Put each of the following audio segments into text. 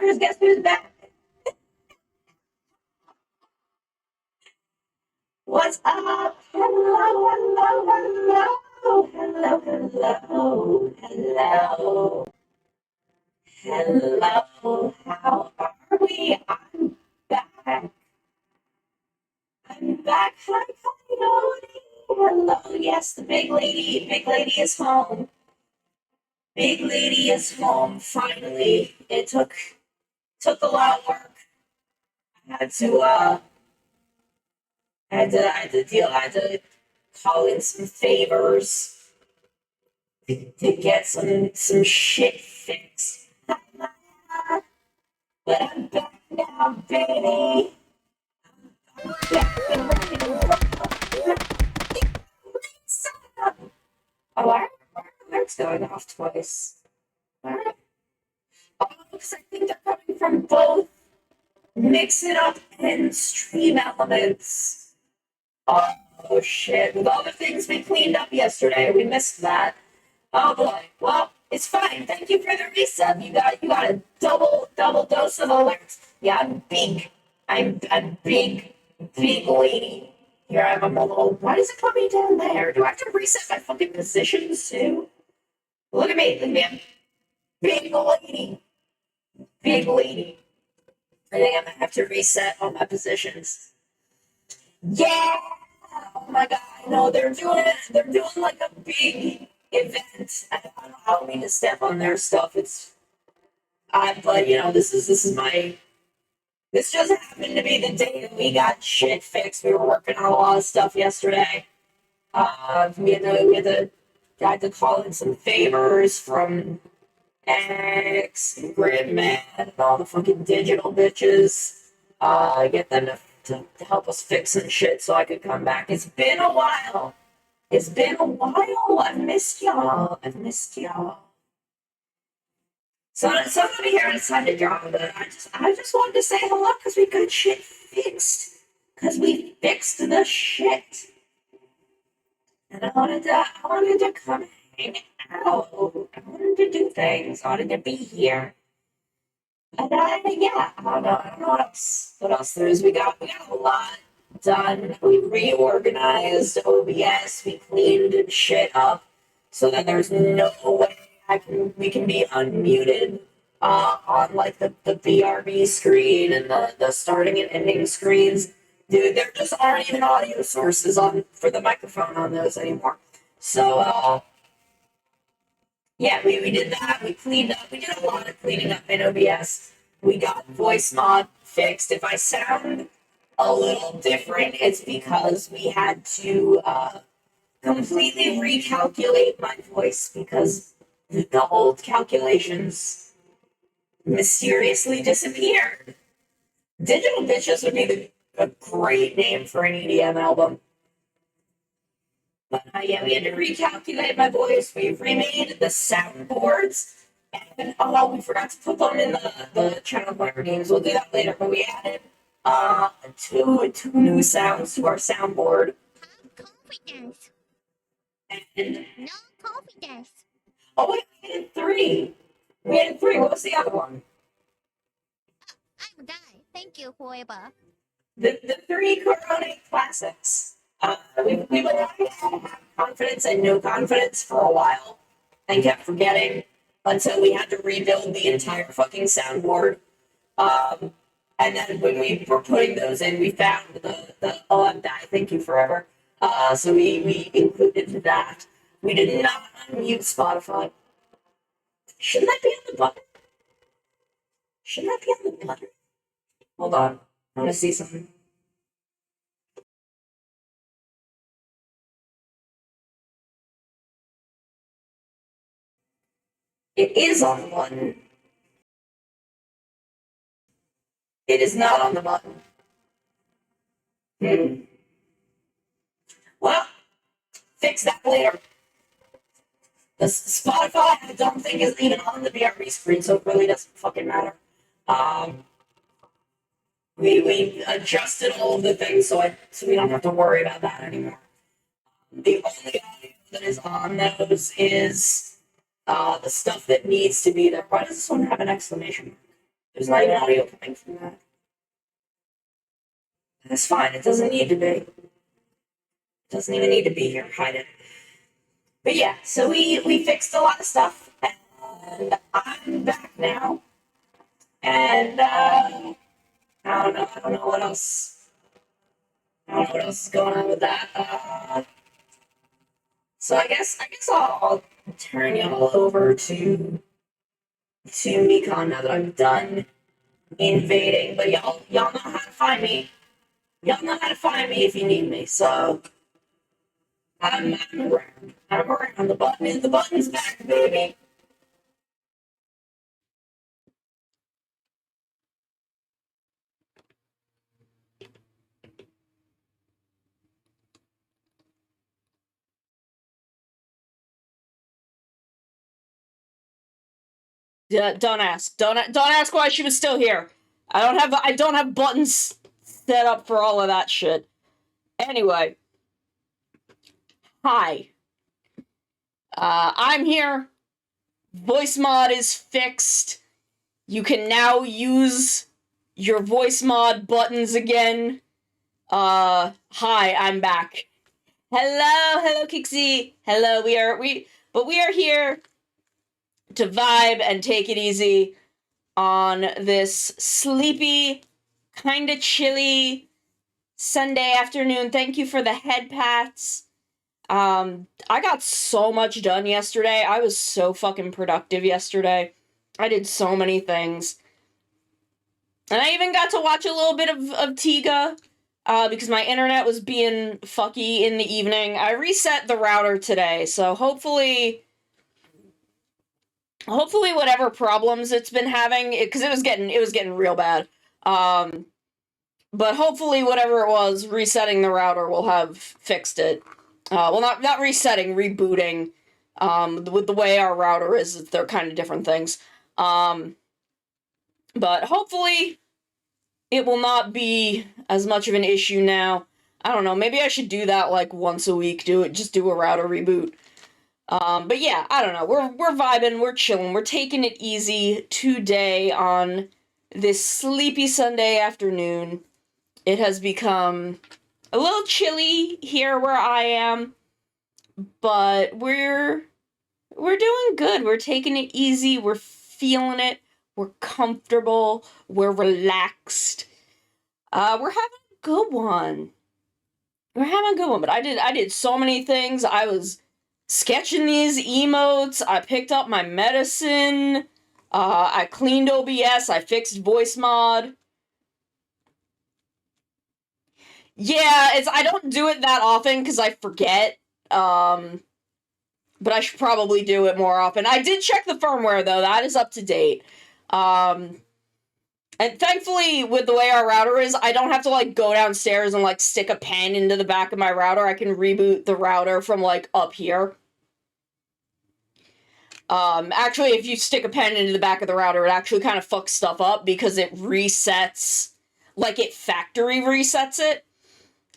motherfuckers, guess who's back? What's up? Hello, hello, hello. Hello, hello, hello. Hello, how are we? I'm back. I'm back. Hi, Coyote. Hello, yes, the big lady is home. Big lady is home, finally. It took a lot of work. I had to I had to call in some favors to get some shit fixed. But I'm back now, baby. Back and ready to roll. Oh, why are alerts going off twice? Alright. Oh, because I think they're coming from both Mix It Up and Stream Elements. Oh shit! With all the things we cleaned up yesterday, we missed that. Oh boy. Well, it's fine. Thank you for the resub. You got a double dose of alerts. Yeah, I'm big. I'm big lady. Here I am. I'm a little. Why does it put me down there? Do I have to reset my fucking positions too? Look at me. Look at me. I'm big lady. Big lady. I think I'm gonna have to reset all my positions. Yeah. Oh my god, no, they're doing it. They're doing like a big event. I don't mean to step on their stuff. But you know, this is my. This just happened to be the day that we got shit fixed. We were working on a lot of stuff yesterday. I had to call in some favors from X and Gridman and all the fucking digital bitches. Get them to help us fix some shit so I could come back. It's been a while. It's been a while. I've missed y'all. I've missed y'all. So I'm gonna be here inside the job, but I just wanted to say hello because we got shit fixed. Because we fixed the shit. And I wanted to come hang out. I wanted to do things. I wanted to be here. And yeah, I don't know what else there is. We got a lot done. We reorganized OBS. We cleaned shit up. So then there's no way we can be unmuted on like the BRB screen and the starting and ending screens. Dude, there just aren't even audio sources on for the microphone on those anymore. So yeah, we did that. We cleaned up. We did a lot of cleaning up in OBS. We got voice mod fixed. If I sound a little different, it's because we had to completely recalculate my voice because the old calculations mysteriously disappeared. Digital Bitches would be a great name for an EDM album. But yeah, we had to recalculate my voice. We remade the soundboards. And oh, we forgot to put them in the channel player names. We'll do that later. But we added two new sounds to our soundboard. Confidence. And No confidence. oh wait, we had three. We had three. What was the other one? I'm die. Thank you forever. The three Corona classics. We've been wanting to have confidence and no confidence for a while, and kept forgetting until we had to rebuild the entire fucking soundboard. Um, and then when we were putting those in, we found the oh I'm die. Thank you forever. So we included that. We did not unmute Spotify. Shouldn't that be on the button? Shouldn't that be on the button? Hold on. I want to see something. It is on the button. It is not on the button. Well, fix that later. The Spotify, I don't think, is even on the BRB screen, so it really doesn't fucking matter. Um, we adjusted all of the things, so we don't have to worry about that anymore. The only audio that is on those is the stuff that needs to be there. Why does this one have an exclamation mark? There's not even audio coming from that. That's fine. It doesn't need to be. It doesn't even need to be here. Hide it. But yeah, so we fixed a lot of stuff, and I'm back now. And I don't know what else. I don't know what else is going on with that. So I'll turn y'all over to Mekon now that I'm done invading. But y'all know how to find me. Y'all know how to find me if you need me. So I'm around. I'm around. The button's back, baby. Yeah, don't ask. Don't ask why she was still here. I don't have buttons set up for all of that shit. Anyway, hi. I'm here. Voice mod is fixed. You can now use your voice mod buttons again. Hi, I'm back. Hello, Kixie. Hello, we are here to vibe and take it easy on this sleepy, kinda chilly Sunday afternoon. Thank you for the head pats. I got so much done yesterday. I was so fucking productive yesterday. I did so many things. And I even got to watch a little bit of Tiga, because my internet was being fucky in the evening. I reset the router today, so hopefully whatever problems it's been having, because it was getting real bad. But hopefully whatever it was, resetting the router will have fixed it. Well, not resetting, rebooting. With the way our router is, they're kind of different things. But hopefully it will not be as much of an issue now. I don't know, maybe I should do that like once a week, do a router reboot. But yeah, I don't know, we're vibing, we're chilling, we're taking it easy today on this sleepy Sunday afternoon. It has become a little chilly here where I am, but we're doing good. We're taking it easy, we're feeling it, we're comfortable, we're relaxed. We're having a good one. But I did so many things. I was sketching these emotes. I picked up my medicine. I cleaned OBS. I fixed voice mod. Yeah, I don't do it that often because I forget. But I should probably do it more often. I did check the firmware though. That is up to date. And thankfully, with the way our router is, I don't have to, like, go downstairs and, like, stick a pen into the back of my router. I can reboot the router from, like, up here. Actually, if you stick a pen into the back of the router, it actually kind of fucks stuff up because it resets, like, it factory resets it.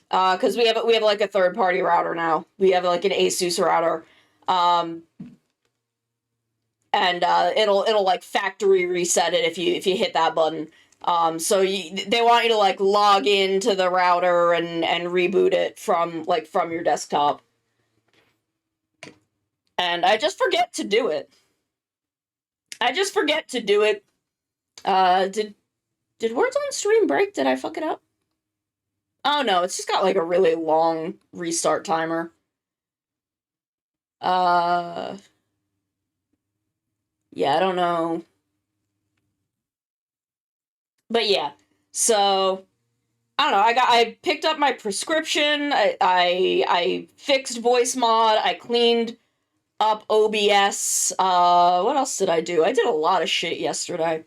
Because we have, like, a third-party router now. We have, like, an Asus router. And it'll like factory reset it if you hit that button. So they want you to like log into the router and reboot it from your desktop. And I just forget to do it. Did words on stream break? Did I fuck it up? Oh no, it's just got like a really long restart timer. Yeah, I don't know. But yeah, so I don't know. I picked up my prescription. I fixed voice mod. I cleaned up OBS. What else did I do? I did a lot of shit yesterday.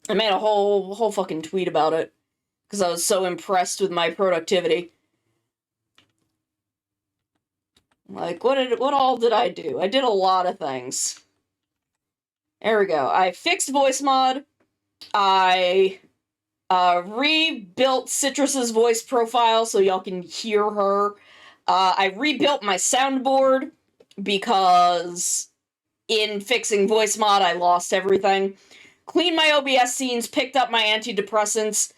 I made a whole fucking tweet about it because I was so impressed with my productivity. Like, what all did I do? I did a lot of things. There we go. I fixed voice mod. I rebuilt Citrus's voice profile so y'all can hear her. I rebuilt my soundboard because in fixing voice mod I lost everything. cleaned my OBS scenes, picked up my antidepressants,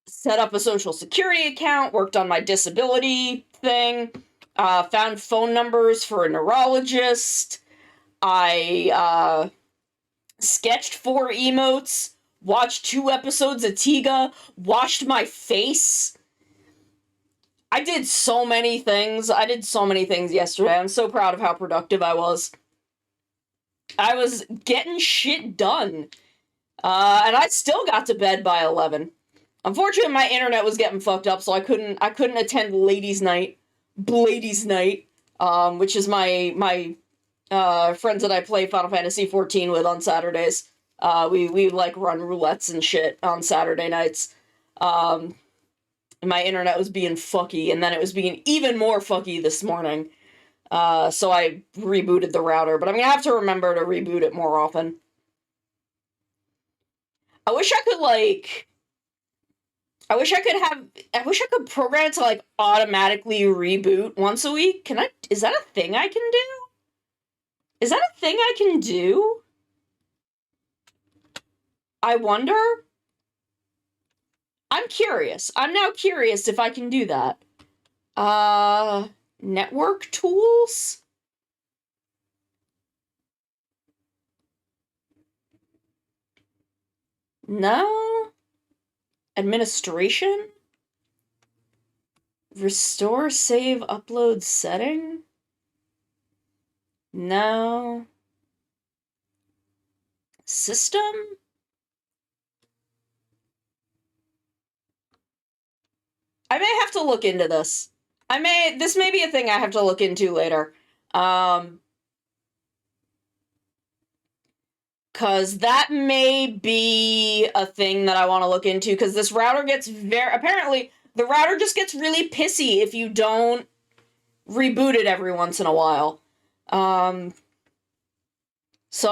set up a social security account, worked on my disability thing, found phone numbers for a neurologist. I sketched 4 emotes, watched 2 episodes of Tiga, washed my face. I did so many things. I did so many things yesterday. I'm so proud of how productive I was. I was getting shit done. And I still got to bed by 11. Unfortunately, my internet was getting fucked up, so I couldn't attend Ladies' Night, which is my friends that I play Final Fantasy 14 with on Saturdays. We like run roulettes and shit on Saturday nights. My internet was being fucky, and then it was being even more fucky this morning. So I rebooted the router, but I'm gonna have to remember to reboot it more often. I wish I could program it to like automatically reboot once a week. Is that a thing I can do? Is that a thing I can do? I wonder. I'm curious. I'm now curious if I can do that. Network tools? No? Administration? Restore, save, upload setting? No. System? I may have to look into this. This may be a thing I have to look into later. Cause that may be a thing that I want to look into, because this router gets apparently, the router just gets really pissy if you don't reboot it every once in a while. So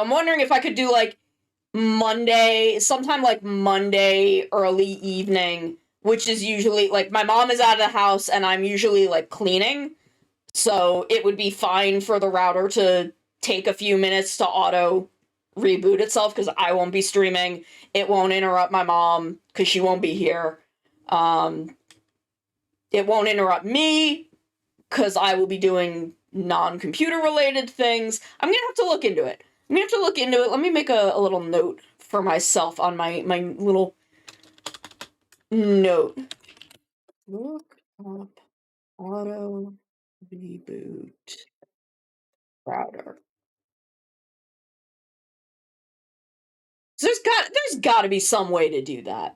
I'm wondering if I could do, like, sometime like Monday early evening, which is usually, like, my mom is out of the house and I'm usually, like, cleaning, so it would be fine for the router to take a few minutes to auto reboot itself, because I won't be streaming. It won't interrupt my mom, because she won't be here. It won't interrupt me, because I will be doing non-computer related things. I'm gonna have to look into it. Let me make a little note for myself on my little note. Look up auto reboot router. So there's gotta be some way to do that.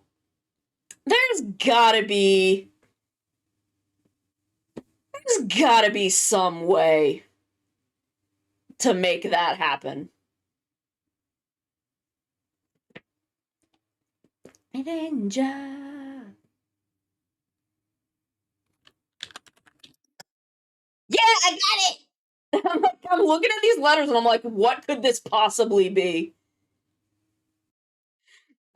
There's gotta be some way to make that happen. Ninja. Yeah, I got it! I'm looking at these letters and I'm like, what could this possibly be?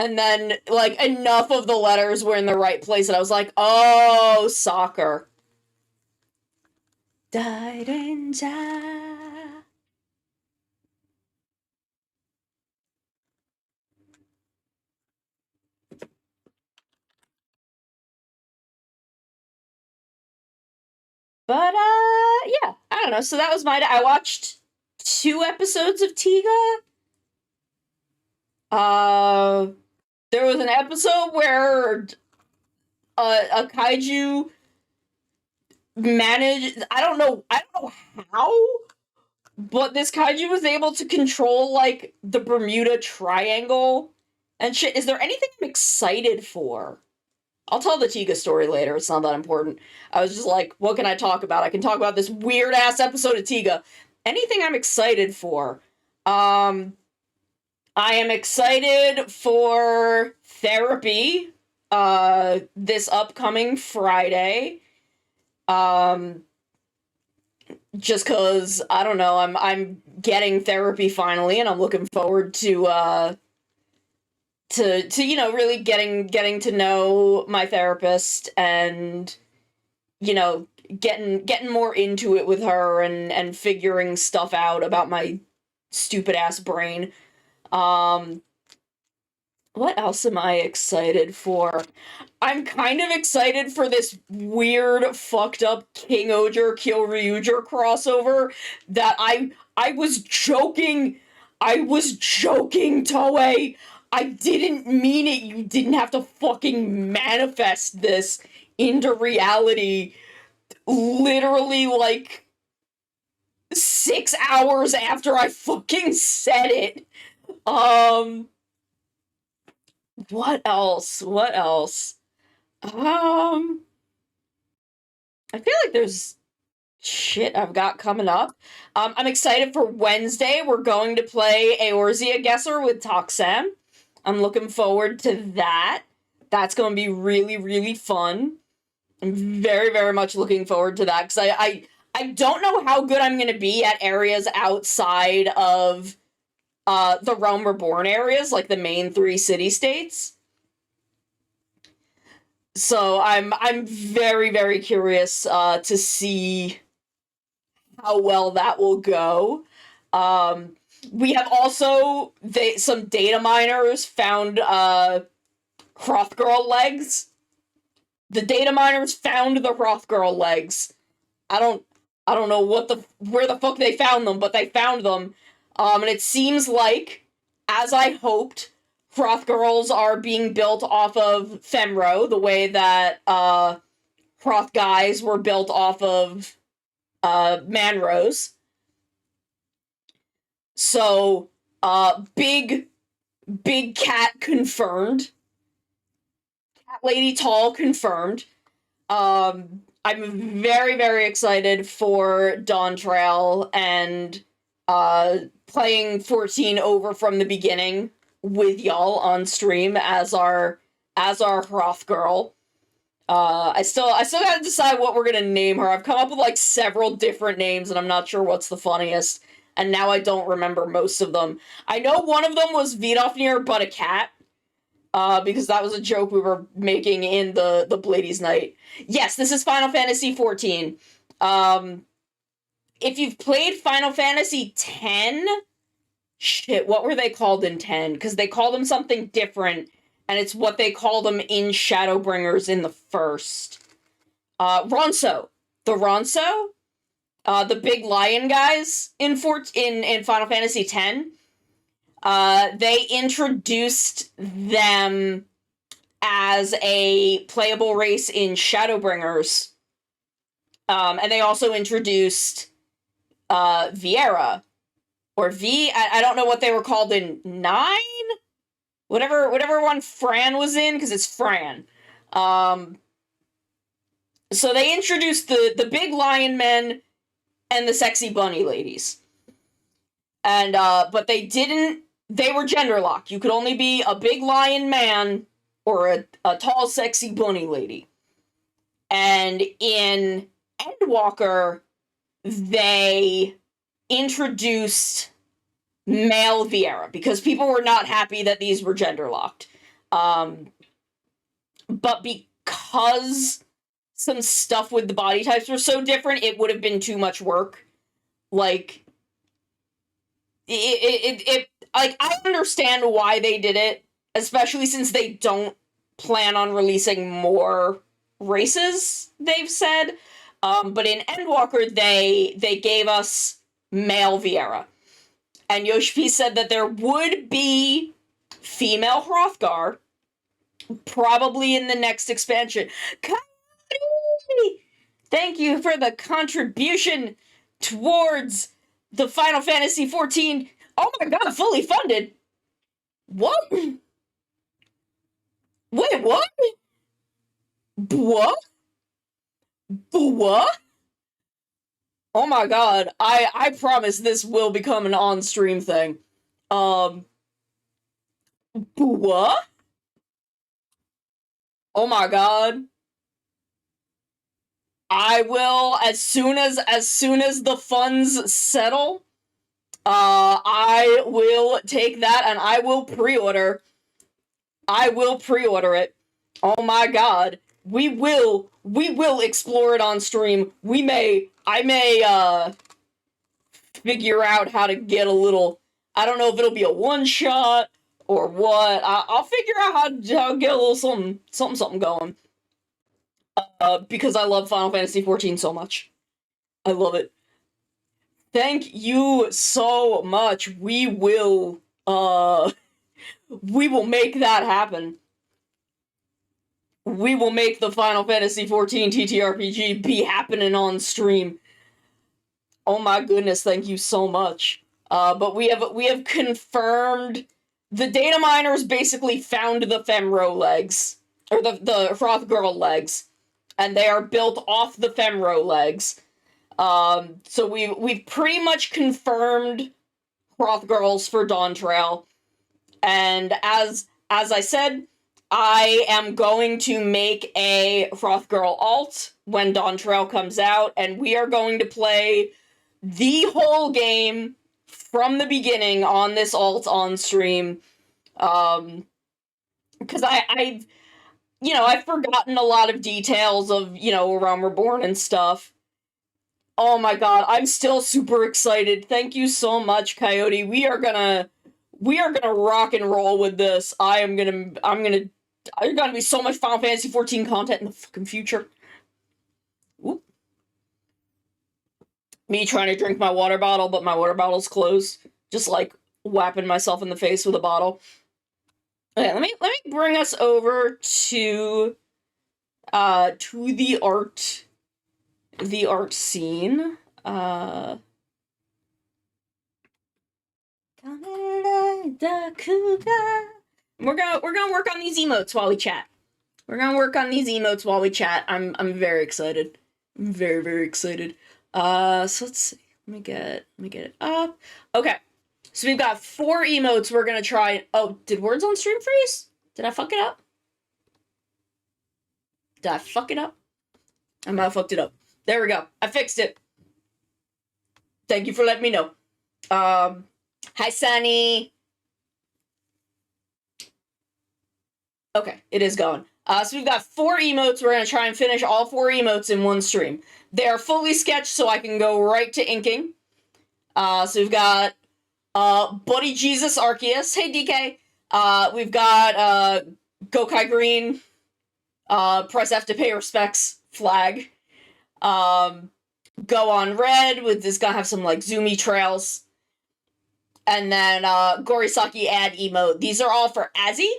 And then, like, enough of the letters were in the right place, and I was like, oh, soccer. Ninja. But, yeah, I don't know. So that was I watched 2 episodes of Tiga. There was an episode where a kaiju managed, I don't know how, but this kaiju was able to control, like, the Bermuda Triangle and shit. Is there anything I'm excited for? I'll tell the Tiga story later. It's not that important. I was just like, what can I talk about? I can talk about this weird ass episode of Tiga. Anything I'm excited for? I am excited for therapy this upcoming Friday. Just cause I don't know, I'm getting therapy finally, and I'm looking forward to you know, really getting to know my therapist, and you know, getting more into it with her, and figuring stuff out about my stupid ass brain. What else am I excited for? I'm kind of excited for this weird, fucked up King Oger Kill Ryuger crossover that I was joking. I was joking, Toei. I didn't mean it. You didn't have to fucking manifest this into reality. Literally, like, 6 hours after I fucking said it. What else? What else? I feel like there's shit I've got coming up. I'm excited for Wednesday. We're going to play Eorzea Guesser with Toxam. I'm looking forward to that. That's going to be really, really fun. I'm very, very much looking forward to that because I don't know how good I'm going to be at areas outside of the Realm Reborn areas, like the main 3 city-states. So I'm very, very curious to see how well that will go. We have also some data miners found Hrothgirl legs. The data miners found the Hrothgirl legs. I don't know where the fuck they found them, but they found them. And it seems like, as I hoped, Hrothgirls are being built off of Femro, the way that Hroth guys were built off of Manrose. So, big cat confirmed. Cat Lady Tall confirmed. I'm very, very excited for Dawn Trail and playing 14 over from the beginning with y'all on stream as our Hroth girl. I still gotta decide what we're gonna name her. I've come up with like several different names and I'm not sure what's the funniest. And now I don't remember most of them. I know one of them was Vidofnir but a cat. Because that was a joke we were making in the Blades Night. Yes, this is Final Fantasy XIV. If you've played Final Fantasy X, shit, what were they called in 10? Because they called them something different, and it's what they called them in Shadowbringers in the first. Ronso. The Ronso? The big lion guys in Final Fantasy X. They introduced them as a playable race in Shadowbringers. And they also introduced Viera. Or I don't know what they were called in 9? Whatever one Fran was in, because it's Fran. So they introduced the big lion men and the sexy bunny ladies. And, but they were gender locked. You could only be a big lion man or a tall, sexy bunny lady. And in Endwalker, they introduced male Viera because people were not happy that these were gender locked. But because some stuff with the body types were so different, it would have been too much work. Like, like, I understand why they did it, especially since they don't plan on releasing more races, they've said. But in Endwalker, they gave us male Viera. And Yoshi said that there would be female Hrothgar, probably in the next expansion. Coyote! Thank you for the contribution towards the Final Fantasy XIV. Oh my god, fully funded. What? Wait, what? What? What? Oh my god, I promise this will become an on-stream thing. What? Oh my god. I will, as soon as the funds settle, I will take that and I will pre-order. I will pre-order it. Oh my god. We will explore it on stream. I may figure out how to get a little, I don't know if it'll be a one-shot or what. I'll figure out how to get a little something going. Because I love Final Fantasy XIV so much. I love it. Thank you so much. We will make that happen. We will make the Final Fantasy XIV TTRPG be happening on stream. Oh my goodness, thank you so much. But we have confirmed the data miners basically found the Femro legs, or the Froth Girl legs, and they are built off the Femro legs. So we've pretty much confirmed Froth Girls for Dawn Trail, and as I said, I am going to make a Froth Girl alt when Dawn Trail comes out, and we are going to play the whole game from the beginning on this alt on stream. Because I've forgotten a lot of details of, A Realm Reborn and stuff. Oh my god, I'm still super excited. Thank you so much, Coyote. We are gonna rock and roll with this. There's gonna be so much Final Fantasy XIV content in the fucking future. Oop. Me trying to drink my water bottle, but my water bottle's closed. Just like whapping myself in the face with a bottle. Okay, let me bring us over to the art scene. We're gonna work on these emotes while we chat. I'm very excited. I'm very, very excited. So let's see. Let me get it up. Okay. So we've got 4 emotes we're gonna try. Oh, did words on stream freeze? Did I fuck it up? I might have fucked it up. There we go. I fixed it. Thank you for letting me know. Hi, Sunny. Okay, it is going. So we've got 4 emotes. We're going to try and finish all 4 emotes in one stream. They are fully sketched, so I can go right to inking. So we've got Buddy Jesus Arceus. Hey, DK. We've got Gokai Green. Press F to pay respects. Flag. Go on Red, with this gonna have some like zoomy trails. And then Gorisaki ad emote. These are all for Azzy.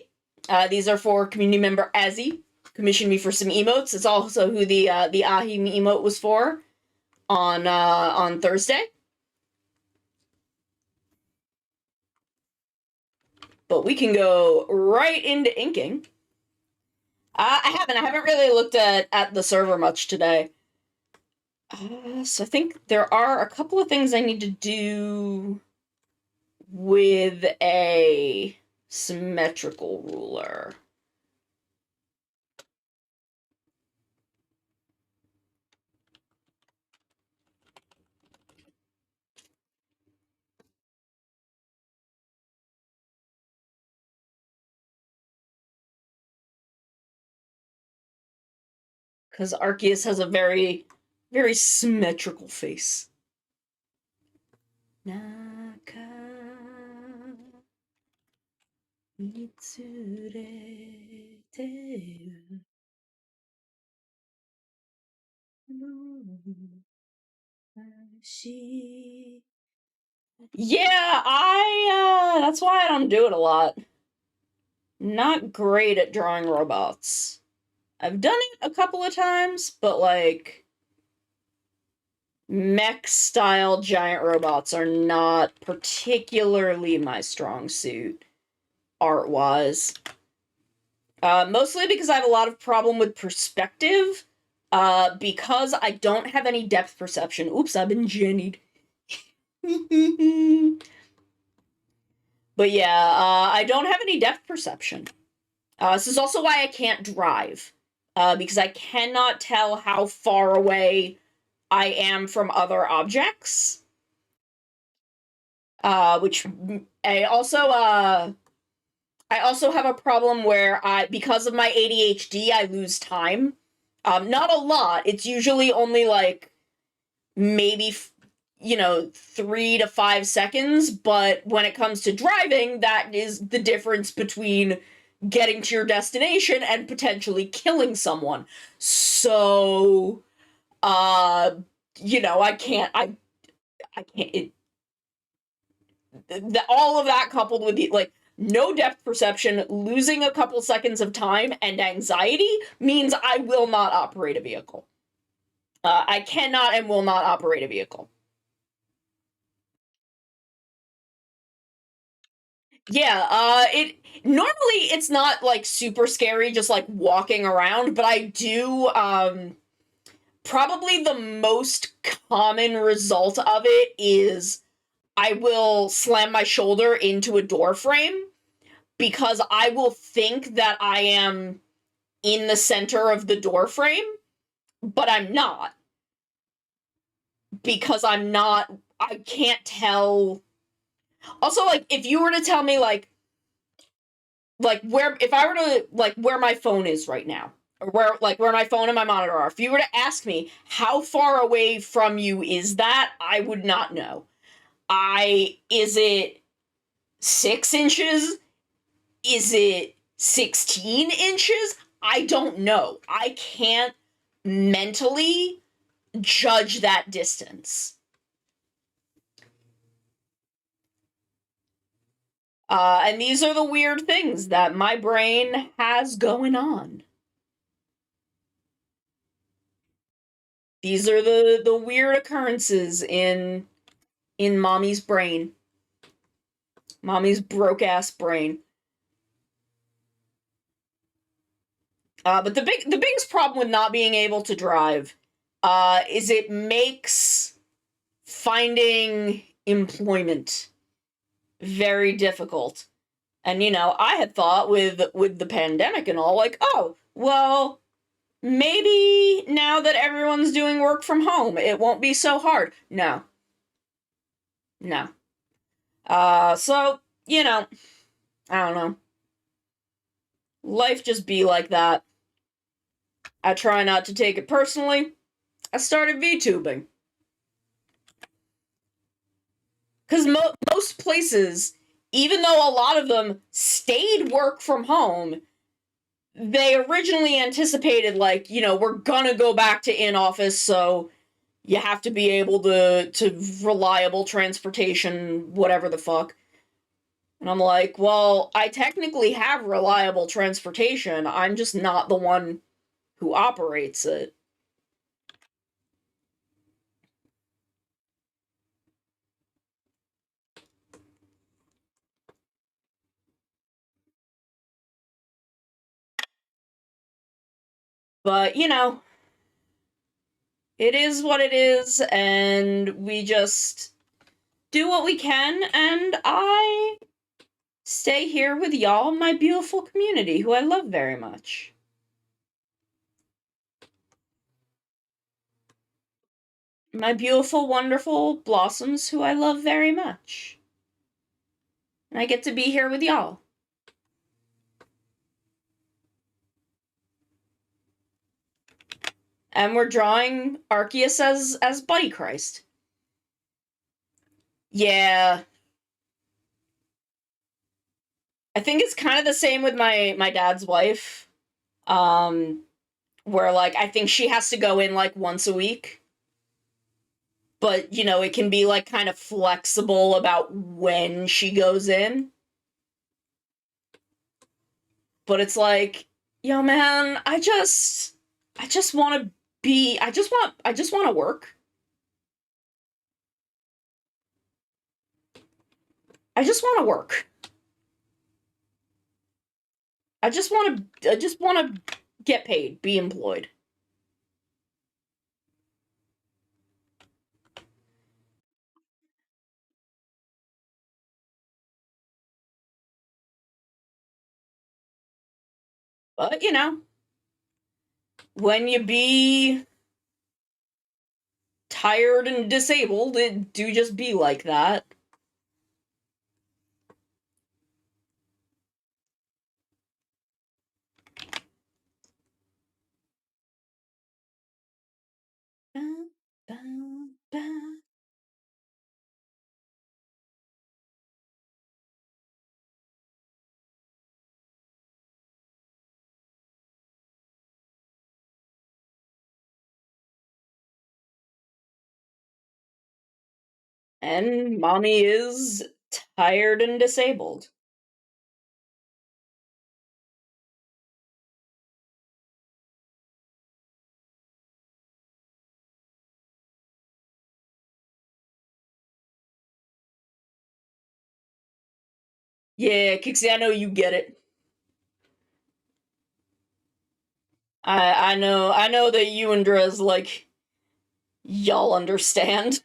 These are for community member Azzy. Commissioned me for some emotes. It's also who the Ahim emote was for on Thursday. But we can go right into inking. I haven't really looked at the server much today. So I think there are a couple of things I need to do with a symmetrical ruler. Because Arceus has a very, very symmetrical face. Naka Mitsurete Yeah, that's why I don't do it a lot. Not great at drawing robots. I've done it a couple of times, but like mech-style giant robots are not particularly my strong suit, art-wise. Mostly because I have a lot of problem with perspective, because I don't have any depth perception. Oops, I've been jennied. But yeah, I don't have any depth perception. This is also why I can't drive, because I cannot tell how far away I am from other objects. Which I also have a problem where because of my ADHD, I lose time. Not a lot. It's usually only like maybe 3 to 5 seconds, but when it comes to driving, that is the difference between getting to your destination and potentially killing someone. So, uh, I can't, all of that coupled with like no depth perception, losing a couple seconds of time, and anxiety means I will not operate a vehicle. I cannot and will not operate a vehicle. Yeah, it normally it's not like super scary just like walking around, but I do probably the most common result of it is I will slam my shoulder into a door frame because I will think that I am in the center of the door frame, but I'm not because I can't tell. Also, like if you were to tell me like where if I were to like where my phone is right now, or where my phone and my monitor are, if you were to ask me how far away from you is that, I would not know. I Is it 6 inches? Is it 16 inches? I don't know. I can't mentally judge that distance. And these are the weird things that my brain has going on. These are the weird occurrences in mommy's brain. Mommy's broke ass brain. But the biggest problem with not being able to drive is it makes finding employment very difficult. And I had thought with the pandemic and all, like, oh, well, maybe now that everyone's doing work from home, it won't be so hard. No. No. So, I don't know. Life just be like that. I try not to take it personally. I started VTubing. Because most places, even though a lot of them stayed work from home, they originally anticipated, like, we're gonna go back to in office, so you have to be able to reliable transportation, whatever the fuck. And I'm like, well, I technically have reliable transportation. I'm just not the one who operates it. But, it is what it is, and we just do what we can, and I stay here with y'all, my beautiful community, who I love very much. My beautiful, wonderful blossoms, who I love very much. And I get to be here with y'all. And we're drawing Arceus as Buddy Christ. Yeah. I think it's kind of the same with my dad's wife. Where like I think she has to go in like once a week. But, it can be like kind of flexible about when she goes in. But it's like, yo man, I just want to be I just want to work. I just want to work. I just want to get paid, be employed. But, when you be tired and disabled, it do just be like that. Ba, ba, ba. And mommy is tired and disabled. Yeah, Kixie, I know you get it. I know that you and Drez, like, y'all understand.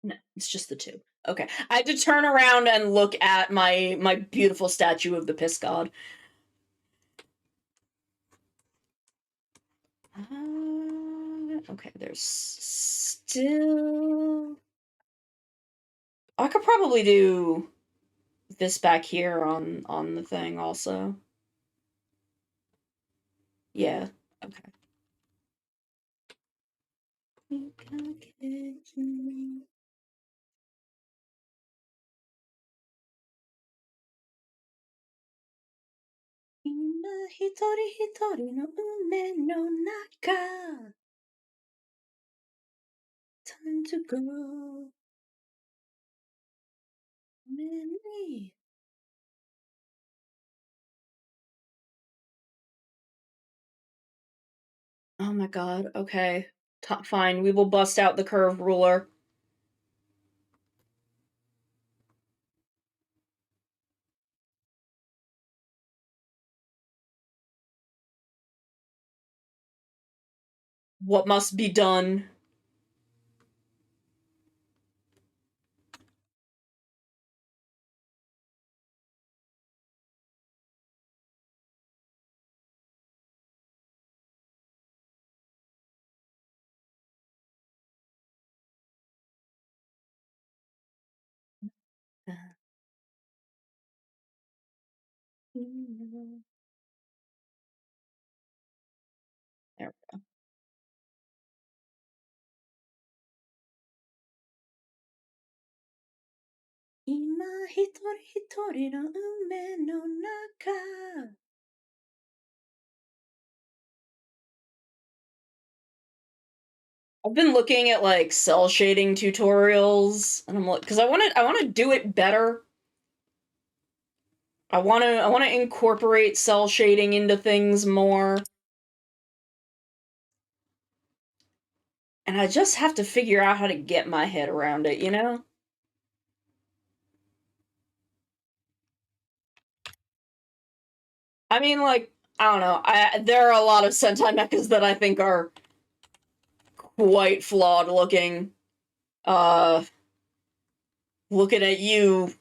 No, it's just the two. Okay. I had to turn around and look at my beautiful statue of the piss god. Okay, there's still. I could probably do this back here on the thing also. Yeah. Okay. Hitori hitori no ume no naka. Time to go. Many. Oh my god. Okay. Fine. We will bust out the curve ruler. What must be done? There. Ima hitori hitori no ume no naka. I've been looking at like cell shading tutorials, and I'm like, because I want to do it better. I want to incorporate cell shading into things more, and I just have to figure out how to get my head around it. I mean, like, I don't know. There are a lot of Sentai mechas that I think are quite flawed looking. Uh, Looking at you,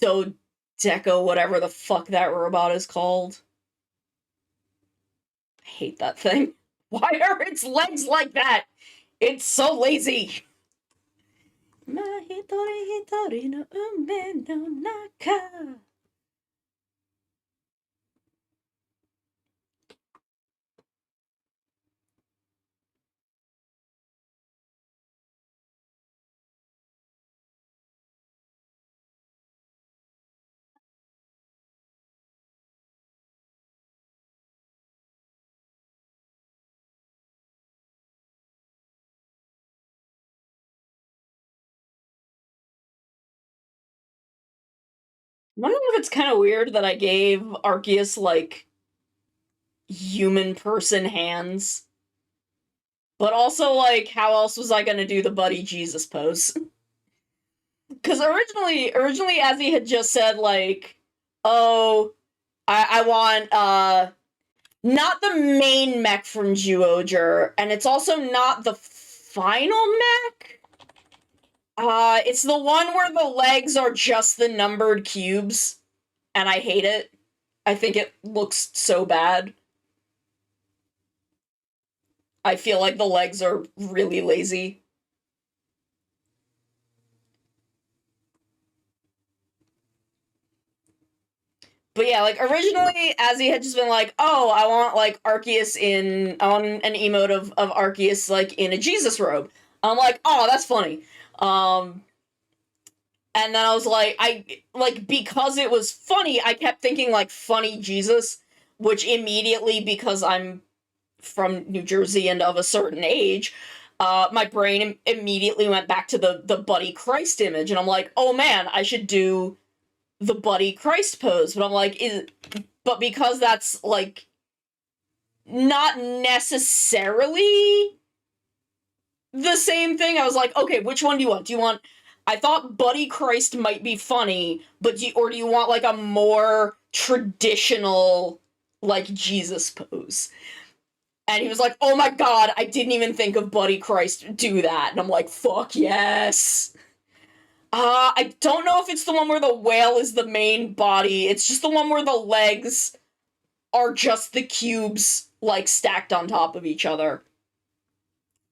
Deco, whatever the fuck that robot is called. I hate that thing. Why are its legs like that? It's so lazy. Hitori hitori no ume no naka. Wonder if it's kind of weird that I gave Arceus like human person hands, but also like how else was I gonna do the buddy Jesus pose? Because originally, Azzy had just said like, "Oh, I want not the main mech from Zyuohger, and it's also not the final mech. It's the one where the legs are just the numbered cubes, and I hate it. I think it looks so bad. I feel like the legs are really lazy. But yeah, like originally, Azzy had just been like, "Oh, I want like Arceus in on an emote of Arceus like in a Jesus robe." I'm like, "Oh, that's funny." Um, and then I was like, because it was funny, I kept thinking like funny Jesus, which immediately, because I'm from New Jersey and of a certain age, my brain immediately went back to the Buddy Christ image, and I'm like, "Oh man, I should do the Buddy Christ pose." But I'm like, but because that's like not necessarily the same thing, I was like, okay, which one do you want? Do you want? I thought Buddy Christ might be funny, but do you want like a more traditional like Jesus pose? And he was like, "Oh my god, I didn't even think of Buddy Christ do that." And I'm like, "Fuck yes." I don't know if it's the one where the whale is the main body. It's just the one where the legs are just the cubes like stacked on top of each other.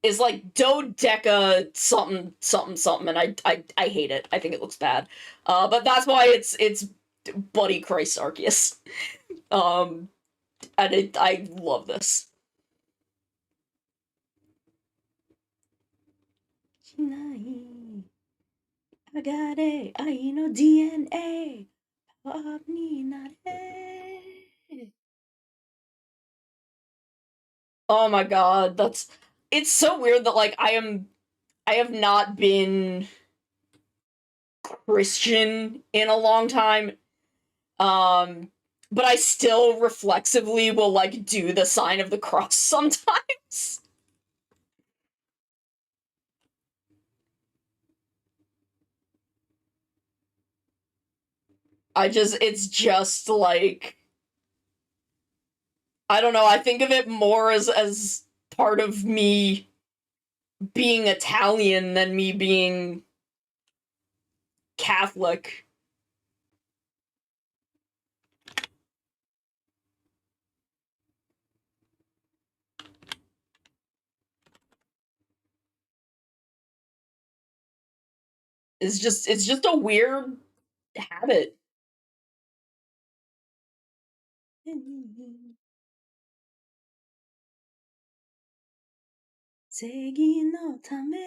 Is like dodeca something something something, and I hate it. I think it looks bad. But that's why it's Buddy Christ Arceus. And I love this. I got it. I know DNA. Oh my god, that's it's so weird that like I have not been Christian in a long time. But I still reflexively will like do the sign of the cross sometimes. It's just like I don't know, I think of it more as part of me being Italian than me being Catholic. It's just a weird habit. 正義のため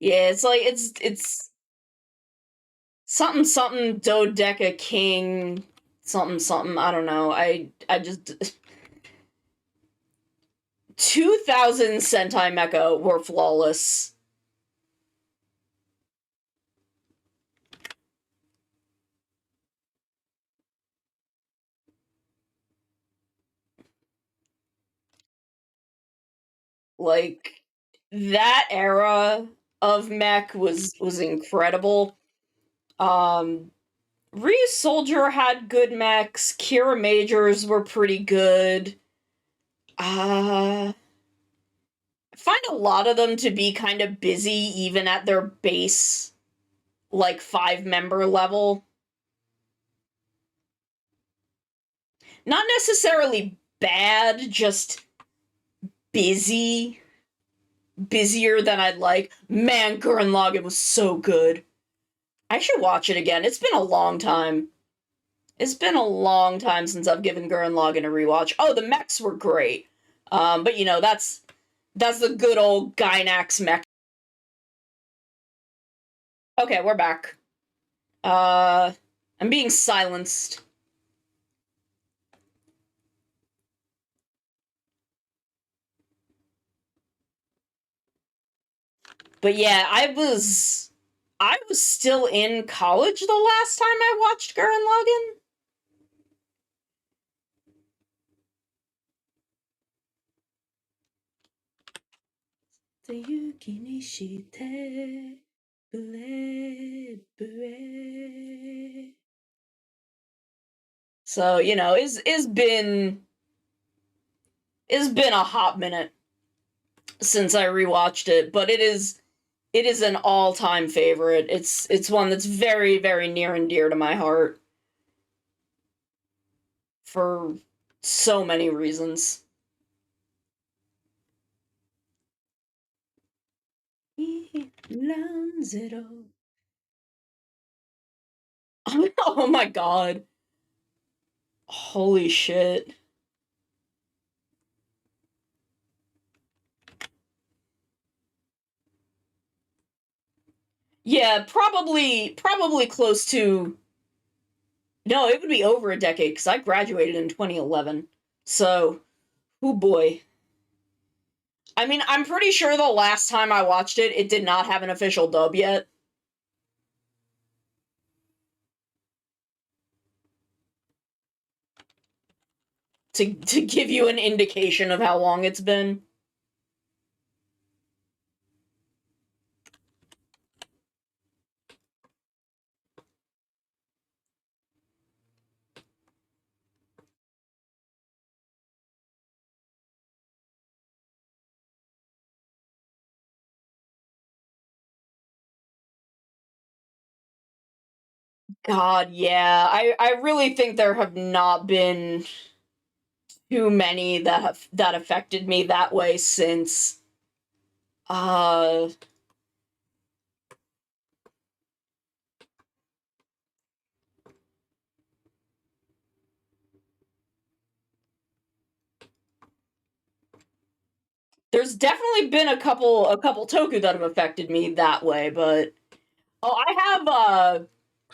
Yeah, it's like it's something something dodeca king something something. I don't know. I just 2000 Sentai Mecha were flawless. Like that era of mech was incredible. Um Ryu Soldier had good mechs. Kira Majors were pretty good. I find a lot of them to be kind of busy even at their base like 5-member level. Not necessarily bad, just busy. Busier than I'd like. Man, Gurren Lagann was so good. I should watch it again. It's been a long time. It's been a long time since I've given Gurren Lagann a rewatch. Oh, the mechs were great. But you know, that's the good old Gynax mech. Okay, we're back. I'm being silenced. But yeah, I was still in college the last time I watched Gurren Lagann. っていう気にしてブレブレ So, you know, it's been a hot minute since I rewatched it, but it is an all-time favorite. It's one that's very, very near and dear to my heart. for so many reasons. Oh my god. Holy shit. Yeah, probably close to. No, it would be over a decade because I graduated in 2011. So, oh boy. I mean, I'm pretty sure the last time I watched it, it did not have an official dub yet. To give you an indication of how long it's been. God, yeah. I really think there have not been too many that affected me that way since uh there's definitely been a couple toku that have affected me that way, but oh,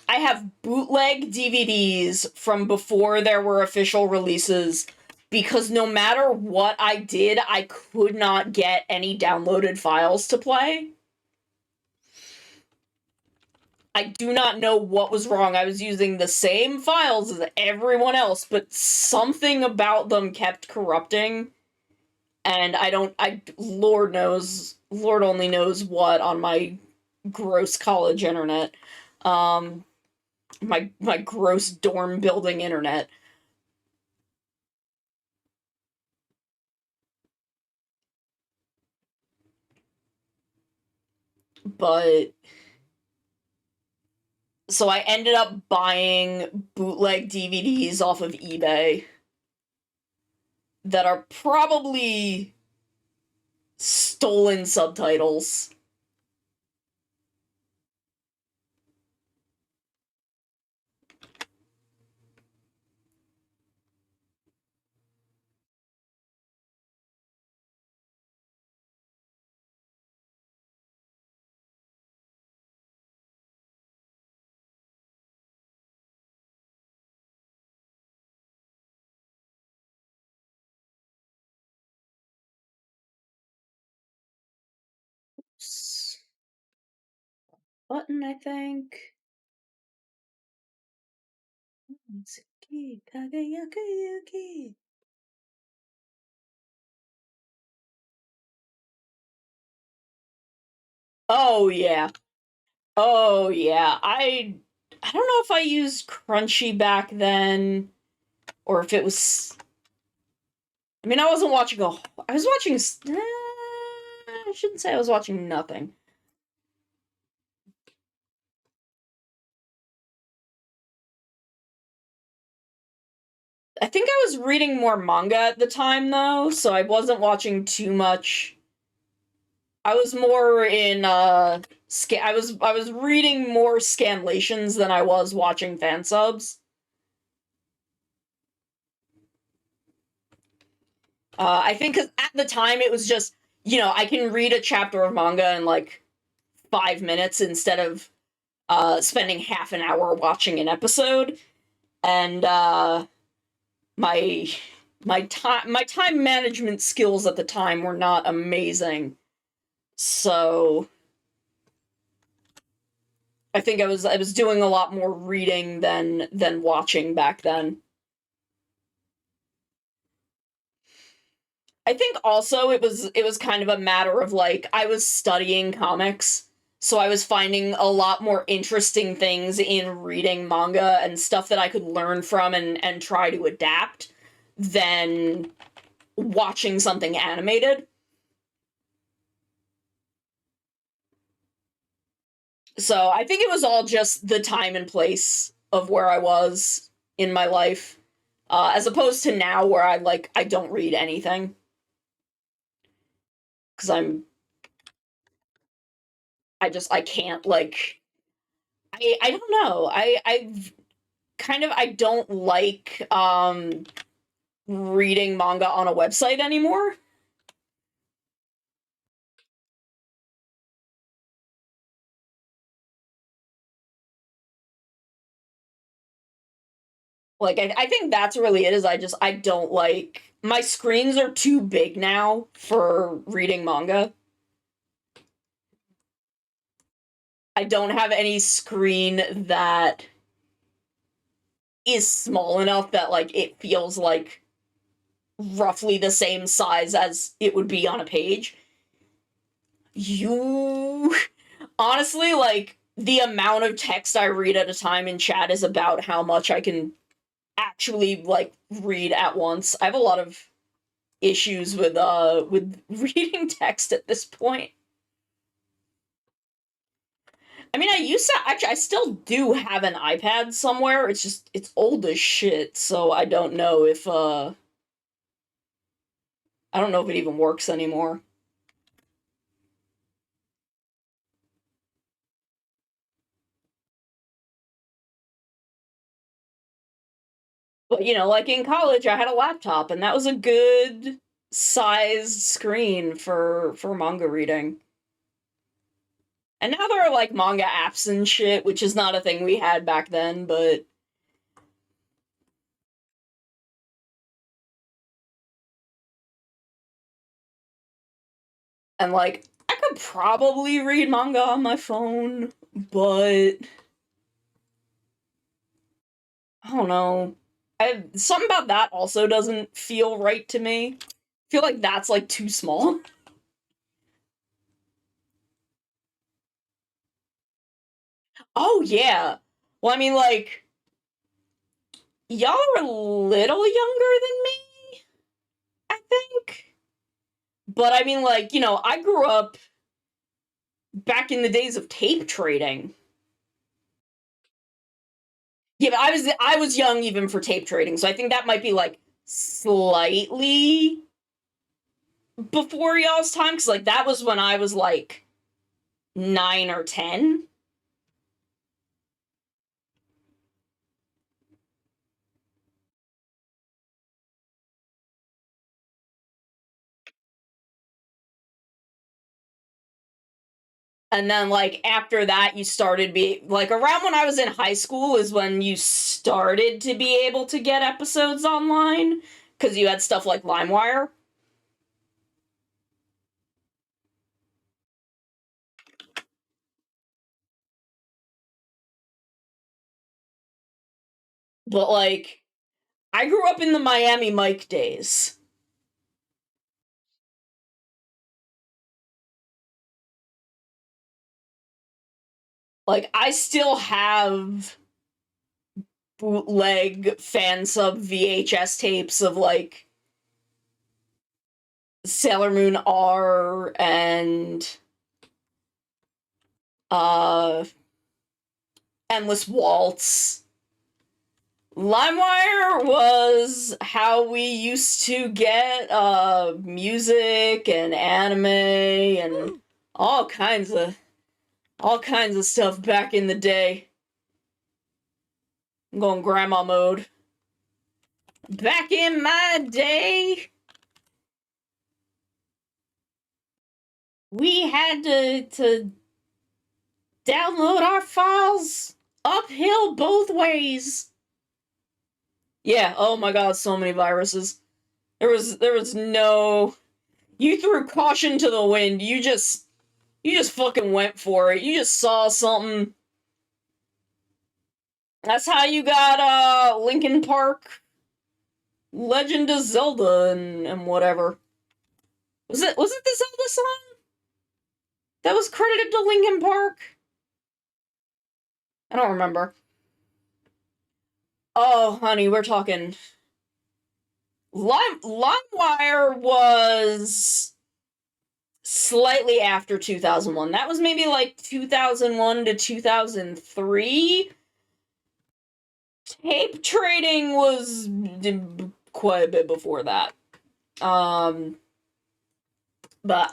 I have bootleg DVDs from before there were official releases because no matter what I did, I could not get any downloaded files to play. I do not know what was wrong. I was using the same files as everyone else, but something about them kept corrupting. And Lord only knows what on my gross college internet. Um, my gross dorm building internet. But so I ended up buying bootleg DVDs off of eBay that are probably stolen subtitles. Button, I think. Mitsuki Kageyakuyuki. Oh yeah. Oh yeah. I don't know if I used Crunchy back then or if it was. I mean, I wasn't watching a. I was watching. I shouldn't say I was watching nothing. I think I was reading more manga at the time though, so I wasn't watching too much. I was more in I was reading more scanlations than I was watching fan subs. I think 'cause at the time it was just, I can read a chapter of manga in like 5 minutes instead of spending half an hour watching an episode, and my my time management skills at the time were not amazing, so I think I was doing a lot more reading than watching back then. I think also it was kind of a matter of like I was studying comics, so I was finding a lot more interesting things in reading manga and stuff that I could learn from and try to adapt than watching something animated. So I think it was all just the time and place of where I was in my life. as opposed to now where I don't read anything because I can't I don't know. I've kind of I don't like reading manga on a website anymore. Like I think that's really it is I don't like my screens are too big now for reading manga. I don't have any screen that is small enough that like it feels like roughly the same size as it would be on a page. You honestly like the amount of text I read at a time in chat is about how much I can actually like read at once. I have a lot of issues with reading text at this point. I mean, I used to actually I still do have an iPad somewhere. It's just it's old as shit, so I don't know if it even works anymore. But like in college I had a laptop and that was a good sized screen for manga reading. And now there are like manga apps and shit, which is not a thing we had back then, but and like I could probably read manga on my phone, but I don't know. Something about that also doesn't feel right to me. I feel like that's like too small. Oh yeah. Well, I mean like y'all are a little younger than me, I think. But I mean like, I grew up back in the days of tape trading. Yeah, but I was young even for tape trading, so I think that might be like slightly before y'all's time cuz like that was when I was like 9 or 10. And then like after that you started be like around when I was in high school is when you started to be able to get episodes online cuz you had stuff like LimeWire. But like I grew up in the Miami Mike days. Like I still have bootleg fan sub VHS tapes of like Sailor Moon R and uh Endless Waltz. LimeWire was how we used to get music and anime and all kinds of all kinds of stuff back in the day. I'm going grandma mode. Back in my day, we had to download our files uphill both ways. Yeah, oh my god, so many viruses. There was no you threw caution to the wind. You just fucking went for it. You just saw something. That's how you got Linkin Park, Legend of Zelda and whatever. Was it the Zelda song that was credited to Linkin Park? I don't remember. Oh, honey, we're talking LimeWire was slightly after 2001. That was maybe like 2001 to 2003. Tape trading was quite a bit before that. But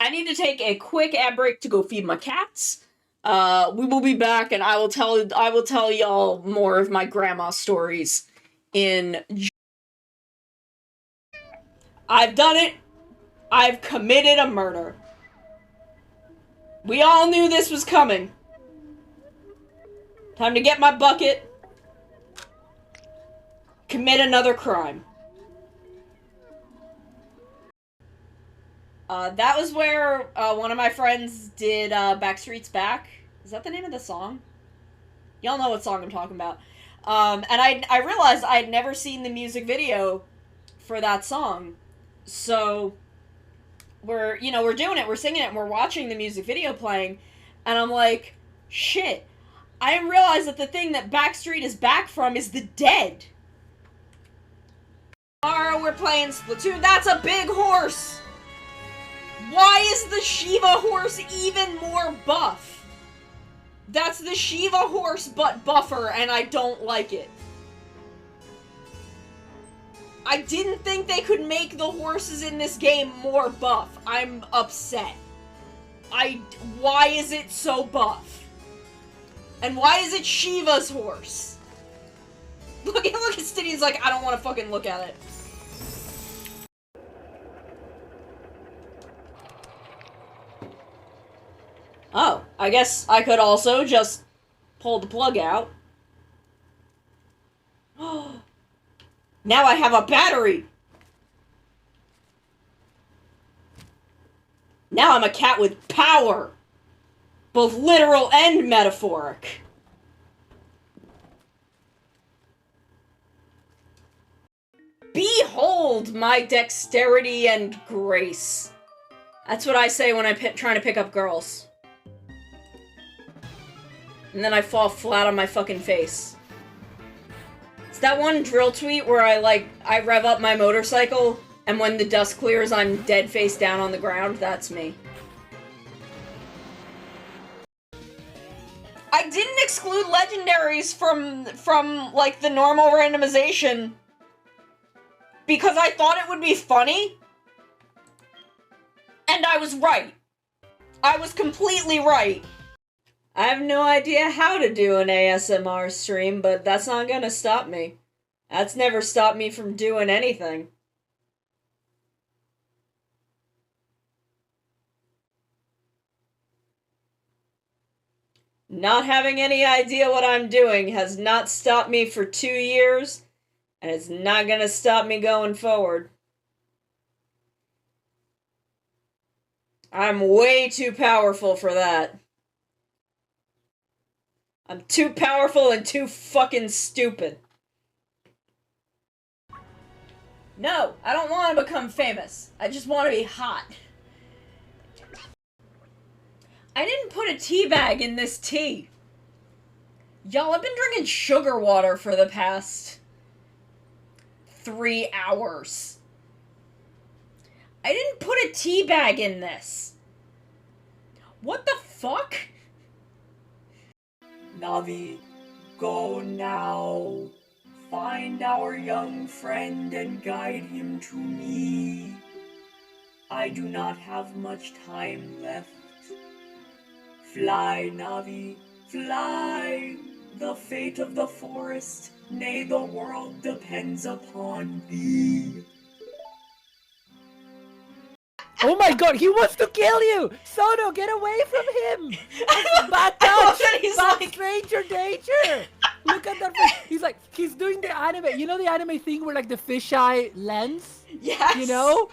I need to take a quick ad break to go feed my cats. We will be back, and I will tell y'all more of my grandma stories. I've done it. I've committed a murder. We all knew this was coming. Time to get my bucket. Commit another crime. That was where one of my friends did Backstreet's Back. Is that the name of the song? Y'all know what song I'm talking about. And I realized I had never seen the music video for that song. So we're doing it, we're singing it, and we're watching the music video playing, and I'm like, shit, I didn't realize that the thing that Backstreet is back from is the Dead. Tomorrow we're playing Splatoon. That's a big horse! Why is the Shiva horse even more buff? That's the Shiva horse but buffer, and I don't like it. I didn't think they could make the horses in this game more buff. I'm upset. Why is it so buff? And why is it Shiva's horse? Look at Stiddy's like, I don't want to fucking look at it. Oh, I guess I could also just pull the plug out. Now I have a battery! Now I'm a cat with power! Both literal and metaphoric. Behold my dexterity and grace. That's what I say when I'm trying to pick up girls. And then I fall flat on my fucking face. It's that one drill tweet where I rev up my motorcycle, and when the dust clears, I'm dead face down on the ground. That's me. I didn't exclude legendaries from like the normal randomization because I thought it would be funny. And I was right. I was completely right. I have no idea how to do an ASMR stream, but that's not gonna stop me. That's never stopped me from doing anything. Not having any idea what I'm doing has not stopped me for 2 years, and it's not gonna stop me going forward. I'm way too powerful for that. I'm too powerful and too fucking stupid. No, I don't want to become famous. I just want to be hot. I didn't put a tea bag in this tea. Y'all, I've been drinking sugar water for the past 3 hours. I didn't put a tea bag in this. What the fuck? Navi, go now. Find our young friend and guide him to me. I do not have much time left. Fly, Navi, fly. The fate of the forest, nay, the world depends upon thee. Oh my god, he wants to kill you! Sono, get away from him! Bad I love touch! that he's Bad like- stranger danger! Look at that face. He's doing the anime. You know the anime thing where like the fisheye lens? Yes! You know?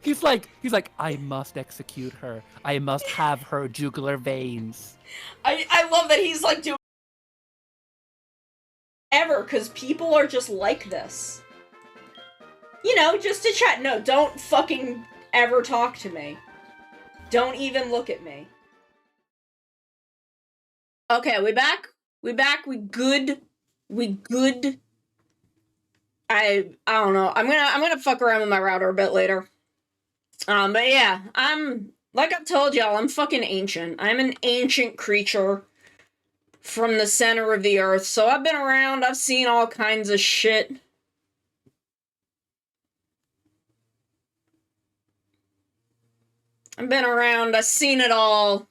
He's like, I must execute her. I must have her jugular veins. I love that he's like doing ever, because people are just like this. You know, just to chat. No, don't fucking ever talk to me. Don't even look at me. Okay, we back? We back? We good? We good? I don't know. I'm gonna fuck around with my router a bit later. But yeah, like I've told y'all, I'm fucking ancient. I'm an ancient creature from the center of the earth. So I've been around, I've seen all kinds of shit. I've been around, I've seen it all.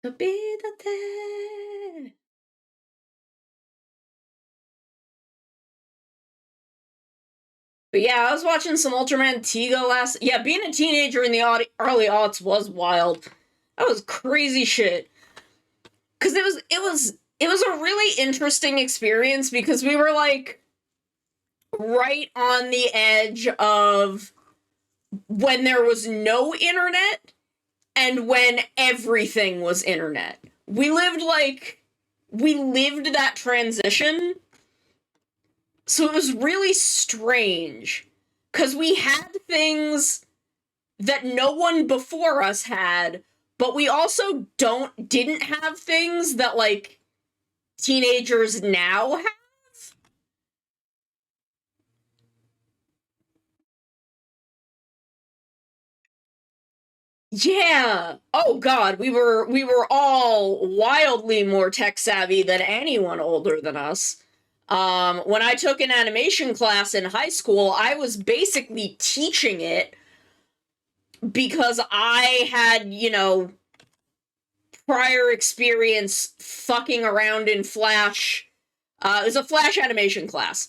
To be the day. But yeah, I was watching some Ultraman Tiga last. Yeah, being a teenager in the early aughts was wild. That was crazy shit. Cause it was a really interesting experience because we were like right on the edge of when there was no internet and when everything was internet. We lived that transition. So it was really strange because we had things that no one before us had, but we also didn't have things that like teenagers now have. Yeah. Oh god, we were all wildly more tech savvy than anyone older than us. When I took an animation class in high school, I was basically teaching it because I had, prior experience fucking around in Flash. It was a Flash animation class.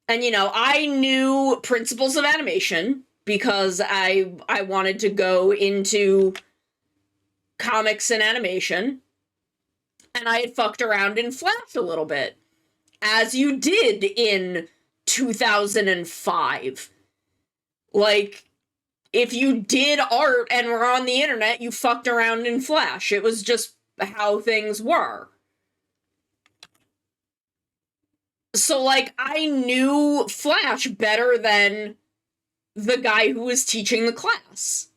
And, I knew principles of animation because I wanted to go into comics and animation. And I had fucked around in Flash a little bit, as you did in 2005. Like, if you did art and were on the internet, you fucked around in Flash. It was just how things were. So, like, I knew Flash better than the guy who was teaching the class.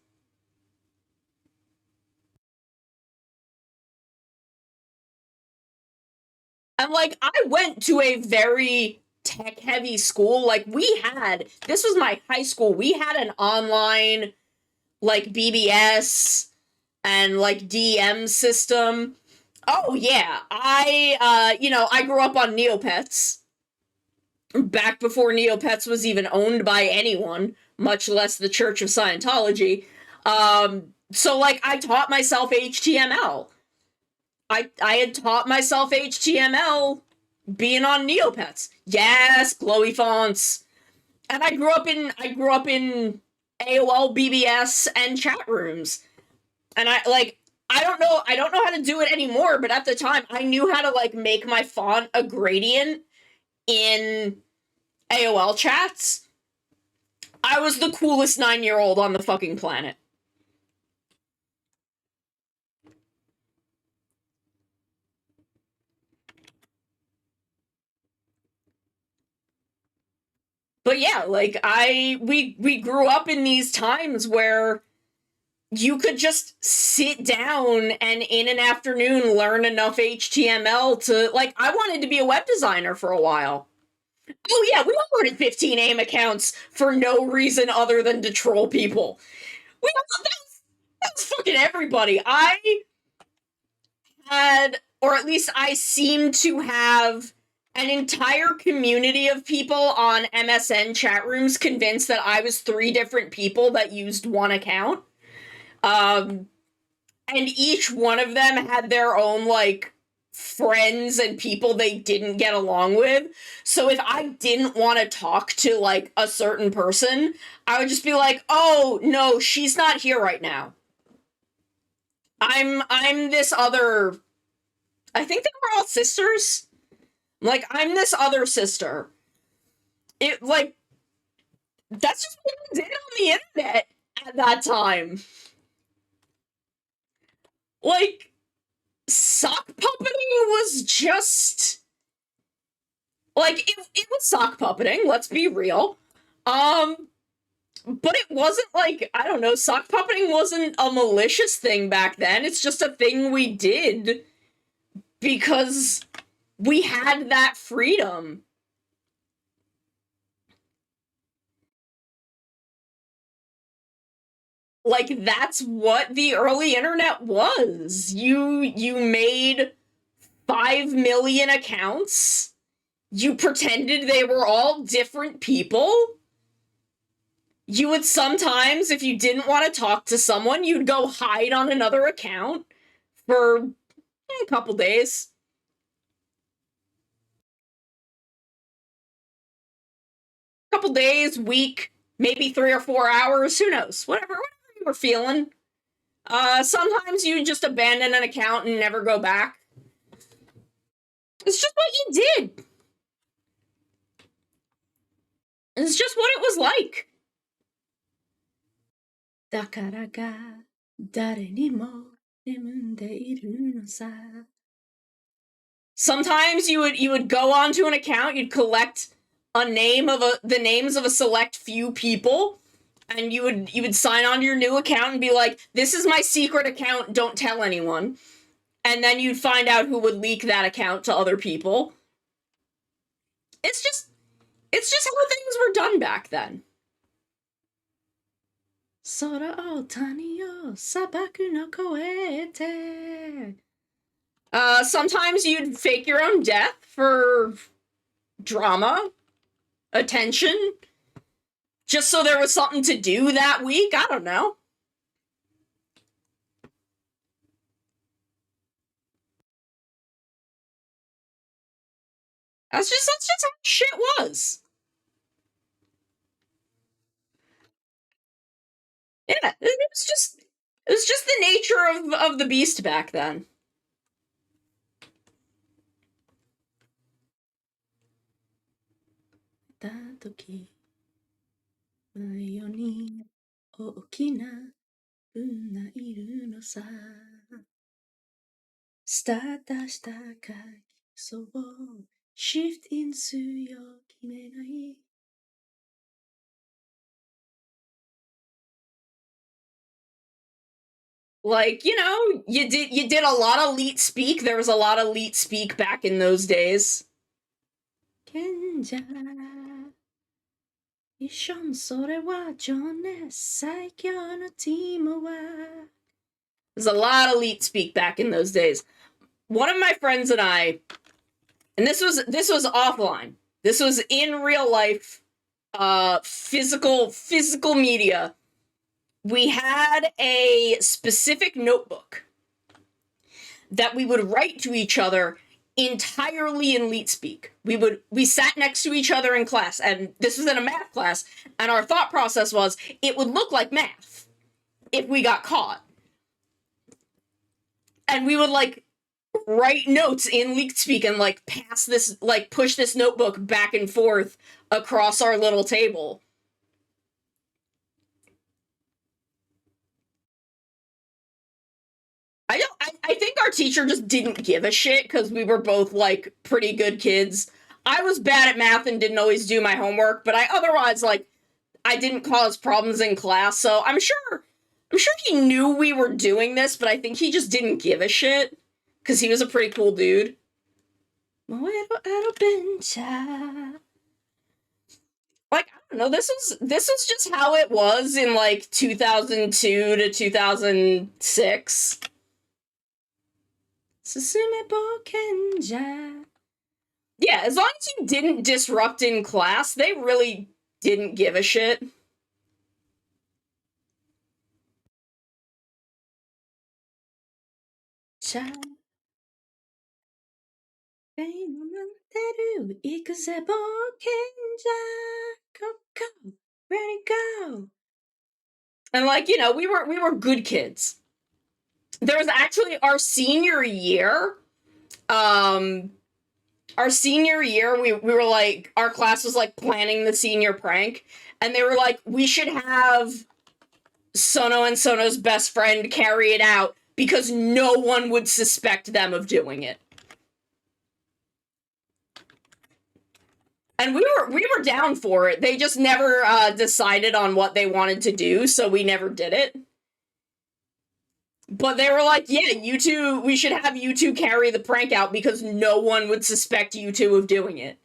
And, like, I went to a very tech-heavy school. Like, this was my high school. We had an online, like, BBS and, like, DM system. Oh, yeah. I grew up on Neopets. Back before Neopets was even owned by anyone, much less the Church of Scientology. So like I taught myself HTML. I had taught myself HTML being on Neopets. Yes, glowy fonts. And I grew up in AOL BBS and chat rooms. And I don't know how to do it anymore, but at the time I knew how to like make my font a gradient in AOL chats. I was the coolest 9-year-old on the fucking planet. But yeah, like we grew up in these times where you could just sit down and in an afternoon learn enough HTML to like I wanted to be a web designer for a while. Oh yeah, we all started 15 AIM accounts for no reason other than to troll people. That's fucking everybody. I had, or at least I seem to have, an entire community of people on MSN chat rooms convinced that I was 3 different people that used one account. And each one of them had their own, like, friends and people they didn't get along with. So if I didn't want to talk to, like, a certain person, I would just be like, oh, no, she's not here right now. I'm this other... I think they were all sisters. Like, I'm this other sister. It, like, that's just what we did on the internet at that time. Like, sock puppeting was just... Like, it was sock puppeting, let's be real. But it wasn't like, I don't know, sock puppeting wasn't a malicious thing back then. It's just a thing we did because we had that freedom. Like, that's what the early internet was. You made 5 million accounts. You pretended they were all different people. You would sometimes, if you didn't want to talk to someone, you'd go hide on another account for a couple days. Couple days, week, maybe 3 or 4 hours, who knows? Whatever you were feeling. Sometimes you just abandon an account and never go back. It's just what you did. It's just what it was like. だからが誰にも眠んでいるのさ. Sometimes you would go onto an account, you'd collect the names of a select few people, and you would sign onto your new account and be like, "This is my secret account, don't tell anyone." And then you'd find out who would leak that account to other people. It's just how things were done back then. 空を谷を砂漠の越えて. Sometimes you'd fake your own death for drama, attention, just so there was something to do that week. I don't know. That's just how shit was. Yeah, it was just the nature of the beast back then. た時世に大きな運がいるのさ。スタートした書きそう shift into よ決めない Like, you know, you did a lot of leet speak. There was a lot of leet speak back in those days. Kenja, 一緒それは情熱最強のチームは There's a lot of leet speak back in those days. One of my friends and I, and this was offline. This was in real life, physical media. We had a specific notebook that we would write to each other entirely in leet speak. We sat next to each other in class, and this was in a math class, and our thought process was it would look like math if we got caught. And we would like write notes in leet speak and like pass this, like push this notebook back and forth across our little table. I think our teacher just didn't give a shit because we were both like pretty good kids. I was bad at math and didn't always do my homework, but I didn't cause problems in class, so I'm sure he knew we were doing this, but I think he just didn't give a shit because he was a pretty cool dude. Like, I don't know, this was just how it was in like 2002 to 2006. Yeah, as long as you didn't disrupt in class, they really didn't give a shit. Ready, go. And like, you know, we were good kids. There was actually our senior year, we were like, our class was like planning the senior prank, and they were like, we should have Sono and Sono's best friend carry it out because no one would suspect them of doing it. And we were down for it. They just never decided on what they wanted to do, so we never did it. But they were like, yeah, you two, we should have you two carry the prank out because no one would suspect you two of doing it.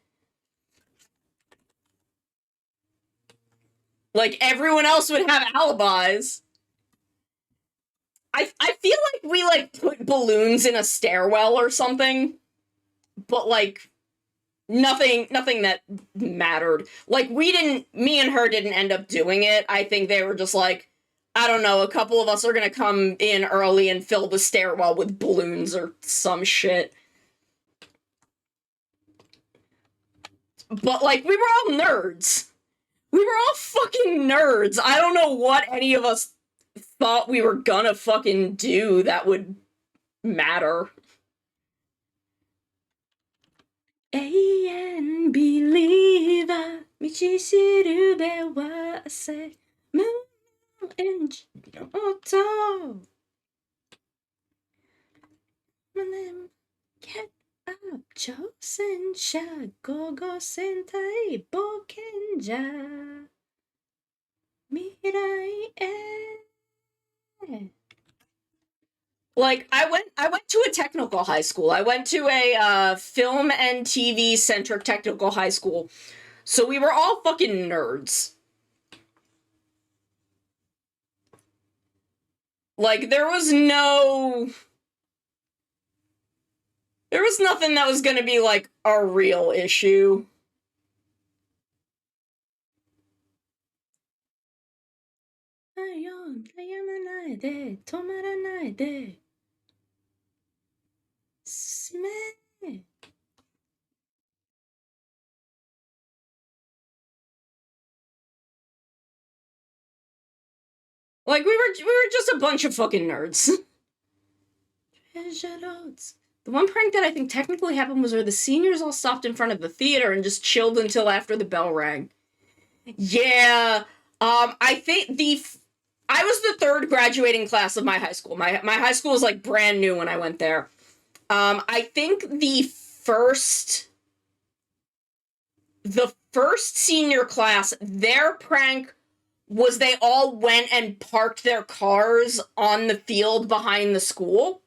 Like, everyone else would have alibis. I feel like we, like, put balloons in a stairwell or something. But, like, nothing that mattered. Like, me and her didn't end up doing it. I think they were just like, I don't know, a couple of us are gonna come in early and fill the stairwell with balloons or some shit. But, like, we were all nerds. We were all fucking nerds. I don't know what any of us thought we were gonna fucking do that would matter. And believer, 道しるべはせ、無縁の音。Get up, 挑戦者、午後戦隊、冒険者。未来へ。Like, I went to a technical high school. I went to a film and TV centric technical high school. So we were all fucking nerds. Like, there was nothing that was gonna be, like, a real issue. Like, we were just a bunch of fucking nerds. Treasure loads. The one prank that I think technically happened was where the seniors all stopped in front of the theater and just chilled until after the bell rang. Yeah, I think I was the third graduating class of my high school. My high school was, like, brand new when I went there. I think the first senior class, their prank was they all went and parked their cars on the field behind the school.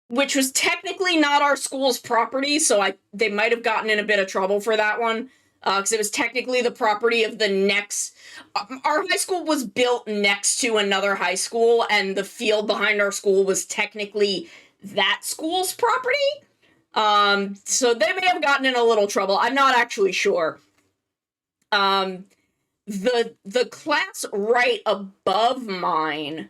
Which was technically not our school's property, so they might have gotten in a bit of trouble for that one. Because it was technically the property of the next... our high school was built next to another high school, and the field behind our school was technically that school's property. So they may have gotten in a little trouble. I'm not actually sure. The class right above mine,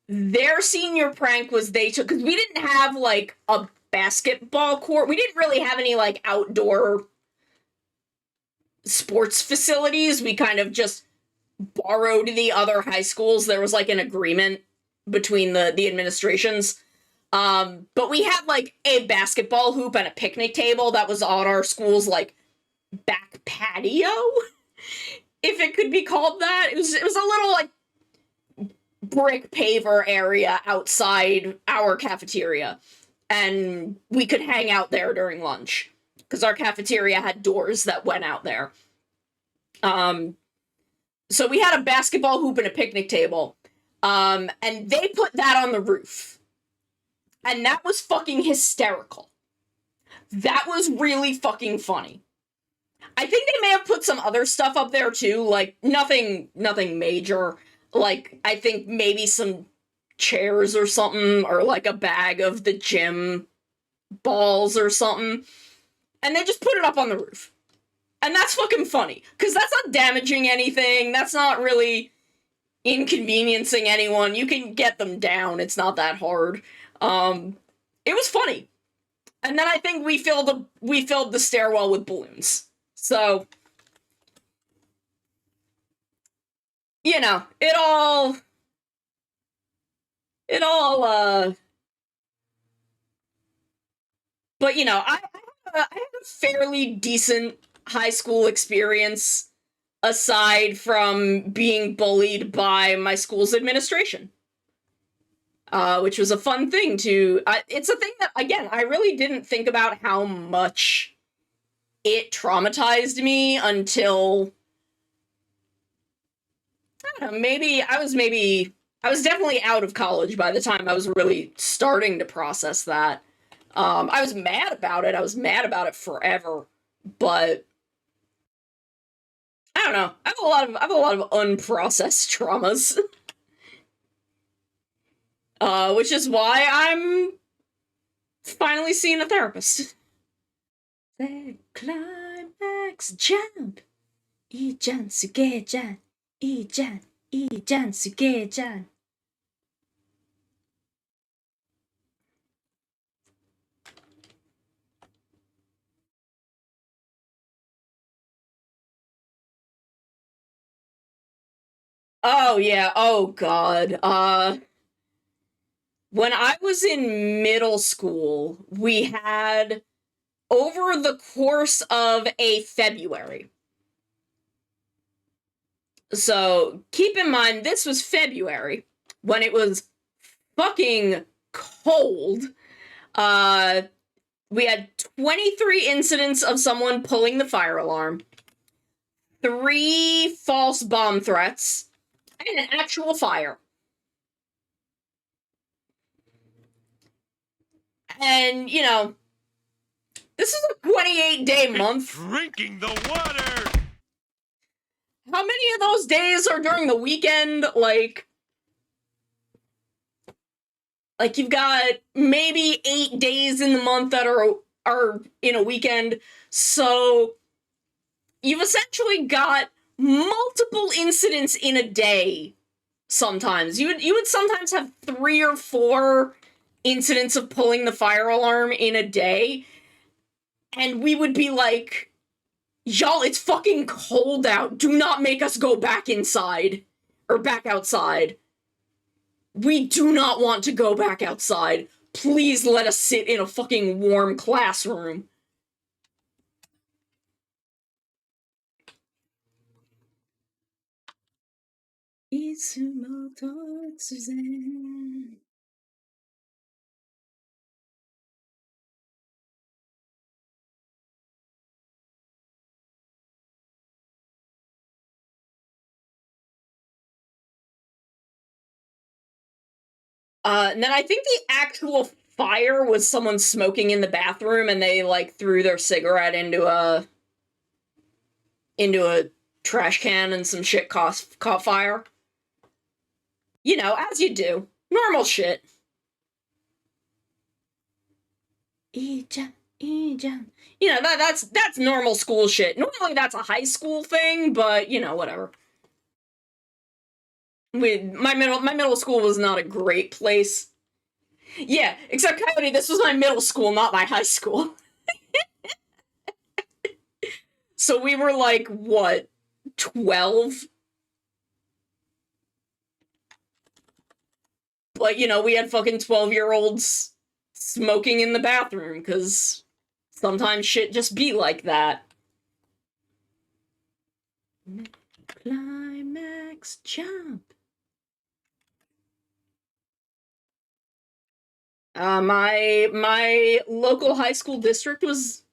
their senior prank was they took... because we didn't have, like, a basketball court. We didn't really have any, like, outdoor sports facilities. We kind of just borrowed the other high schools. There was, like, an agreement between the administrations. But we had, like, a basketball hoop and a picnic table that was on our school's, like, back patio, if it could be called that. It was a little, like, brick paver area outside our cafeteria, and we could hang out there during lunch because our cafeteria had doors that went out there. So we had a basketball hoop and a picnic table, and they put that on the roof, and that was fucking hysterical. That was really fucking funny. I think they may have put some other stuff up there too, like nothing major. Like, I think maybe some chairs or something, or, like, a bag of the gym balls or something. And they just put it up on the roof. And that's fucking funny, because that's not damaging anything. That's not really inconveniencing anyone. You can get them down. It's not that hard. It was funny. And then I think we filled the stairwell with balloons. So... you know, it all, but, you know, I had a fairly decent high school experience, aside from being bullied by my school's administration. which was a fun thing to. It's a thing that, again, I really didn't think about how much it traumatized me until, I don't know, maybe I was definitely out of college by the time I was really starting to process that. I was mad about it. I was mad about it forever, but I don't know. I have a lot of unprocessed traumas, which is why I'm finally seeing a therapist. The climax jump. Ijan sugejan. Ijan sugejan. Oh yeah, oh god. When I was in middle school, we had, over the course of a February. So keep in mind, this was February when it was fucking cold. Uh, we had 23 incidents of someone pulling the fire alarm, 3 false bomb threats, and an actual fire. And, you know, this is a 28-day month. Drinking the water! How many of those days are during the weekend? Like you've got maybe 8 days in the month that are in a weekend. So you've essentially got multiple incidents in a day. Sometimes you would sometimes have 3 or 4 incidents of pulling the fire alarm in a day, and we would be like, y'all, it's fucking cold out. Do not make us go back inside or back outside. We do not want to go back outside. Please let us sit in a fucking warm classroom. And then I think the actual fire was someone smoking in the bathroom, and they like threw their cigarette into a trash can, and some shit caught fire. You know, as you do. Normal shit. Ijan. You know, that's normal school shit. Normally that's a high school thing, but you know, whatever. My middle school was not a great place. Yeah, except Coyote, this was my middle school, not my high school. So we were like, what, 12? But, you know, we had fucking 12-year-olds smoking in the bathroom, because sometimes shit just be like that. Climax jump. My local high school district was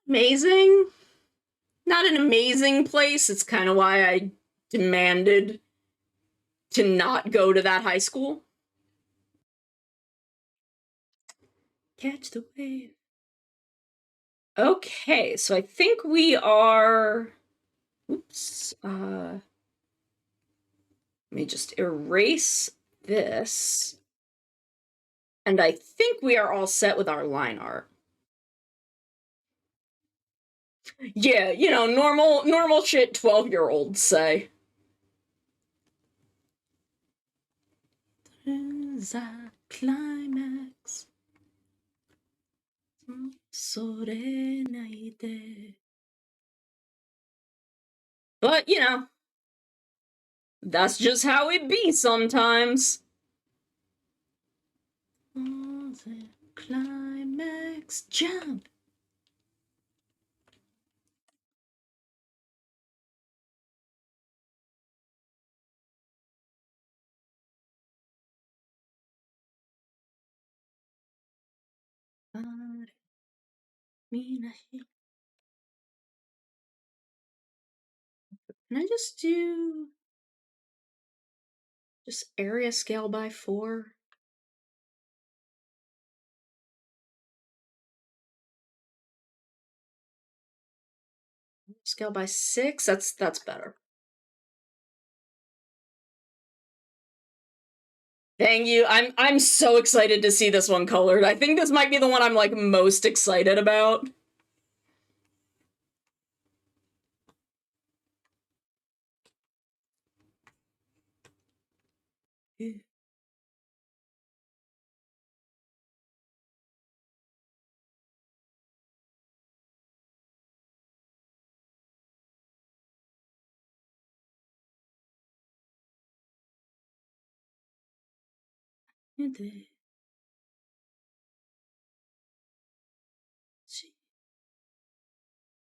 amazing. Not an amazing place. It's kind of why I demanded to not go to that high school. Catch the wave. Okay, so I think we are... Oops. Let me just erase this. And I think we are all set with our line art. Yeah, you know, normal shit 12-year-olds say. The climax. But, you know, that's just how it be sometimes. The climax jump. Can I just do area scale by 4? Scale by 6? That's better. Thank you. I'm so excited to see this one colored. I think this might be the one I'm like most excited about.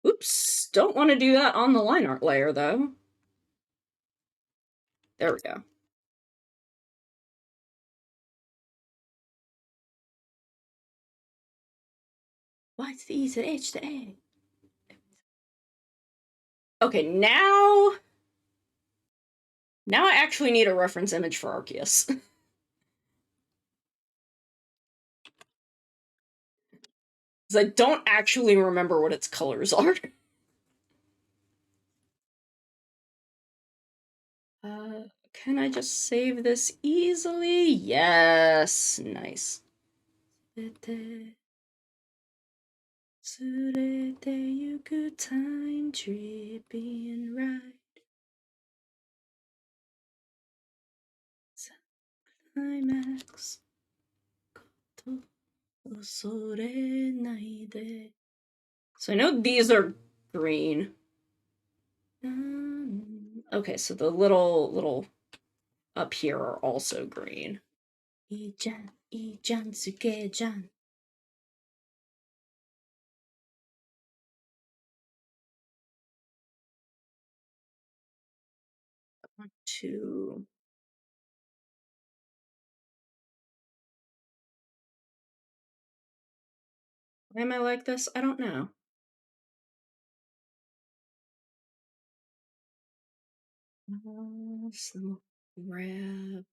Oops, don't want to do that on the line art layer though. There we go. What's the E to the H to A? Okay, now I actually need a reference image for Arceus. Because I don't actually remember what its colors are. Can I just save this easily? Yes, nice. Time tripping right. Climax. So I know these are green. Okay, so the little up here are also green. Ijan, Suke-jan. I want to... Why am I like this? I don't know. So grab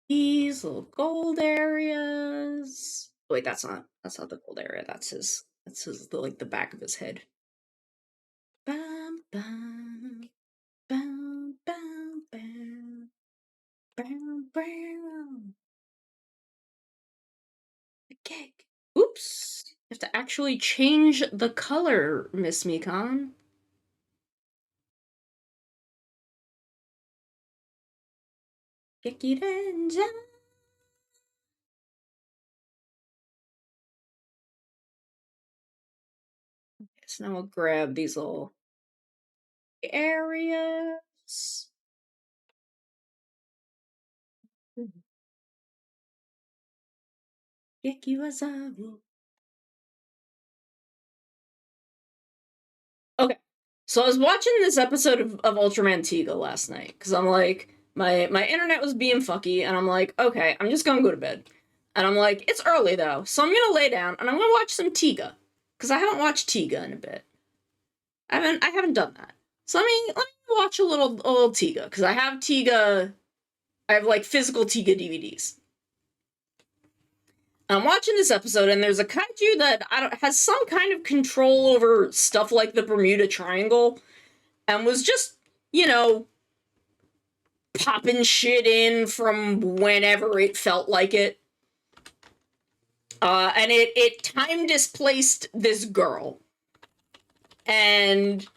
these little gold areas. Wait, that's not the gold area. That's his the back of his head. Bam bam bam bam bam bam bam. The cake. Oops. You have to actually change the color, Miss Mikan. Gekirenja. Okay, so now we'll grab these little areas. Gekiwazaru. Okay, so I was watching this episode of Ultraman Tiga last night because I'm like, my internet was being fucky, and I'm like, okay, I'm just gonna go to bed, and I'm like, it's early though, so I'm gonna lay down and I'm gonna watch some Tiga because I haven't watched Tiga in a bit. I haven't done that, so let me watch a little Tiga because I have Tiga. I have like physical Tiga DVDs. I'm watching this episode, and there's a kaiju that has some kind of control over stuff like the Bermuda Triangle, and was just, popping shit in from whenever it felt like it. And it time displaced this girl. And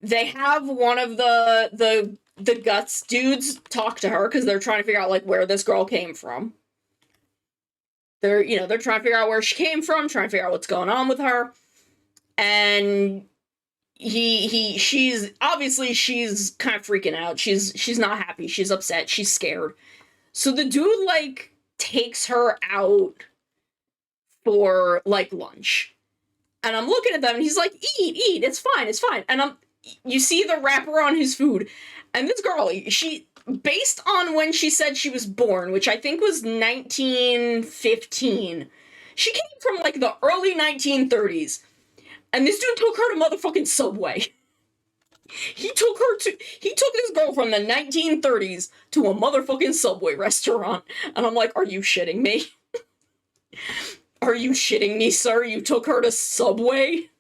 they have one of the guts dudes talk to her because they're trying to figure out like where this girl came from. They're trying to figure out where she came from, trying to figure out what's going on with her. And she's obviously kind of freaking out. She's not happy. She's upset. She's scared. So the dude like takes her out for like lunch. And I'm looking at them and he's like, eat, it's fine. And you see the wrapper on his food, and this girl, she, based on when she said she was born, which I think was 1915, she came from like the early 1930s, and this dude took her to motherfucking Subway. He took this girl from the 1930s to a motherfucking Subway restaurant, and I'm like, are you shitting me? Are you shitting me, sir? You took her to Subway?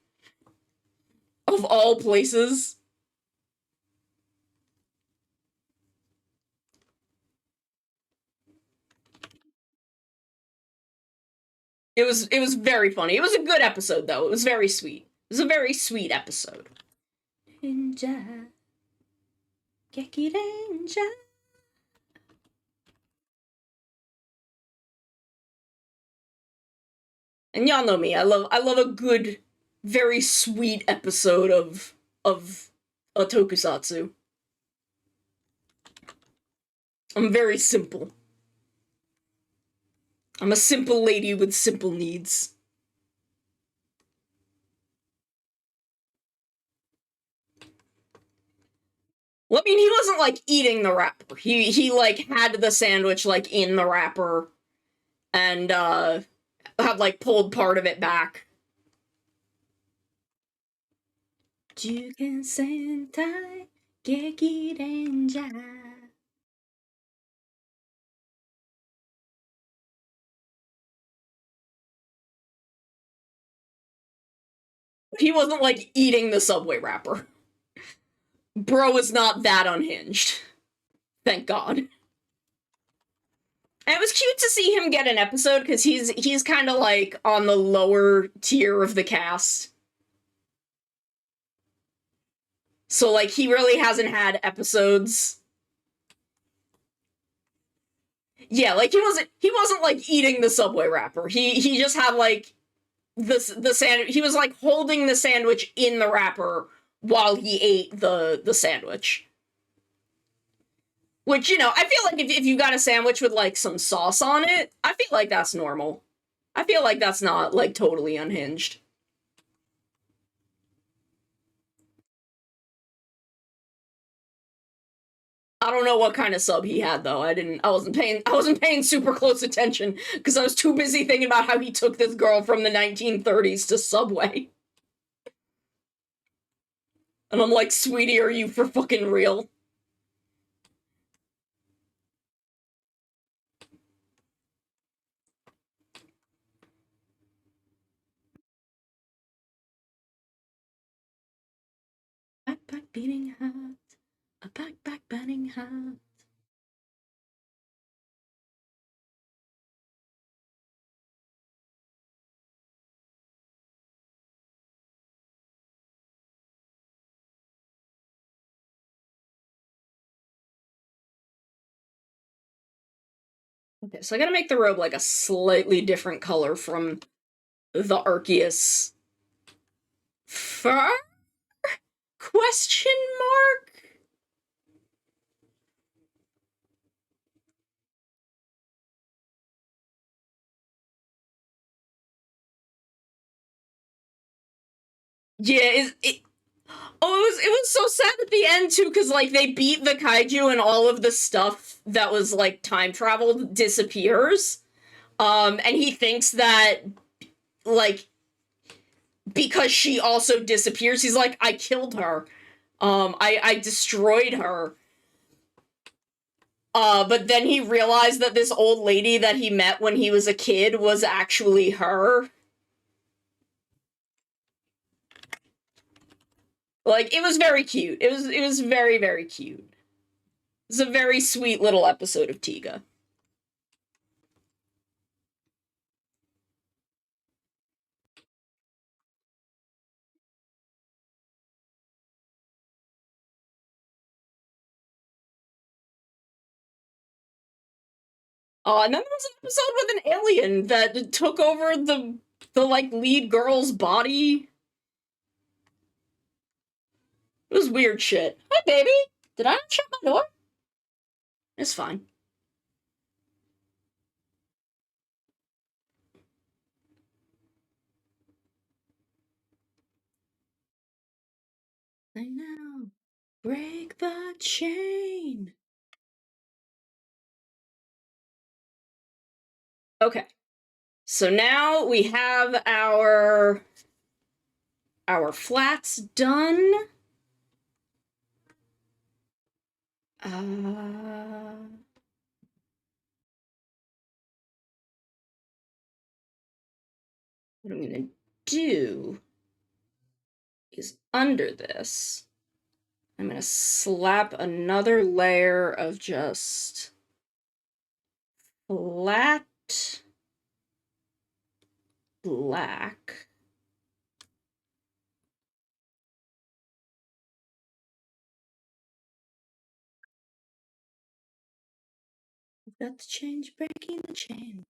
Of all places? It was very funny. It was a good episode though. It was very sweet. It was a very sweet episode. Ninja. Geki Ninja. And y'all know me. I love a good, very sweet episode of a tokusatsu. I'm very simple. I'm a simple lady with simple needs. Well, I mean, he wasn't like eating the wrapper. He like had the sandwich like in the wrapper and had like pulled part of it back. Juken Sentai Geki Renja. He wasn't like eating the Subway wrapper. Bro is not that unhinged. Thank God. And it was cute to see him get an episode because he's kind of like on the lower tier of the cast. So like he really hasn't had episodes. Yeah, like he wasn't like eating the Subway wrapper. He just had like the sandwich. He was like holding the sandwich in the wrapper while he ate the sandwich. Which, you know, I feel like if you got a sandwich with like some sauce on it, I feel like that's normal. I feel like that's not like totally unhinged. I don't know what kind of sub he had though. I wasn't paying super close attention because I was too busy thinking about how he took this girl from the 1930s to Subway. And I'm like, sweetie, are you for fucking real? Back beating heart, a back batting heart. Okay, so I gotta make the robe like a slightly different color from the Arceus fur? Question mark? Yeah, it was so sad at the end too, because like they beat the kaiju and all of the stuff that was like time travel disappears. And he thinks that like because she also disappears, he's like, I killed her. I destroyed her. But then he realized that this old lady that he met when he was a kid was actually her. Like, it was very cute. It was very, very cute. It's a very sweet little episode of Tiga. And then there was an episode with an alien that took over the like lead girl's body. It was weird shit. Hi, baby. Did I not shut my door? It's fine. I know. Break the chain. Okay. So now we have our flats done. What I'm gonna do is under this, I'm gonna slap another layer of just flat black. We've got the change, breaking the chain.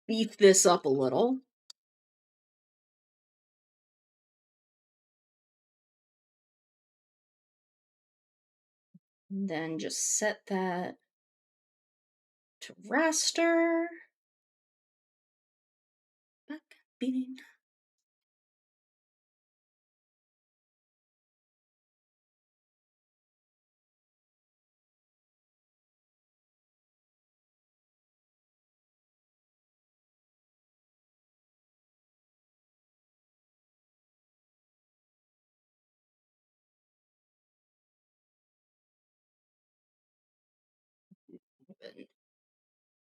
Beef this up a little. And then just set that to raster. Back beating.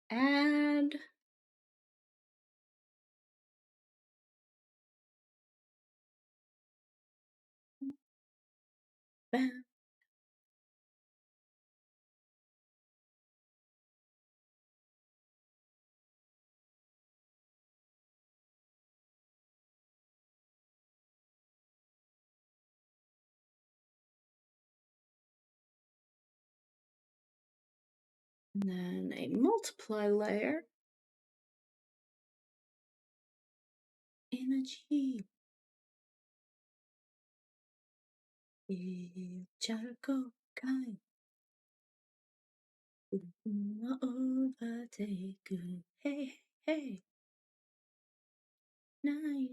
Add. Bam. And then a multiply layer. Energy. Charcoal kind. Overtake. Hey, hey. 9.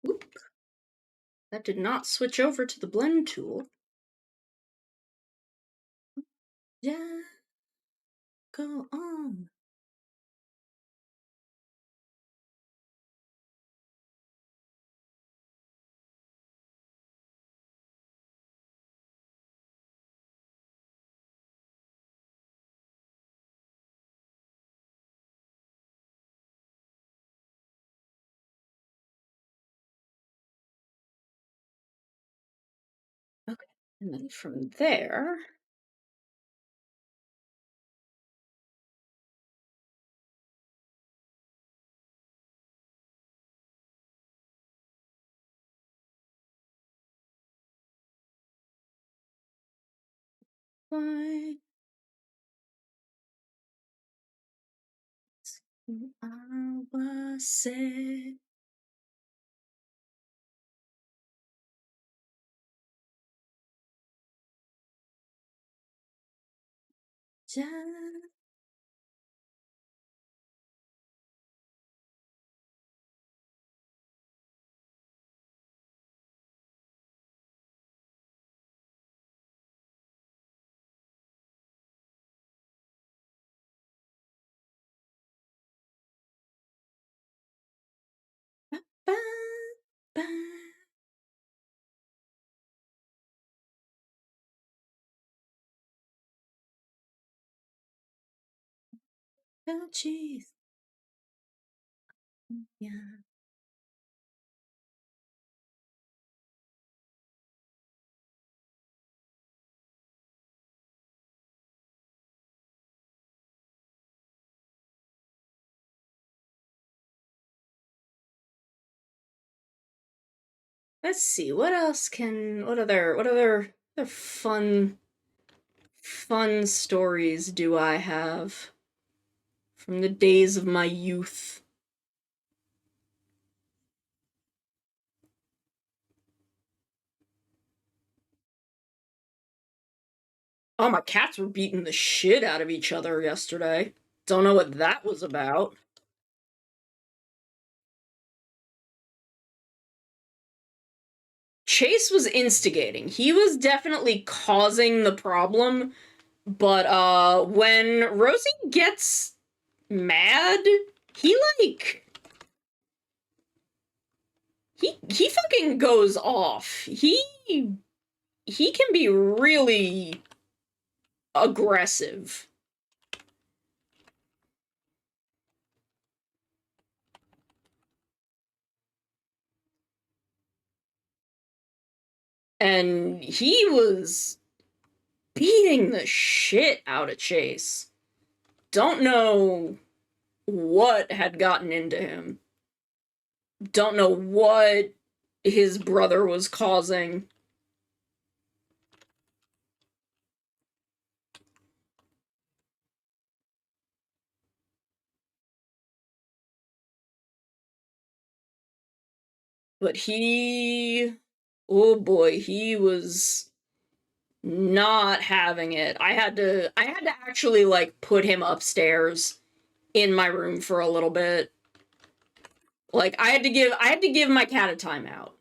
Whoop. That did not switch over to the blend tool. Yeah. Go on. Okay. And then from there, I was said. Ba, ba. Oh, jeez. Yeah. Let's see, what other fun stories do I have from the days of my youth? Oh, my cats were beating the shit out of each other yesterday. Don't know what that was about. Chase was instigating. He was definitely causing the problem, but when Rosie gets mad, he like he fucking goes off. He can be really aggressive. And he was beating the shit out of Chase. Don't know what had gotten into him. Don't know what his brother was causing. But oh boy, he was not having it. I had to actually like put him upstairs in my room for a little bit. Like I had to give my cat a timeout.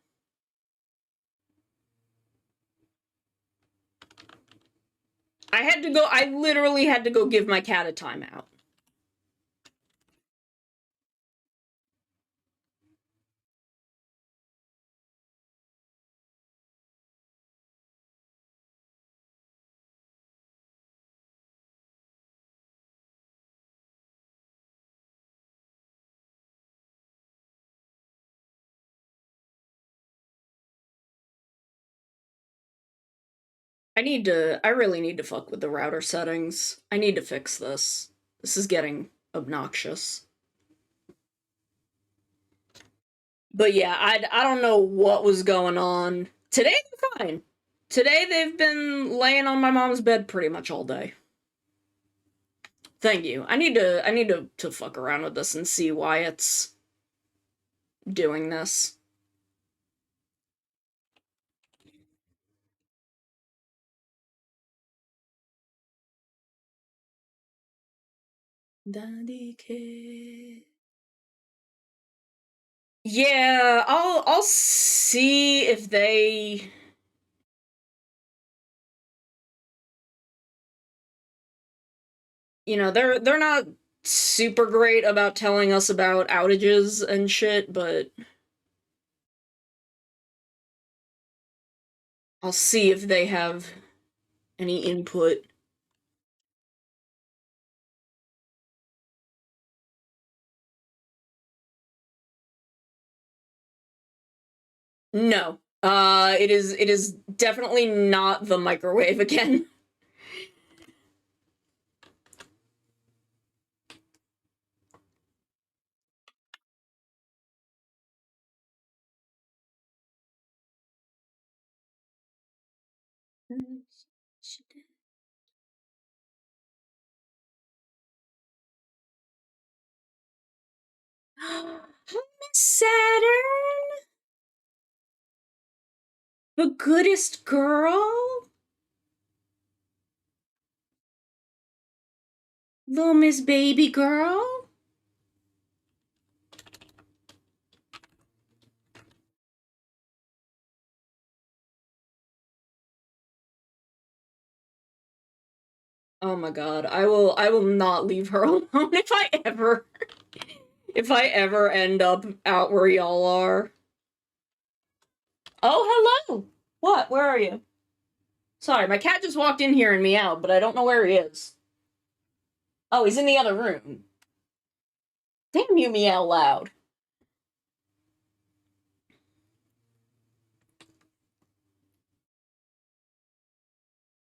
I literally had to go give my cat a timeout. I really need to fuck with the router settings. I need to fix this. This is getting obnoxious. But yeah, I don't know what was going on. Today they're fine. Today they've been laying on my mom's bed pretty much all day. Thank you. I need to fuck around with this and see why it's doing this. Yeah, I'll see if they they're not super great about telling us about outages and shit, but I'll see if they have any input. No. It is definitely not the microwave again. Miss Saturn, the goodest girl, little Miss Baby girl. Oh my god, I will not leave her alone if I ever end up out where y'all are. Oh, hello. What? Where are you? Sorry, my cat just walked in here and meowed, but I don't know where he is. Oh, he's in the other room. Damn you, meow loud.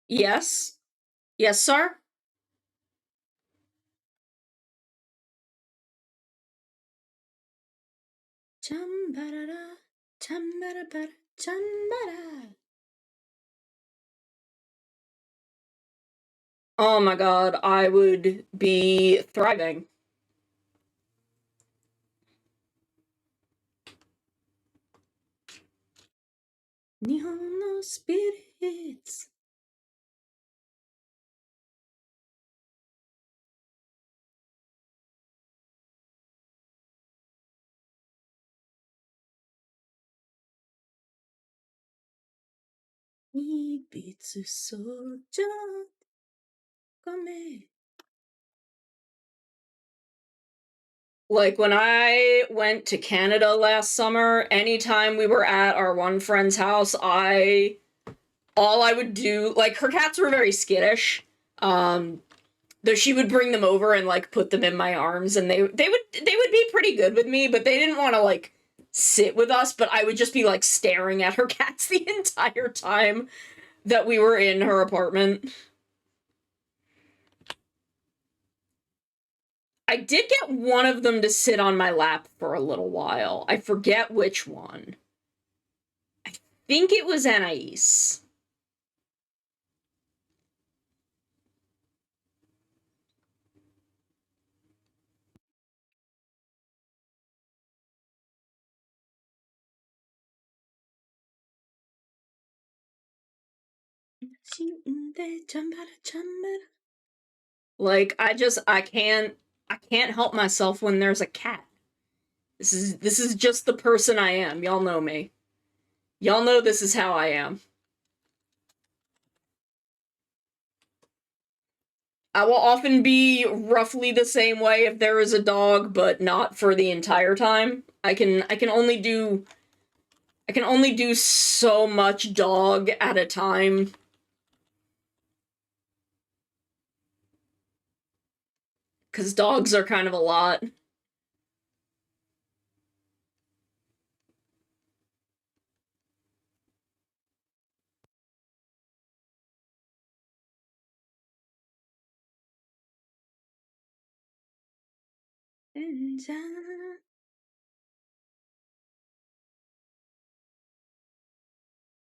Yes? Yes, sir? Chum-ba-da-da, chum-ba-da-ba-da. Chambara. Oh my god, I would be thriving. Nihon no spirits. Ibitsu soja kame. Like, when I went to Canada last summer, anytime we were at our one friend's house, all I would do, like, her cats were very skittish. Though she would bring them over and, like, put them in my arms, and they would be pretty good with me, but they didn't want to, like, sit with us, but I would just be, like, staring at her cats the entire time that we were in her apartment. I did get one of them to sit on my lap for a little while. I forget which one. I think it was Anais. Like, I can't help myself when there's a cat. This is just the person I am. Y'all know me. Y'all know this is how I am. I will often be roughly the same way if there is a dog, but not for the entire time. I can only do so much dog at a time. Cause dogs are kind of a lot.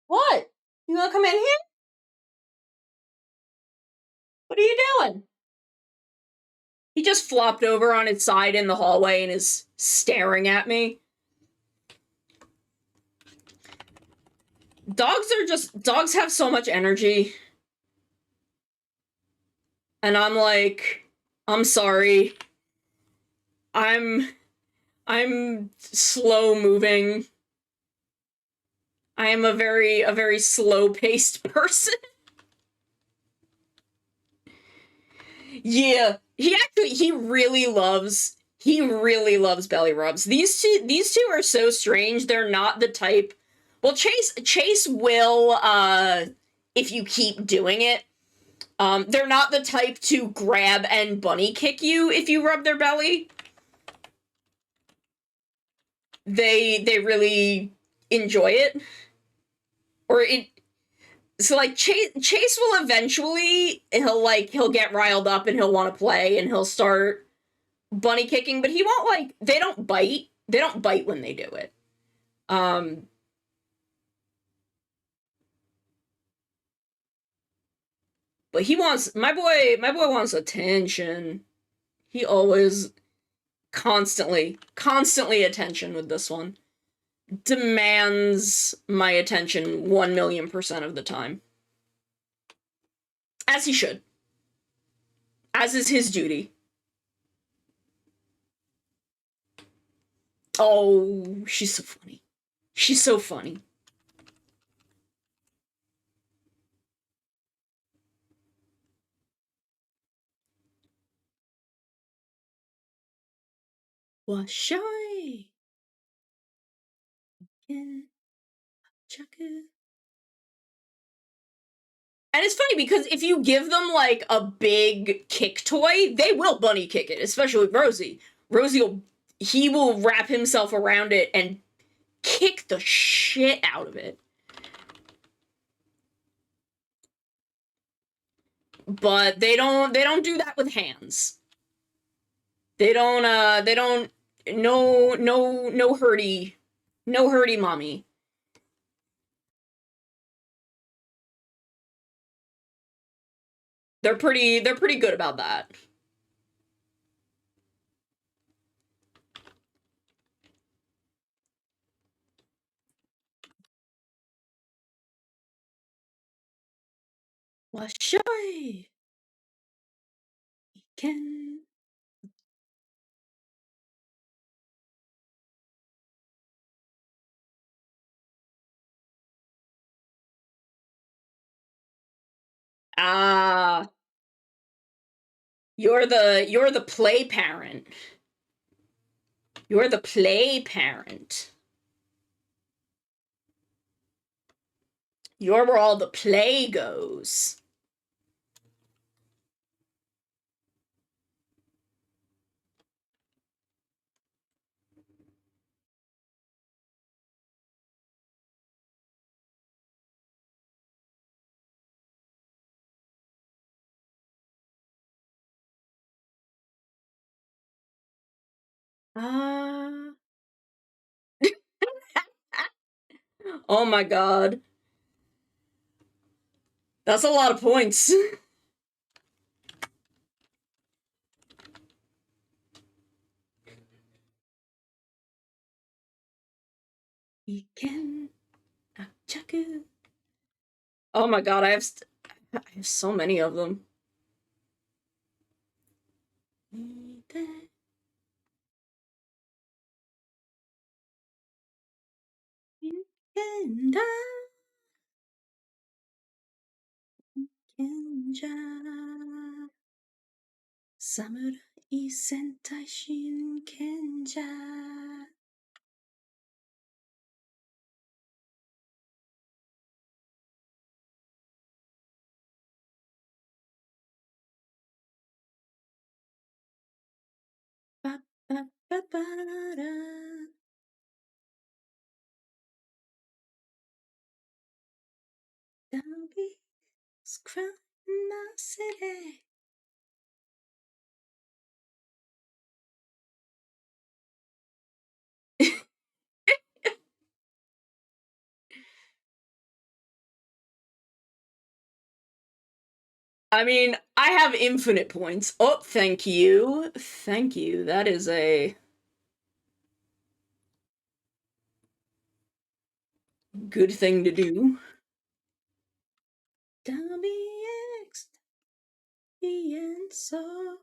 What? You wanna come in here? What are you doing? He just flopped over on its side in the hallway and is staring at me. Dogs have so much energy. And I'm like, I'm sorry. I'm slow moving. I am a very slow-paced person. Yeah, he really loves belly rubs. These two are so strange. They're not the type. Well, Chase will if you keep doing it. They're not the type to grab and bunny kick you if you rub their belly. They really enjoy it. Or it So, like, Chase will eventually, he'll get riled up and he'll want to play and he'll start bunny kicking, but he won't, like, they don't bite when they do it. But my boy wants attention. He always constantly attention with this one. Demands my attention 1,000,000% of the time. As he should. As is his duty. Oh, she's so funny. She's so funny. Washai. And it's funny because if you give them, like, a big kick toy, they will bunny kick it, especially Rosie. He will wrap himself around it and kick the shit out of it. But they don't do that with hands. They don't no hurdy mommy. They're pretty good about that. Washai can. Ah, you're the play parent. You're the play parent. You're where all the play goes. Ah. Oh my god. That's a lot of points. Iken Achaku. Oh my god, I have so many of them. Ikenda Kenja Samurai Sentai Shin Kenja. Ba, ba, ba, ba, da. Don't be scrum my city. I mean, I have infinite points. Oh, thank you. Thank you. That is a good thing to do. WX and so.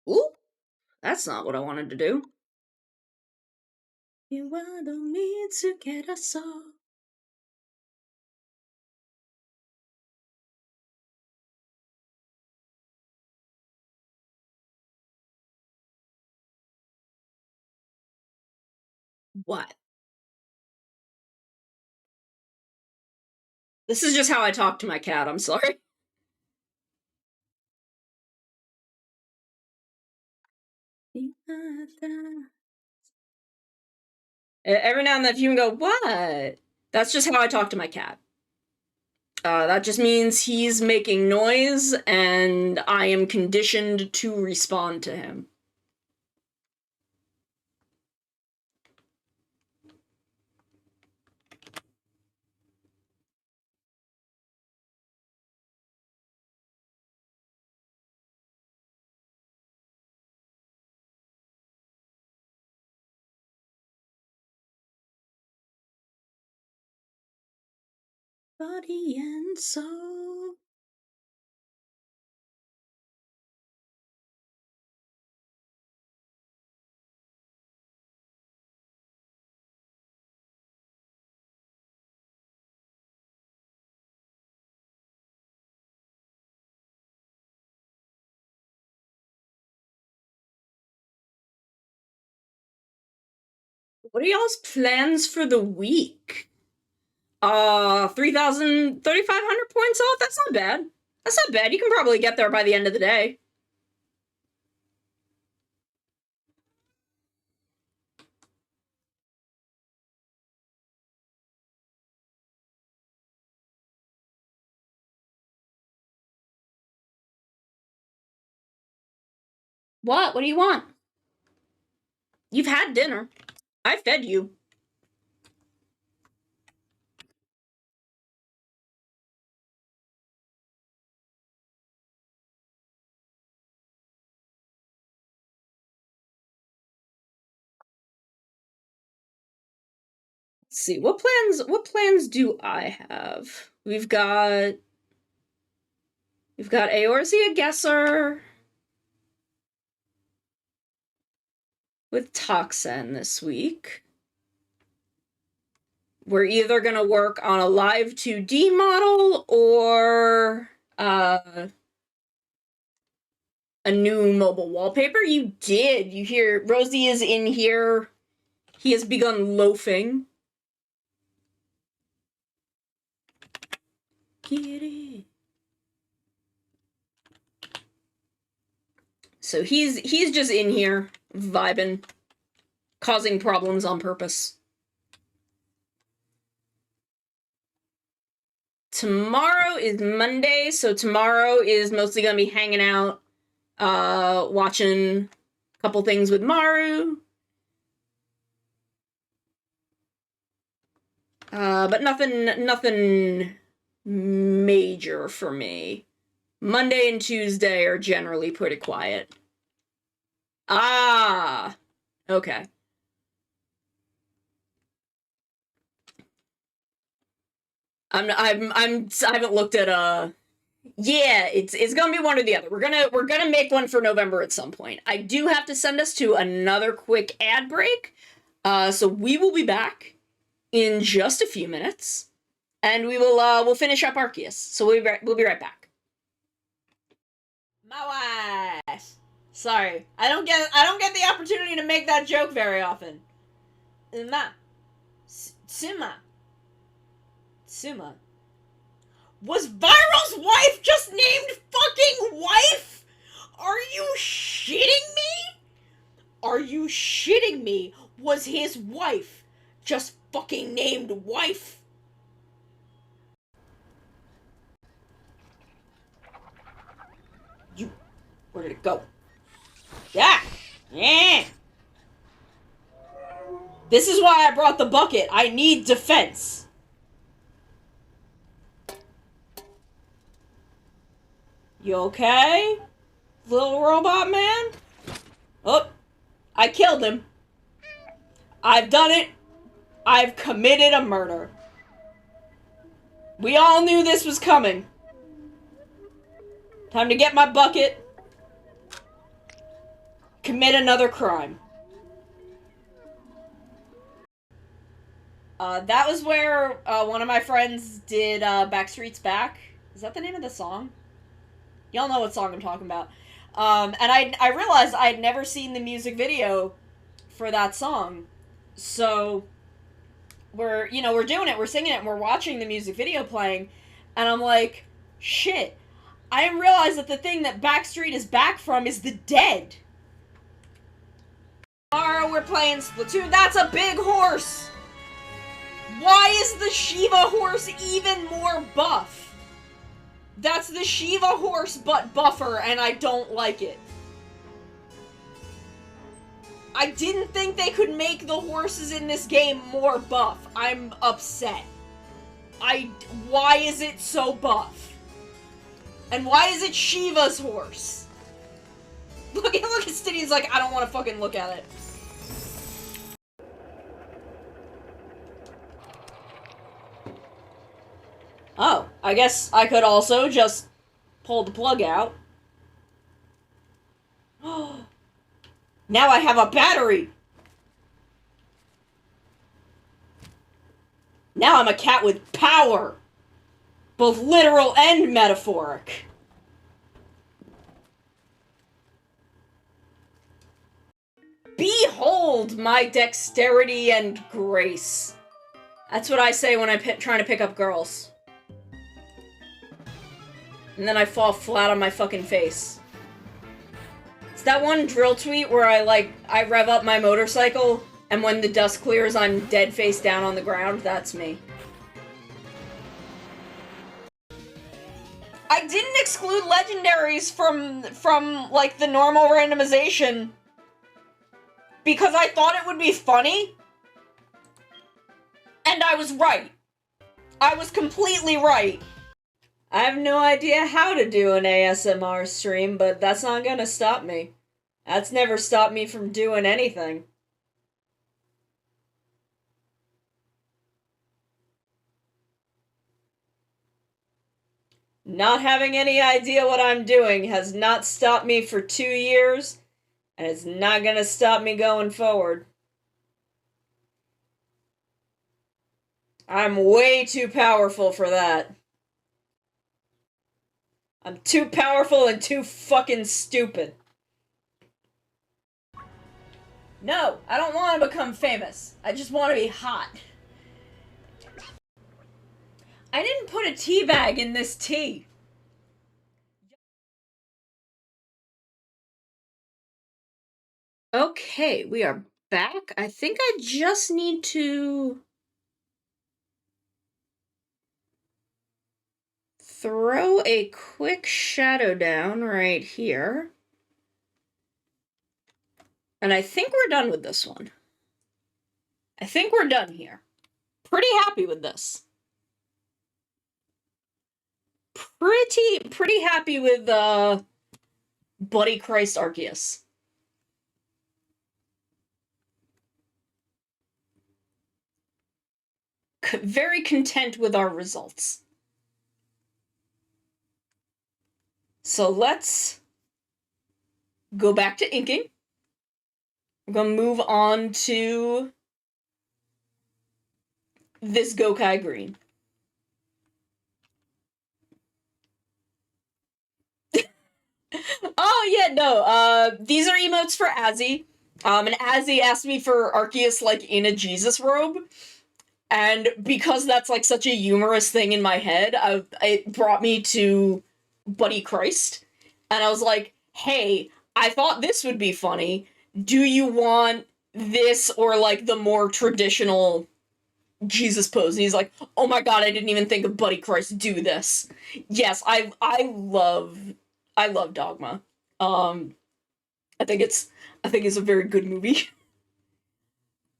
Ooh, that's not what I wanted to do. You wanted me to get a song. What? This is just how I talk to my cat, I'm sorry. Every now and then, if you can go, what? That's just how I talk to my cat. That just means he's making noise, and I am conditioned to respond to him. Body and soul. What are y'all's plans for the week? 3,000, 3,500 points off? That's not bad. That's not bad. You can probably get there by the end of the day. What? What do you want? You've had dinner. I fed you. Let's see, what plans do I have? We've got Eorzea Gesser with Toxin this week. We're either gonna work on a live 2D model or a new mobile wallpaper. You hear Rosie is in here. He has begun loafing. Kitty. So he's just in here vibing, causing problems on purpose. Tomorrow is Monday, so tomorrow is mostly gonna be hanging out, watching a couple things with Maru. But nothing major for me. Monday and Tuesday are generally pretty quiet. Ah, okay. I haven't looked at yeah, it's gonna be one or the other. We're gonna make one for November at some point. I do have to send us to another quick ad break. So we will be back in just a few minutes, and we'll finish up Arceus. So we'll be right back. My wife. Sorry, I don't get the opportunity to make that joke very often. Suma. Was Viral's wife just named fucking wife? Are you shitting me? Are you shitting me? Was his wife just fucking named wife? Where did it go? Yeah! This is why I brought the bucket. I need defense. You okay? Little robot man? Oh, I killed him. I've done it. I've committed a murder. We all knew this was coming. Time to get my bucket. Commit another crime. That was where one of my friends did Backstreet's Back. Is that the name of the song? Y'all know what song I'm talking about. And I realized I'd never seen the music video for that song. So we're doing it, we're singing it, and we're watching the music video playing, and I'm like, shit, I didn't realize that the thing that Backstreet is back from is the Dead. Tomorrow we're playing Splatoon. That's a big horse! Why is the Shiva horse even more buff? That's the Shiva horse but buffer, and I don't like it. I didn't think they could make the horses in this game more buff. I'm upset. Why is it so buff? And why is it Shiva's horse? Look at Stiddy's like, I don't want to fucking look at it. Oh, I guess I could also just pull the plug out. Now I have a battery! Now I'm a cat with power! Both literal and metaphoric. Behold my dexterity and grace. That's what I say when I'm trying to pick up girls. And then I fall flat on my fucking face. It's that one drill tweet where I rev up my motorcycle, and when the dust clears, I'm dead face down on the ground. That's me. I I didn't exclude legendaries from like the normal randomization because I thought it would be funny. And I was right. I was completely right. I have no idea how to do an ASMR stream, but that's not gonna stop me. That's never stopped me from doing anything. Not having any idea what I'm doing has not stopped me for 2 years, and it's not gonna stop me going forward. I'm way too powerful for that. I'm too powerful and too fucking stupid. No, I don't want to become famous. I just want to be hot. I didn't put a tea bag in this tea. Okay, we are back. I think I just need to throw a quick shadow down right here. And I think we're done with this one. I think we're done here. Pretty happy with this. Pretty happy with Buddy Christ Arceus. Very content with our results. So let's go back to inking. I'm gonna move on to this Gokai Green. Oh yeah, no. These are emotes for Azzy. And Azzy asked me for Arceus like in a Jesus robe. And because that's like such a humorous thing in my head, it brought me to Buddy Christ. And I was like, hey, I thought this would be funny. Do you want this or like the more traditional Jesus pose? And he's like, oh my god, I didn't even think of Buddy Christ do this. Yes, I love Dogma. I think it's a very good movie.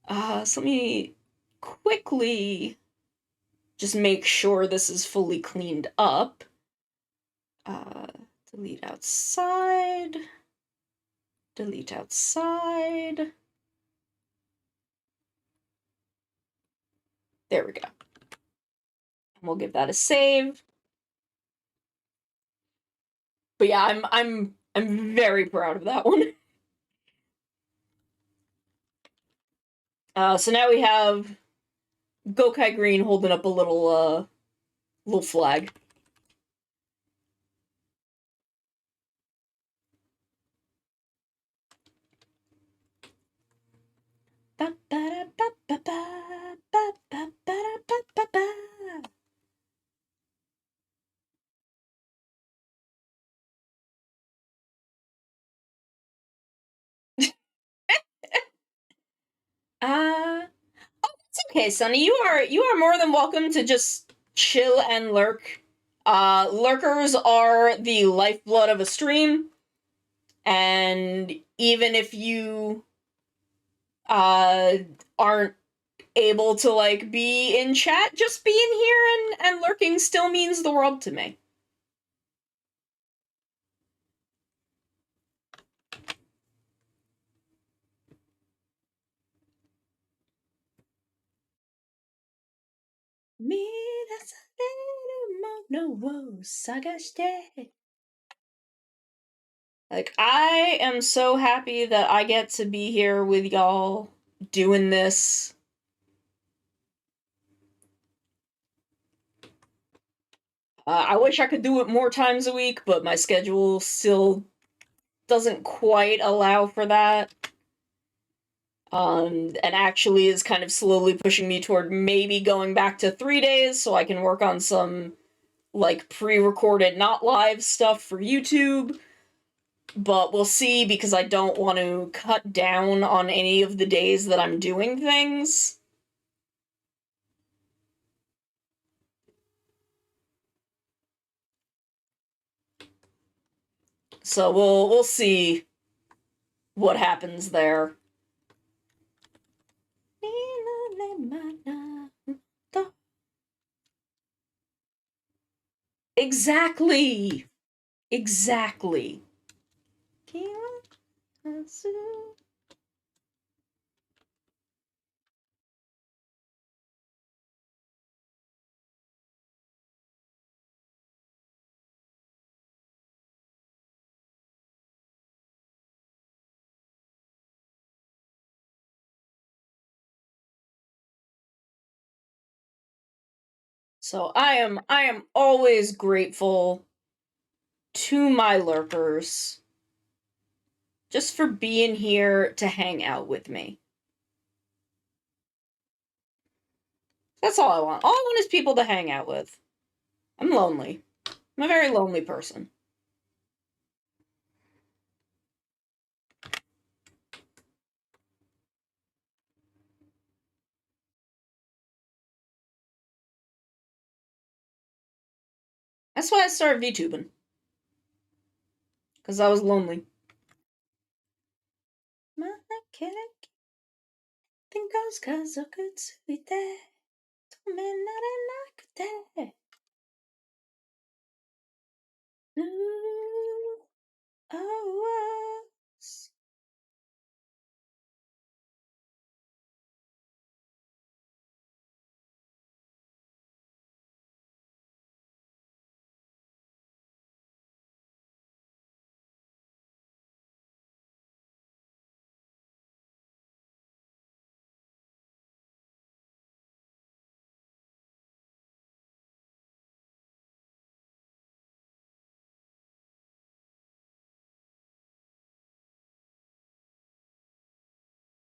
So let me quickly just make sure this is fully cleaned up. Delete outside. Delete outside. There we go. And we'll give that a save. But yeah, I'm very proud of that one. So now we have Gokai Green holding up a little flag. It's okay, Sonny. You are more than welcome to just chill and lurk. Lurkers are the lifeblood of a stream, and even if you aren't able to like be in chat, just being here and lurking still means the world to me. Like, I am so happy that I get to be here with y'all doing this. I wish I could do it more times a week, but my schedule still doesn't quite allow for that. And actually is kind of slowly pushing me toward maybe going back to 3 days so I can work on some, like, pre-recorded, not live stuff for YouTube. But we'll see, because I don't want to cut down on any of the days that I'm doing things. So we'll see what happens there. Exactly. Exactly. So I am always grateful to my lurkers just for being here to hang out with me. That's all I want. All I want is people to hang out with. I'm lonely. I'm a very lonely person. That's why I started VTubing. Because I was lonely.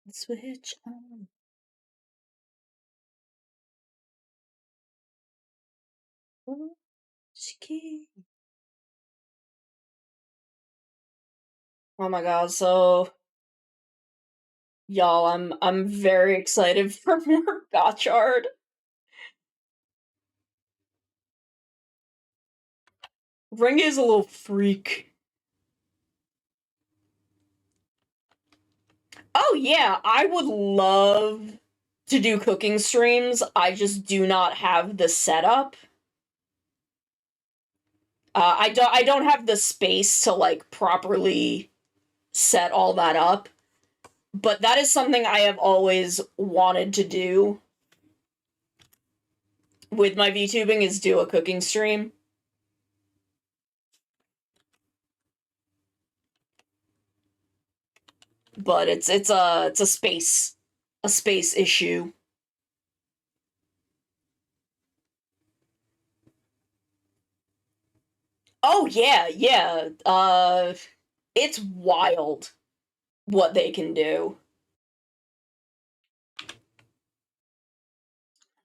Switch on. Oh my god, so y'all, I'm very excited for more Gotchard. Ring is a little freak. Oh yeah, I would love to do cooking streams. I just do not have the setup. I don't have the space to like properly set all that up. But that is something I have always wanted to do with my VTubing is do a cooking stream. But it's a space issue. Oh yeah, yeah. It's wild what they can do.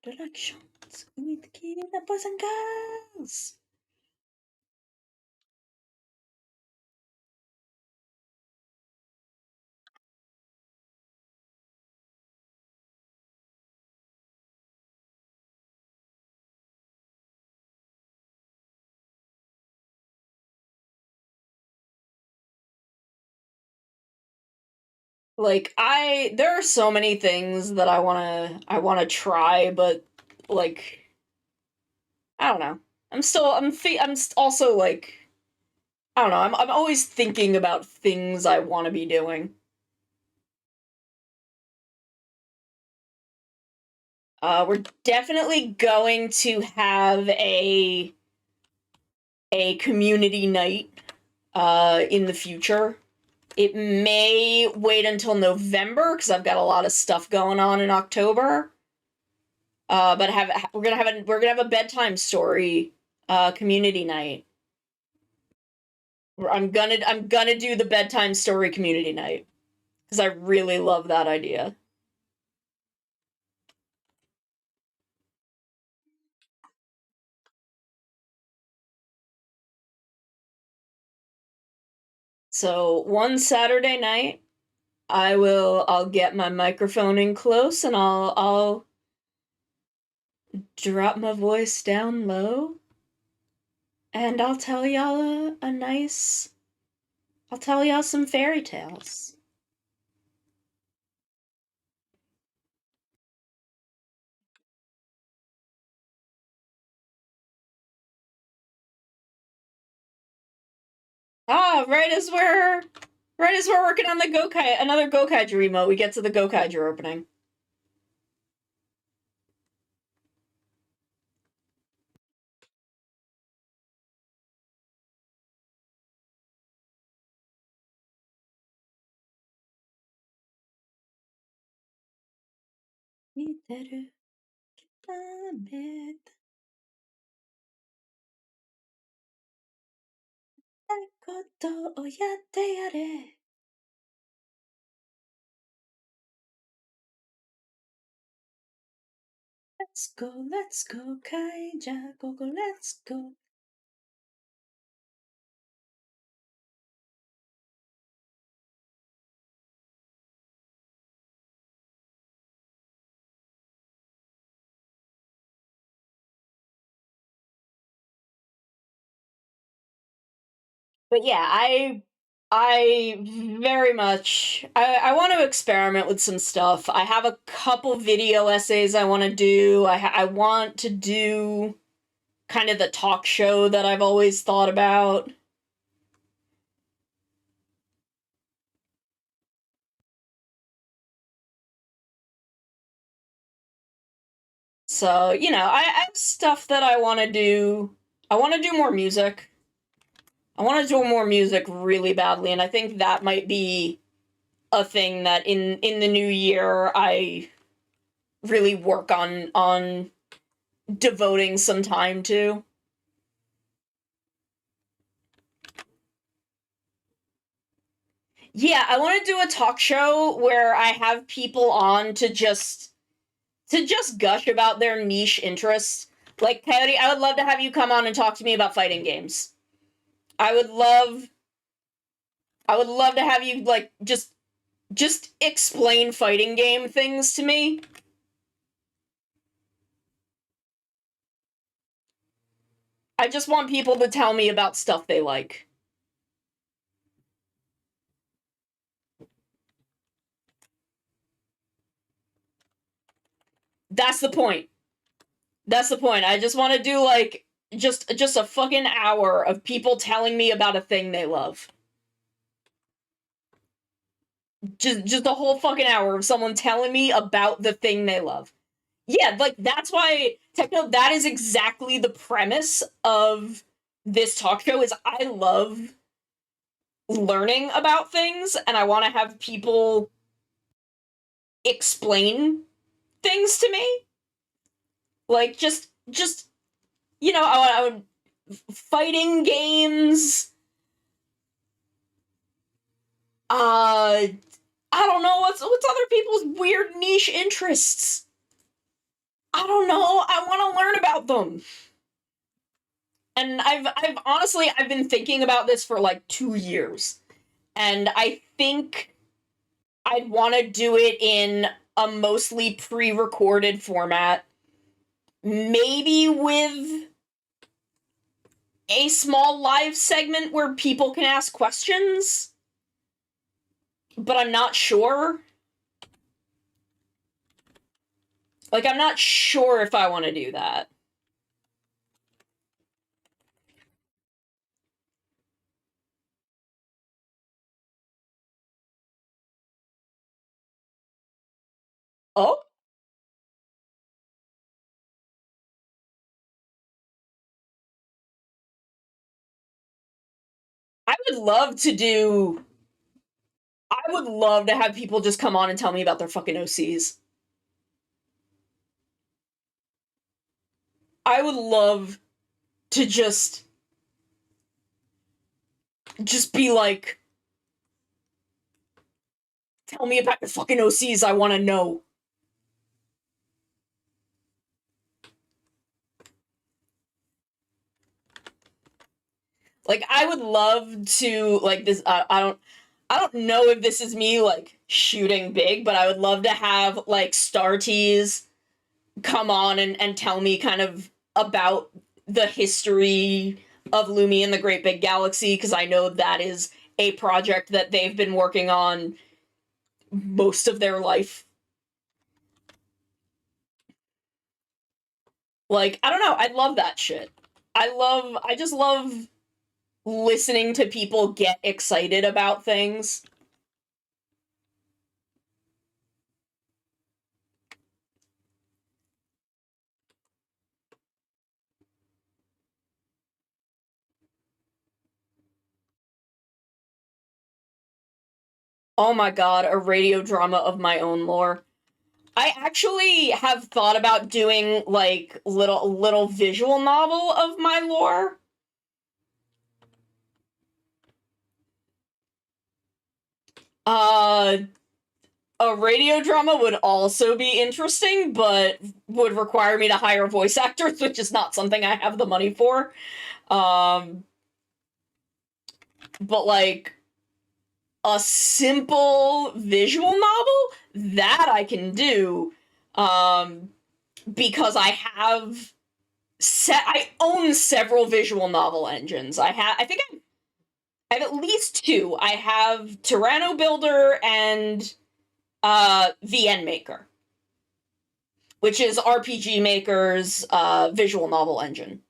Directions. We need the key to the boys and girls. Like there are so many things that I wanna try, but like I don't know. I'm also like I don't know. I'm always thinking about things I want to be doing. We're definitely going to have a community night in the future. It may wait until November because I've got a lot of stuff going on in October. But we're gonna have a bedtime story community night. I'm gonna do the bedtime story community night because I really love that idea. So one Saturday night, I'll get my microphone in close and I'll drop my voice down low and I'll tell y'all a nice I'll tell y'all some fairy tales. Ah, right as we're working on the another Gokaiger emote, we get to the Gokaiger opening. Let's go, Kaija, go, let's go. But yeah, I very much I want to experiment with some stuff. I have a couple video essays I want to do. I want to do kind of the talk show that I've always thought about. So, I have stuff that I want to do. I want to do more music. I want to do more music really badly, and I think that might be a thing that in the new year I really work on devoting some time to. Yeah, I want to do a talk show where I have people on to just gush about their niche interests. Like Coyote, I would love to have you come on and talk to me about fighting games. I would love to have you like just explain fighting game things to me. I just want people to tell me about stuff they like. That's the point. That's the point. I just want to do like just a fucking hour of people telling me about a thing they love. Just a whole fucking hour of someone telling me about the thing they love. Yeah, like that's why techno that is exactly the premise of this talk show is I love learning about things and I want to have people explain things to me. Like just I would fighting games. I don't know what's other people's weird niche interests. I don't know. I want to learn about them. And I've honestly I've been thinking about this for like 2 years. And I think I'd want to do it in a mostly pre-recorded format. Maybe with a small live segment where people can ask questions. But I'm not sure. Like, I'm not sure if I want to do that. Oh? I would love to do. I would love to have people just come on and tell me about their fucking OCs. I would love to just be like, tell me about your fucking OCs, I want to know. Like, I would love to, like, this, I don't know if this is me, like, shooting big, but I would love to have, like, Startees come on and tell me kind of about the history of Lumi and the Great Big Galaxy, because I know that is a project that they've been working on most of their life. Like, I don't know, I love that shit. I just love listening to people get excited about things. Oh my god, a radio drama of my own lore. I actually have thought about doing like little visual novel of my lore. Uh a radio drama would also be interesting, but would require me to hire voice actors, which is not something I have the money for. But like a simple visual novel that I can do, because I own several visual novel engines. I think I have at least two. I have Tyranno Builder and VN Maker, which is RPG Maker's visual novel engine.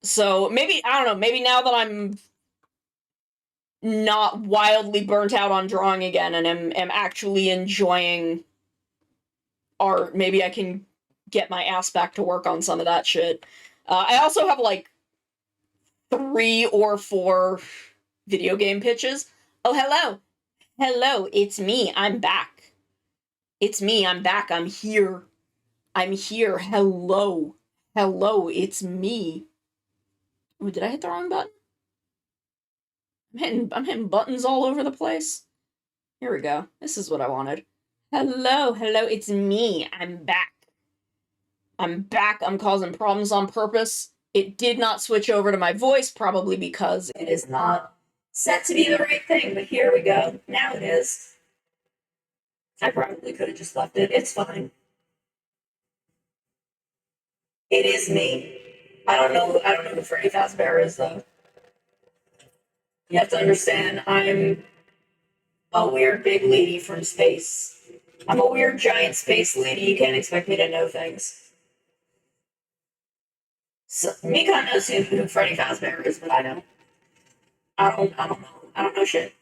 So maybe, I don't know, maybe now that I'm not wildly burnt out on drawing again and am actually enjoying art, maybe I can get my ass back to work on some of that shit. I also have like 3 or 4 video game pitches. Oh, hello. Hello, it's me. I'm back. It's me. I'm back. I'm here. I'm here. Hello. Hello, it's me. Ooh, did I hit the wrong button? I'm hitting buttons all over the place. Here we go. This is what I wanted. Hello, it's me. I'm back. I'm back. I'm causing problems on purpose. It did not switch over to my voice, probably because it is not set to be the right thing, but here we go. Now it is. I probably could have just left it. It's fine. It is me. I don't know who Freddy Fazbear is, though. You have to understand, I'm a weird big lady from space. I'm a weird giant space lady. You can't expect me to know things. So, Mika knows who Freddy Fazbear is, but I don't. I don't know. I don't know shit.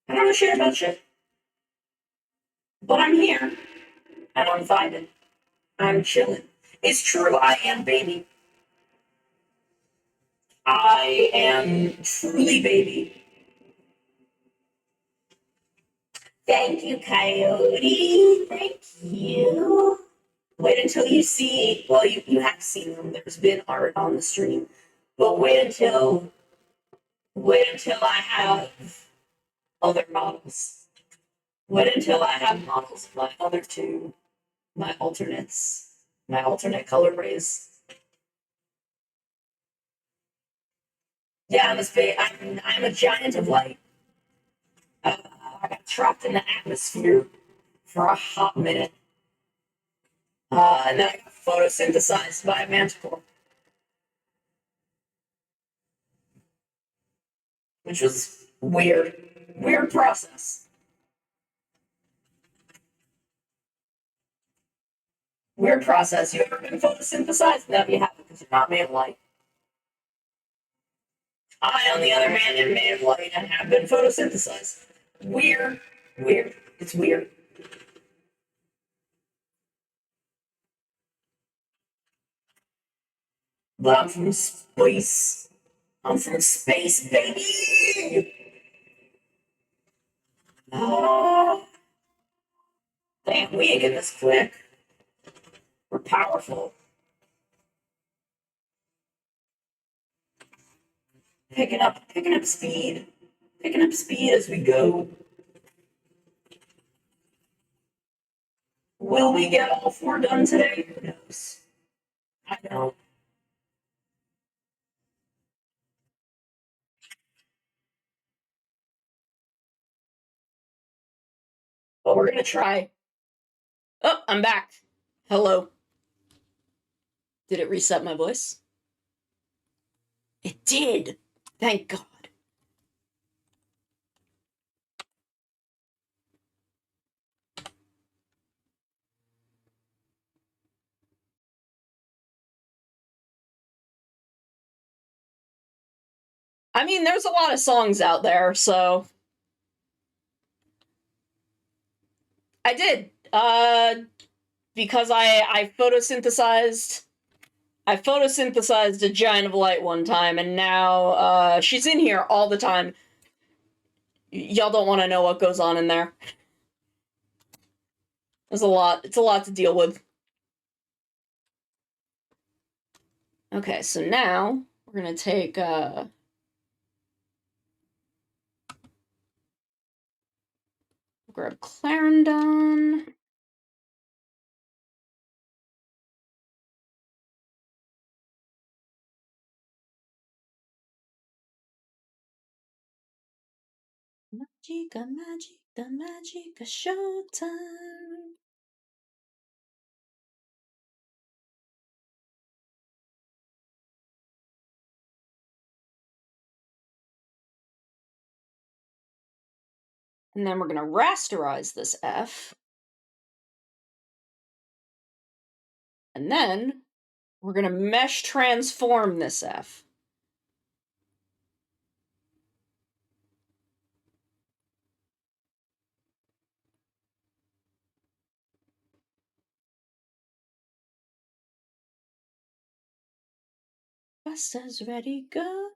I don't know shit about shit. But I'm here, and I'm vibing. I'm chilling. It's true, I am baby. I am truly baby. Thank you, Coyote. Thank you. Wait until you see, well, you have seen them. There's been art on the stream. But wait until I have other models. Wait until I have models of my other two, my alternates, my alternate color rays. Yeah, I'm a giant of light. I got trapped in the atmosphere for a hot minute. And then I got photosynthesized by a manticore, which was weird. Weird process. Weird process. You ever been photosynthesized? No, you haven't, because you're not made of light. I, on the other hand, am made of light and have been photosynthesized. Weird. Weird. It's weird. But I'm from space. I'm from space, baby! Oh, damn, we ain't get this quick. We're powerful. Picking up speed. Picking up speed as we go. Will we get all 4 done today? Who knows? I don't. But we're gonna try. Oh, I'm back. Hello. Did it reset my voice? It did! Thank God. I mean, there's a lot of songs out there, so... I did. Because I photosynthesized a giant of light one time, and now she's in here all the time. Y'all don't want to know what goes on in there. There's a lot. It's a lot to deal with. Okay, so now we're gonna take grab Clarendon. Magica, magica, magica, showtime. And then we're gonna rasterize this F. And then we're gonna mesh transform this F. Buster's ready, go.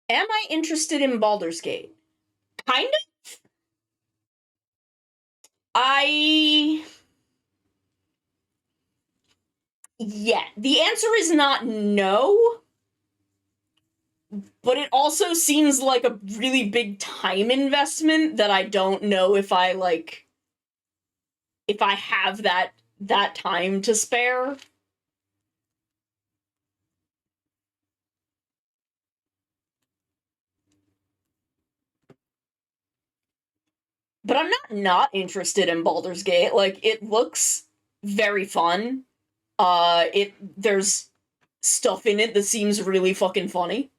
Am I interested in Baldur's Gate? Kind of. Yeah, the answer is not no, but it also seems like a really big time investment that I don't know if I have that time to spare. But I'm not interested in Baldur's Gate. Like, it looks very fun. There's stuff in it that seems really fucking funny.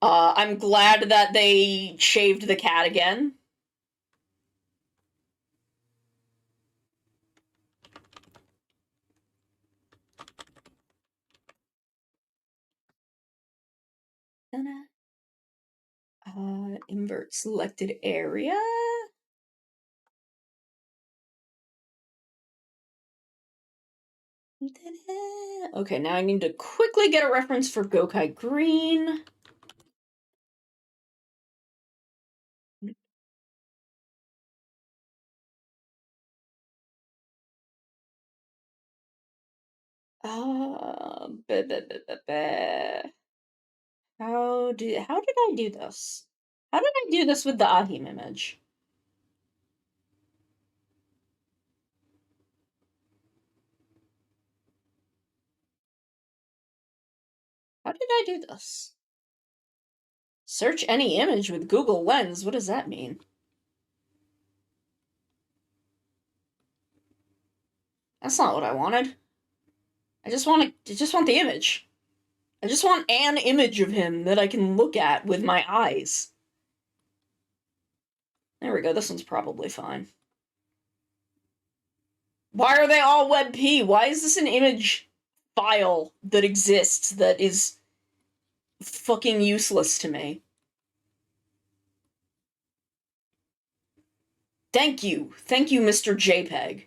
I'm glad that they shaved the cat again. Invert selected area. Okay, now I need to quickly get a reference for Gokai Green. Ba, ba, ba, ba, ba. How did I do this? How did I do this with the Ahim image? How did I do this? Search any image with Google Lens. What does that mean? That's not what I wanted. I just want the image. I just want an image of him that I can look at with my eyes. There we go. This one's probably fine. Why are they all WebP? Why is this an image file that exists that is fucking useless to me? Thank you. Thank you, Mr. JPEG.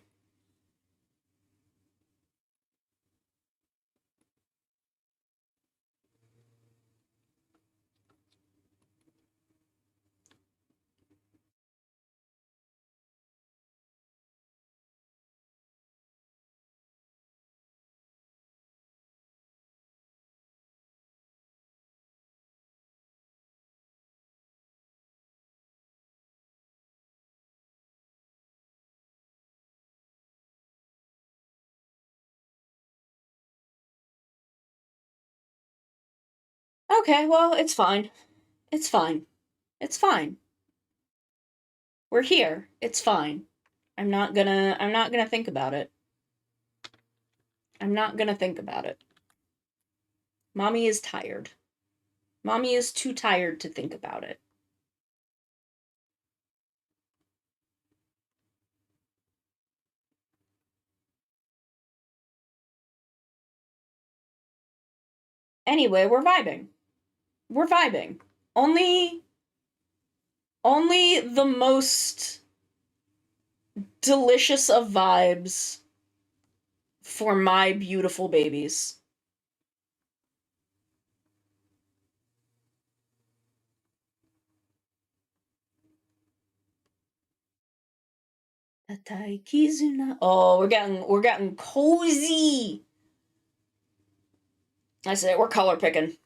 Okay, well, it's fine. It's fine. It's fine. We're here. It's fine. I'm not gonna think about it. I'm not gonna think about it. Mommy is tired. Mommy is too tired to think about it. Anyway, we're vibing. We're vibing. Only the most delicious of vibes for my beautiful babies. Tatai Kizuna. Oh, we're getting cozy. I said we're color picking.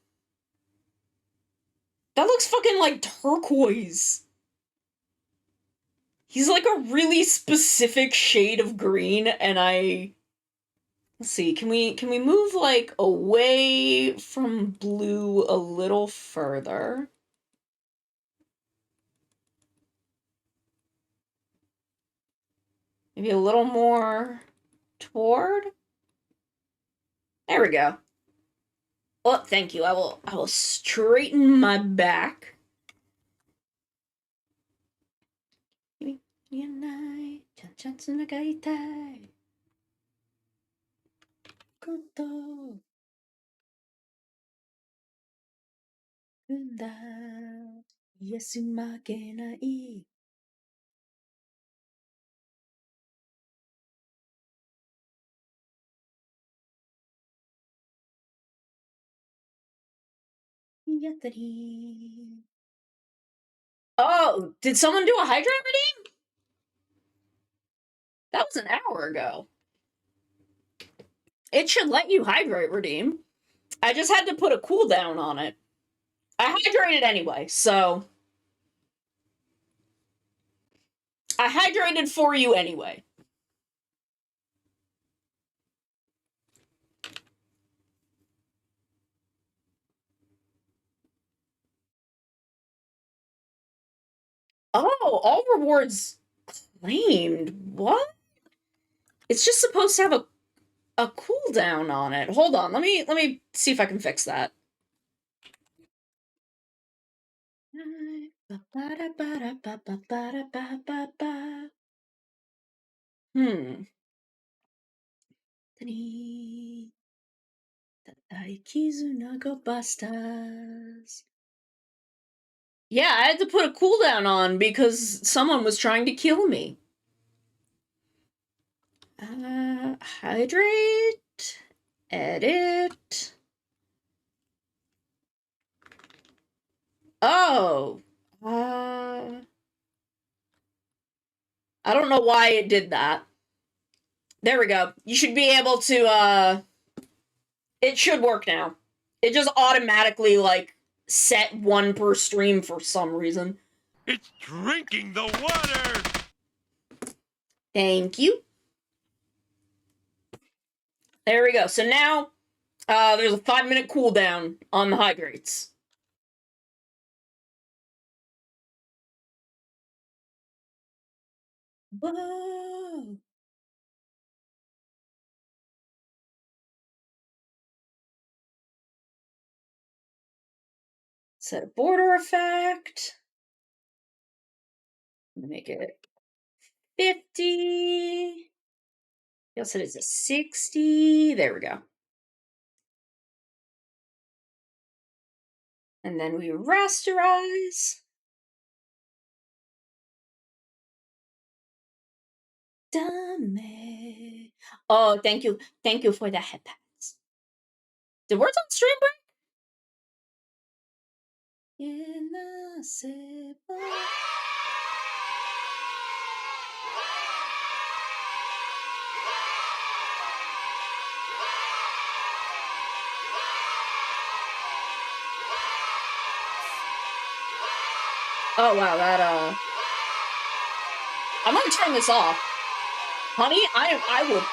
That looks fucking like turquoise. He's like a really specific shade of green, and let's see, can we move like away from blue a little further? Maybe a little more toward? There we go. Oh, thank you. I will straighten my back. Oh, did someone do a hydrate redeem? That was an hour ago. It should let you hydrate redeem. I just had to put a cooldown on it. I hydrated anyway, so I hydrated for you anyway. Oh, all rewards claimed. What? It's just supposed to have a cooldown on it. Hold on, let me see if I can fix that. Hmm. Yeah, I had to put a cooldown on because someone was trying to kill me. Hydrate. Edit. Oh. I don't know why it did that. There we go. You should be able to, it should work now. It just automatically, like, set one per stream for some reason. It's drinking the water! Thank you. There we go. So now, there's a 5-minute cooldown on the hydrates. Whoa. Set a border effect. Make it 50. You'll set it to 60. There we go. And then we rasterize. Dame. Oh, thank you. Thank you for the headpats. Did words on stream break? Oh wow, that I'm gonna turn this off. Honey, I will.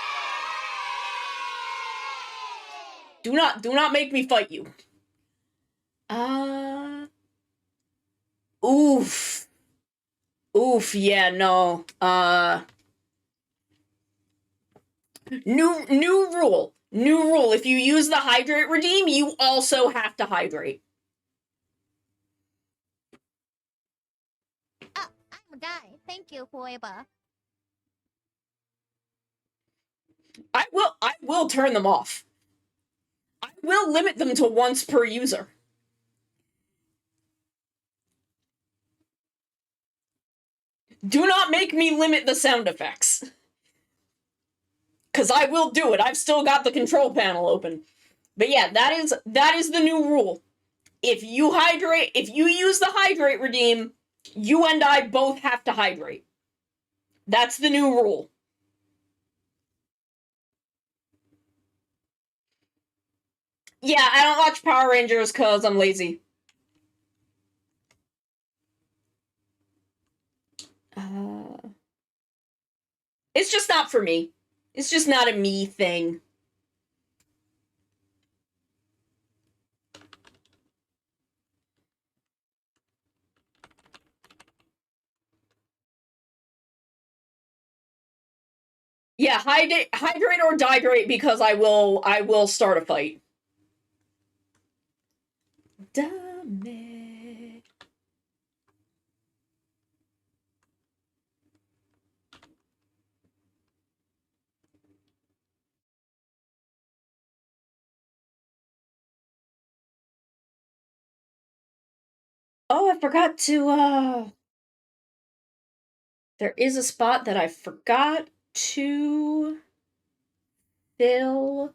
Do not make me fight you. Oof. Oof, yeah, no. New rule. New rule. If you use the hydrate redeem, you also have to hydrate. Oh, I'm a guy. Thank you, whoever. I will turn them off. I will limit them to once per user. Do not make me limit the sound effects. Cause I will do it. I've still got the control panel open. But yeah, that is the new rule. If you use the hydrate redeem, you and I both have to hydrate. That's the new rule. Yeah, I don't watch Power Rangers cause I'm lazy. It's just not for me. It's just not a me thing. Yeah, hydrate or dihydrate because I will start a fight. Damn it. Oh, I forgot to there is a spot that I forgot to fill.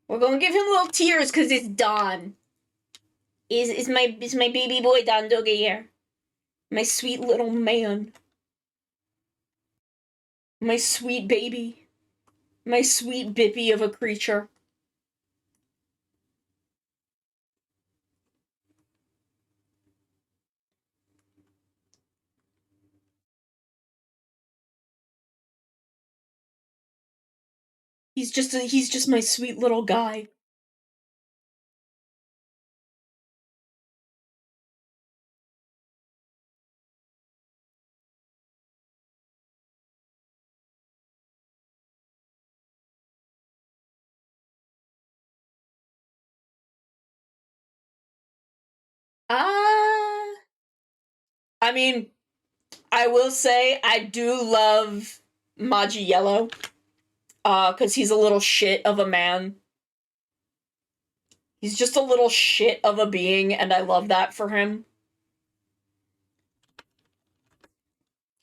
We're gonna give him little tears because it's Don. Is my baby boy Don Doge here? My sweet little man. My sweet baby. My sweet bippy of a creature. He's just my sweet little guy. I mean, I will say I do love Maji Yellow. Cause he's a little shit of a man. He's just a little shit of a being, and I love that for him.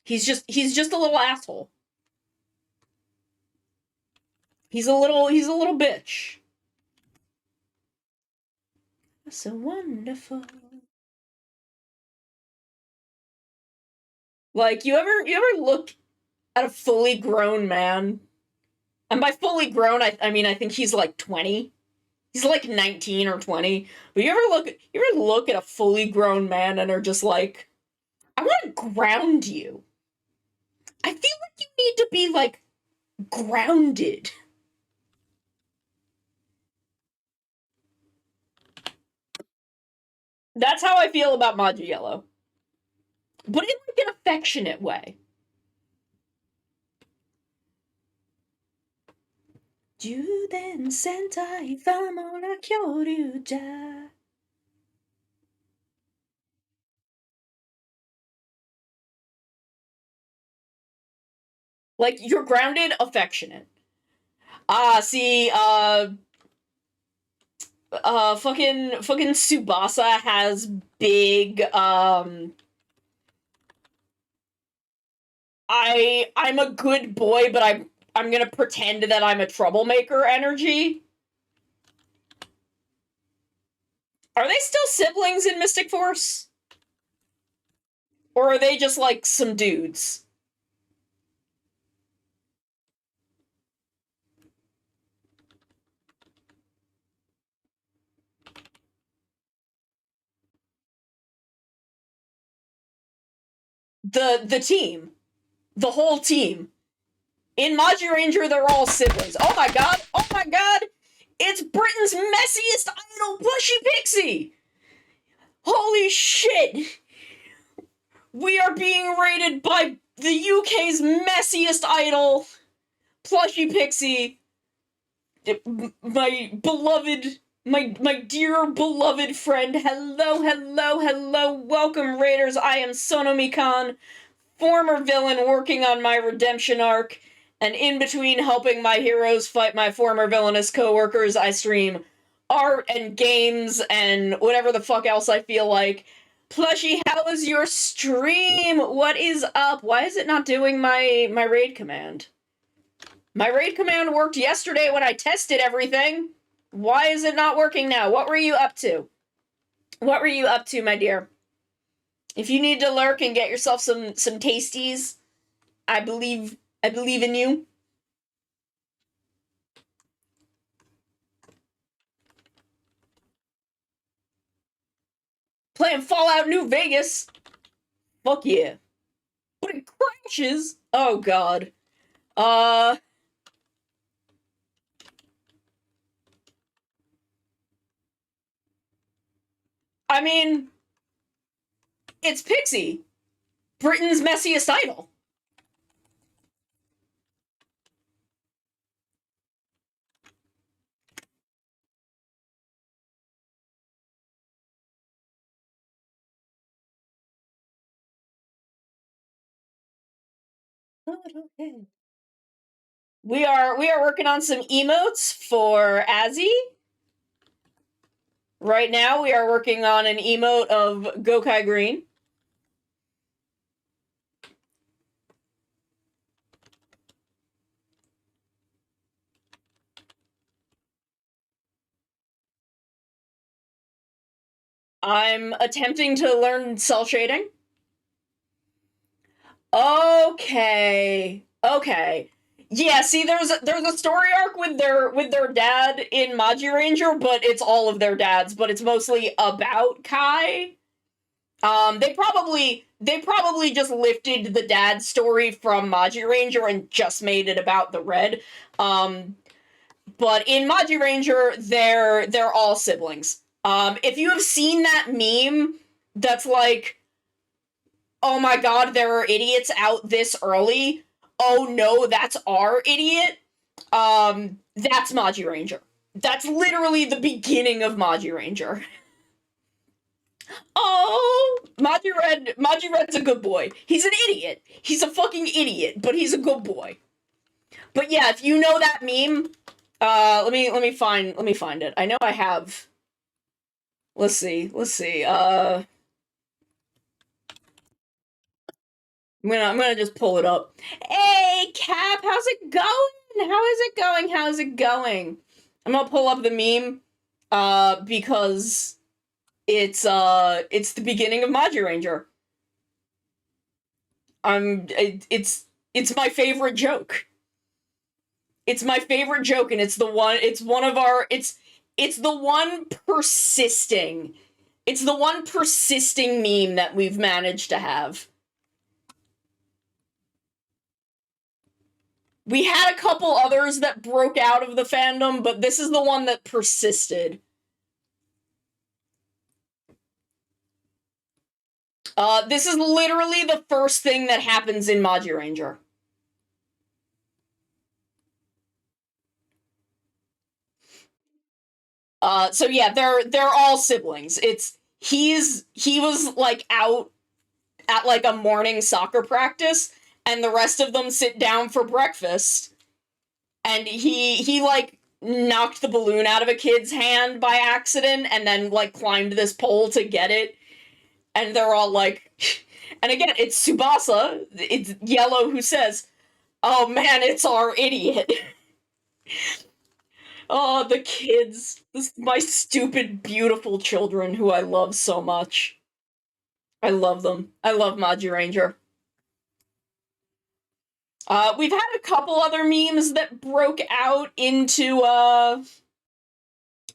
He's just a little asshole. He's a little bitch. So wonderful. Like you ever look at a fully grown man? And by fully grown, I mean I think he's like 20. He's like 19 or 20. But you ever look at a fully grown man and are just like, I want to ground you. I feel like you need to be like grounded. That's how I feel about Maji Yellow. But in like an affectionate way. Juden sentai famona kyoryu ja. Like, you're grounded, affectionate. See, fucking Tsubasa has big, I'm a good boy, but I'm gonna pretend that I'm a troublemaker energy. Are they still siblings in Mystic Force? Or are they just, like, some dudes? The team. The whole team. In Maji Ranger, they're all siblings. Oh my god! Oh my god! It's Britain's messiest idol, Plushy Pixie! Holy shit! We are being rated by the UK's messiest idol, Plushy Pixie. My beloved, my dear beloved friend. Hello, hello, hello. Welcome, Raiders. I am Sonomikan, former villain working on my redemption arc, and in between helping my heroes fight my former villainous co-workers, I stream art and games and whatever the fuck else I feel like. Plushy, how is your stream? What is up? Why is it not doing my raid command? My raid command worked yesterday when I tested everything. Why is it not working now? What were you up to? What were you up to, my dear? If you need to lurk and get yourself some tasties, I believe in you. Playing Fallout New Vegas. Fuck yeah. But it crashes. Oh god. I mean, it's Pixie, Britain's messiest idol. We are working on some emotes for Azzy. Right now, we are working on an emote of Gokai Green. I'm attempting to learn cell shading. Okay. Yeah, see, there's a story arc with their dad in Maji Ranger, but it's all of their dads, but it's mostly about Kai. They probably just lifted the dad story from Maji Ranger and just made it about the Red. But in Maji Ranger, they're all siblings. If you have seen that meme that's like, oh my god, there are idiots out this early. Oh no, that's our idiot. That's Maji Ranger. That's literally the beginning of Maji Ranger. Oh, Maji Red's a good boy. He's an idiot. He's a fucking idiot, but he's a good boy. But yeah, if you know that meme, let me find it. I know I have. Let's see. I'm gonna just pull it up. Hey, Cap, how's it going? How is it going? I'm gonna pull up the meme, because it's the beginning of Maji Ranger. It's my favorite joke. It's my favorite joke, and it's the one persisting. It's the one persisting meme that we've managed to have. We had a couple others that broke out of the fandom, but this is the one that persisted. This is literally the first thing that happens in Maji Ranger. So yeah, they're all siblings. He was like out at like a morning soccer practice, and the rest of them sit down for breakfast, and he like knocked the balloon out of a kid's hand by accident, and then like climbed this pole to get it, and they're all like, and again, it's Tsubasa, it's Yellow, who says, "Oh man, it's our idiot." Oh, the kids. My stupid, beautiful children who I love so much. I love them. I love Maji Ranger. We've had a couple other memes that broke out into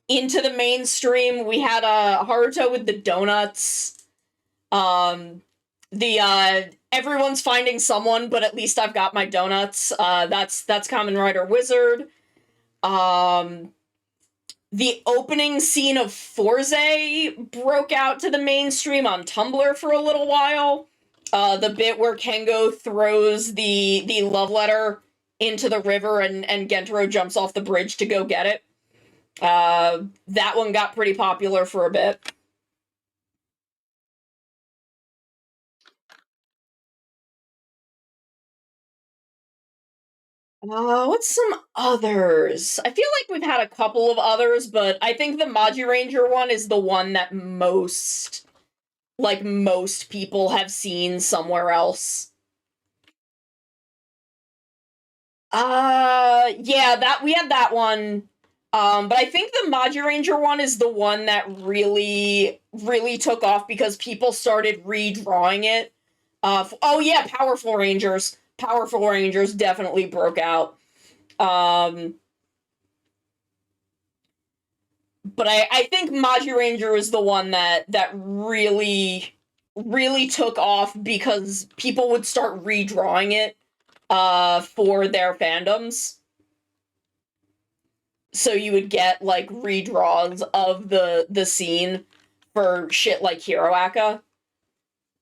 the mainstream. We had Haruto with the donuts. Everyone's finding someone, but at least I've got my donuts. That's Kamen Rider Wizard. The opening scene of Forze broke out to the mainstream on Tumblr for a little while. The bit where Kengo throws the love letter into the river and Gentaro jumps off the bridge to go get it. That one got pretty popular for a bit. What's some others? I feel like we've had a couple of others, but I think the Maji Ranger one is the one that most people have seen somewhere else. Yeah, that we had that one. But I think the Maji Ranger one is the one that really, really took off because people started redrawing it. Oh yeah, Powerful Rangers. Powerful Rangers definitely broke out. But I think Maji Ranger is the one that really, really took off because people would start redrawing it for their fandoms. So you would get like redraws of the scene for shit like Hiroaka.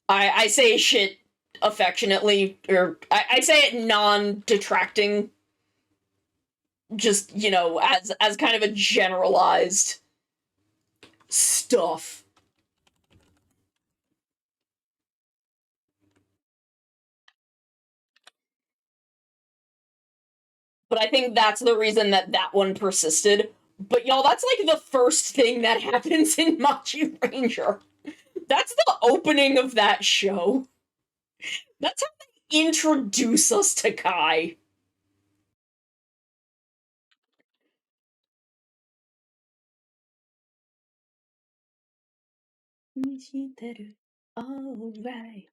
I say shit affectionately, or I say it non-detracting, just, you know, as kind of a generalized stuff. But I think that's the reason that one persisted. But y'all, that's like the first thing that happens in Machi Ranger. That's the opening of that show. That's how they introduce us to Kai. Alright.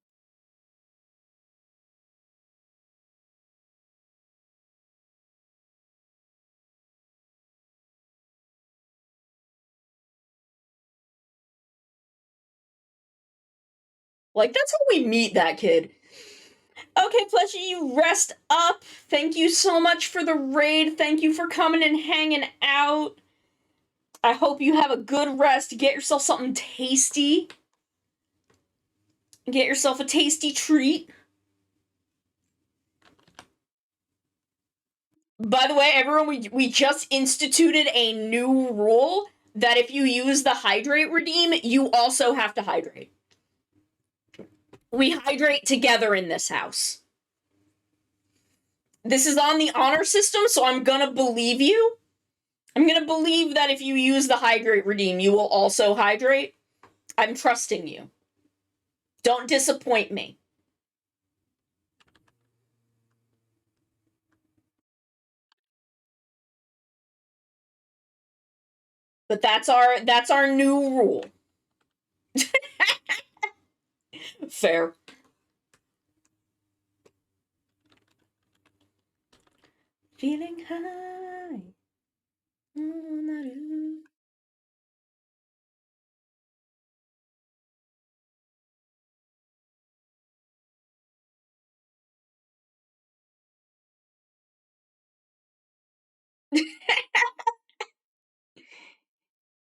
Like, that's how we meet that kid. Okay, Pleasure, you rest up. Thank you so much for the raid. Thank you for coming and hanging out. I hope you have a good rest. Get yourself something tasty. Get yourself a tasty treat. By the way, everyone, we just instituted a new rule that if you use the hydrate redeem, you also have to hydrate. We hydrate together in this house. This is on the honor system, so I'm gonna believe you. I'm gonna believe that if you use the hydrate redeem, you will also hydrate. I'm trusting you. Don't disappoint me. But that's our new rule. Fair. Feeling high.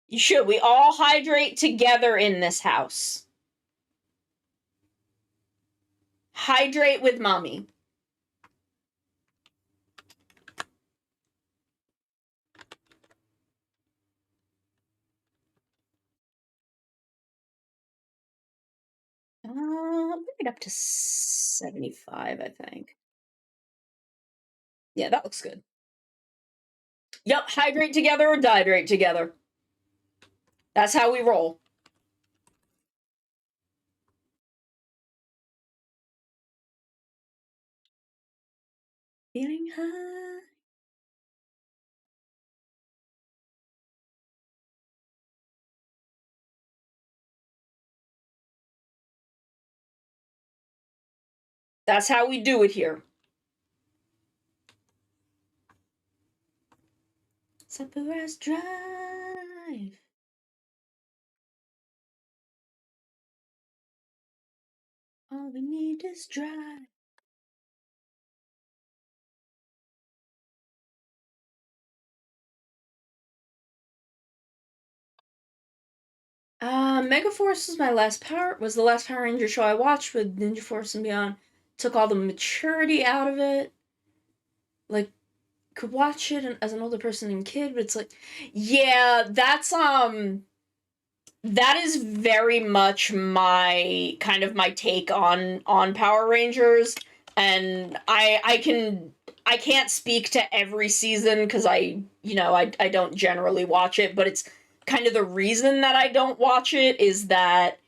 You should. We all hydrate together in this house. Hydrate with mommy. Bring it up to 75, I think. Yeah, that looks good. Yep, hydrate together or dihydrate together. That's how we roll. Feeling high. That's how we do it here. Sapura's Drive. All we need is drive. Megaforce was was the last Power Ranger show I watched with Ninja Force and Beyond. Took all the maturity out of it. Like, could watch it as an older person and kid, but it's like, yeah, that is very much my kind of my take on Power Rangers, and I can't speak to every season because I don't generally watch it, but it's kind of the reason that I don't watch it is that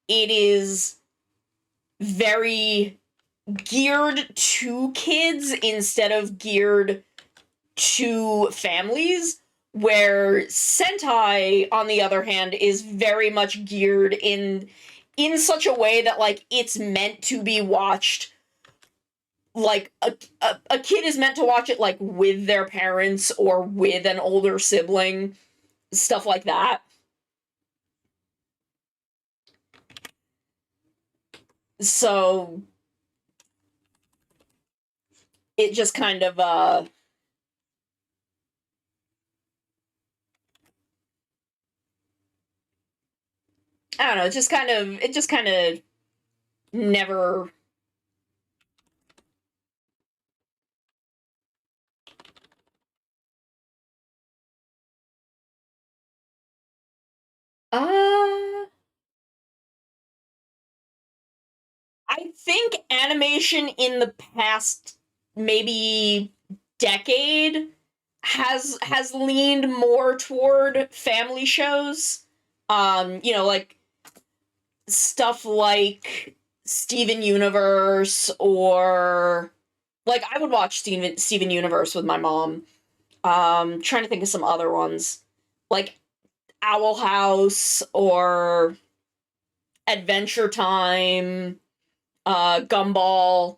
it is very geared to kids instead of geared to families, where Sentai, on the other hand, is very much geared in such a way that like it's meant to be watched like a kid is meant to watch it like with their parents or with an older sibling, stuff like that. So it just kind of I don't know, it just kind of never uh I think animation in the past maybe decade has leaned more toward family shows. Like stuff like Steven Universe, or like I would watch Steven Universe with my mom. Trying to think of some other ones. Like Owl House or Adventure Time, Gumball,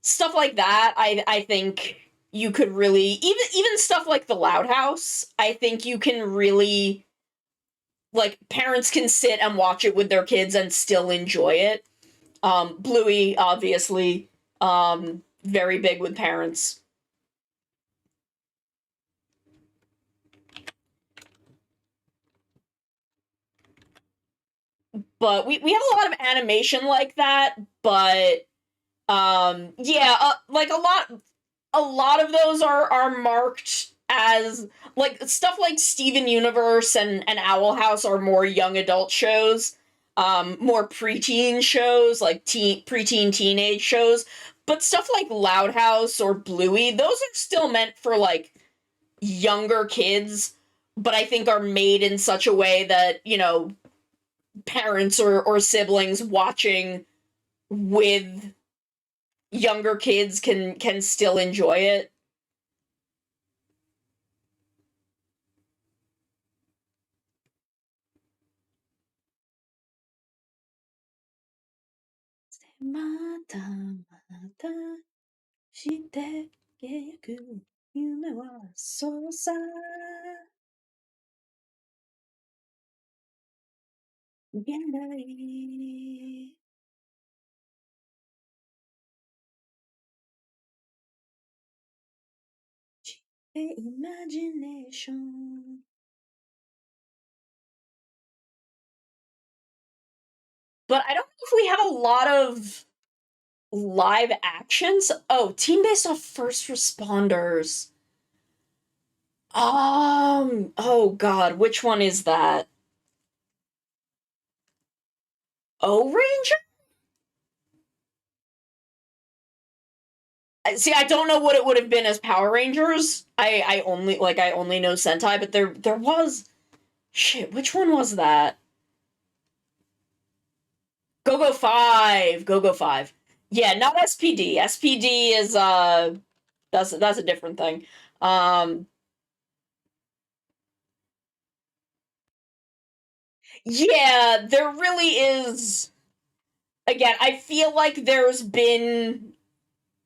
stuff like that. I think you could really even stuff like the Loud House. I think you can really like parents can sit and watch it with their kids and still enjoy it. Bluey, obviously, very big with parents. But we have a lot of animation like that, but yeah, like a lot of those are marked as like stuff like Steven Universe and Owl House are more young adult shows, more preteen shows, like preteen teenage shows. But stuff like Loud House or Bluey, those are still meant for like younger kids, but I think are made in such a way that, parents or siblings watching with younger kids can still enjoy it. Imagination. But I don't know if we have a lot of live actions. Oh, team based off first responders. Oh god, which one is that? O Ranger? See, I don't know what it would have been as Power Rangers. I only know Sentai, but there was shit, which one was that? Go-Go 5. Go-Go 5. Yeah, not SPD. SPD is that's a different thing. Yeah, there really is. Again, I feel like there's been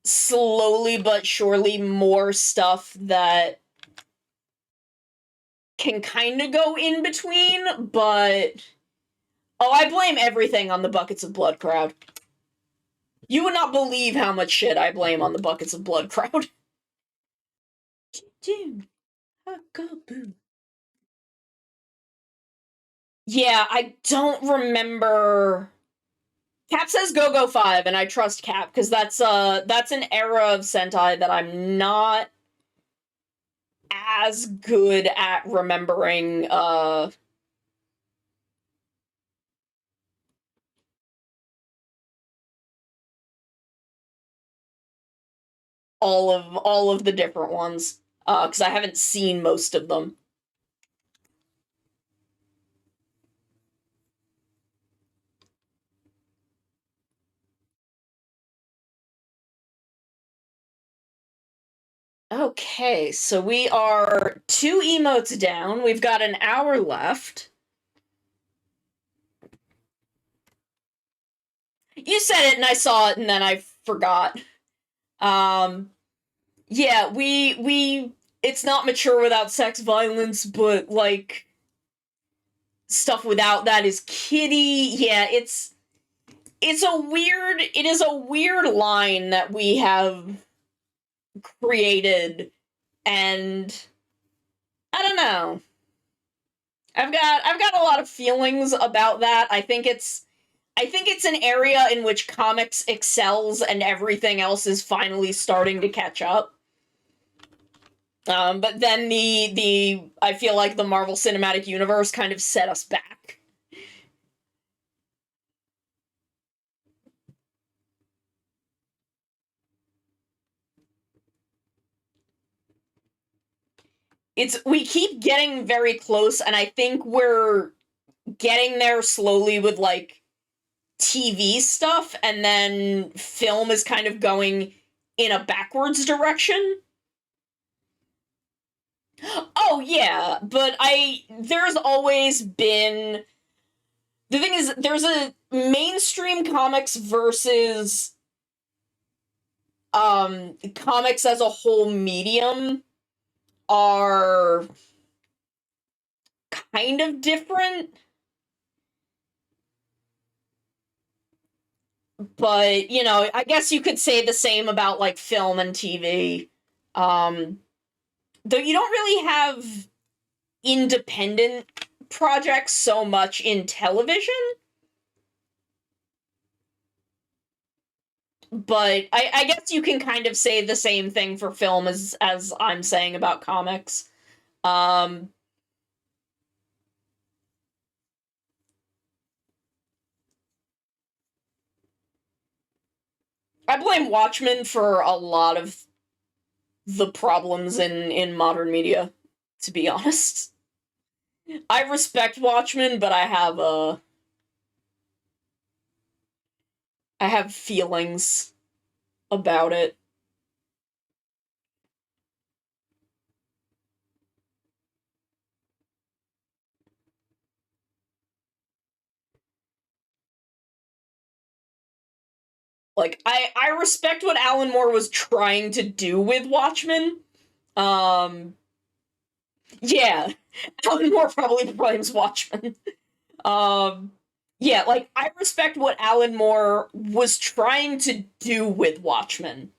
slowly but surely more stuff that can kind of go in between, but oh, I blame everything on the Buckets of Blood crowd. You would not believe how much shit I blame on the Buckets of Blood crowd. Jim, Yeah, I don't remember. Cap says Go Go 5, and I trust Cap, because that's an era of Sentai that I'm not as good at remembering all of the different ones. Because I haven't seen most of them. Okay, so we are 2 emotes down. We've got an hour left. You said it and I saw it and then I forgot. Yeah, we it's not mature without sex violence, but like stuff without that is kiddie. Yeah, it is a weird line that we have created, and I don't know. I've got a lot of feelings about that. I think it's an area in which comics excels and everything else is finally starting to catch up. But then the I feel like the Marvel Cinematic Universe kind of set us back. We keep getting very close, and I think we're getting there slowly with like TV stuff, and then film is kind of going in a backwards direction. Oh yeah, but there's always been the thing is there's a mainstream comics versus comics as a whole medium are kind of different, but you know, I guess you could say the same about like film and TV. Though you don't really have independent projects so much in television, but I guess you can kind of say the same thing for film as I'm saying about comics. Um, I blame Watchmen for a lot of the problems in modern media, to be honest. I respect Watchmen, but I have feelings about it. Like I respect what Alan Moore was trying to do with Watchmen. Um yeah, Alan Moore probably blames Watchmen. Um yeah, like I respect what Alan Moore was trying to do with Watchmen,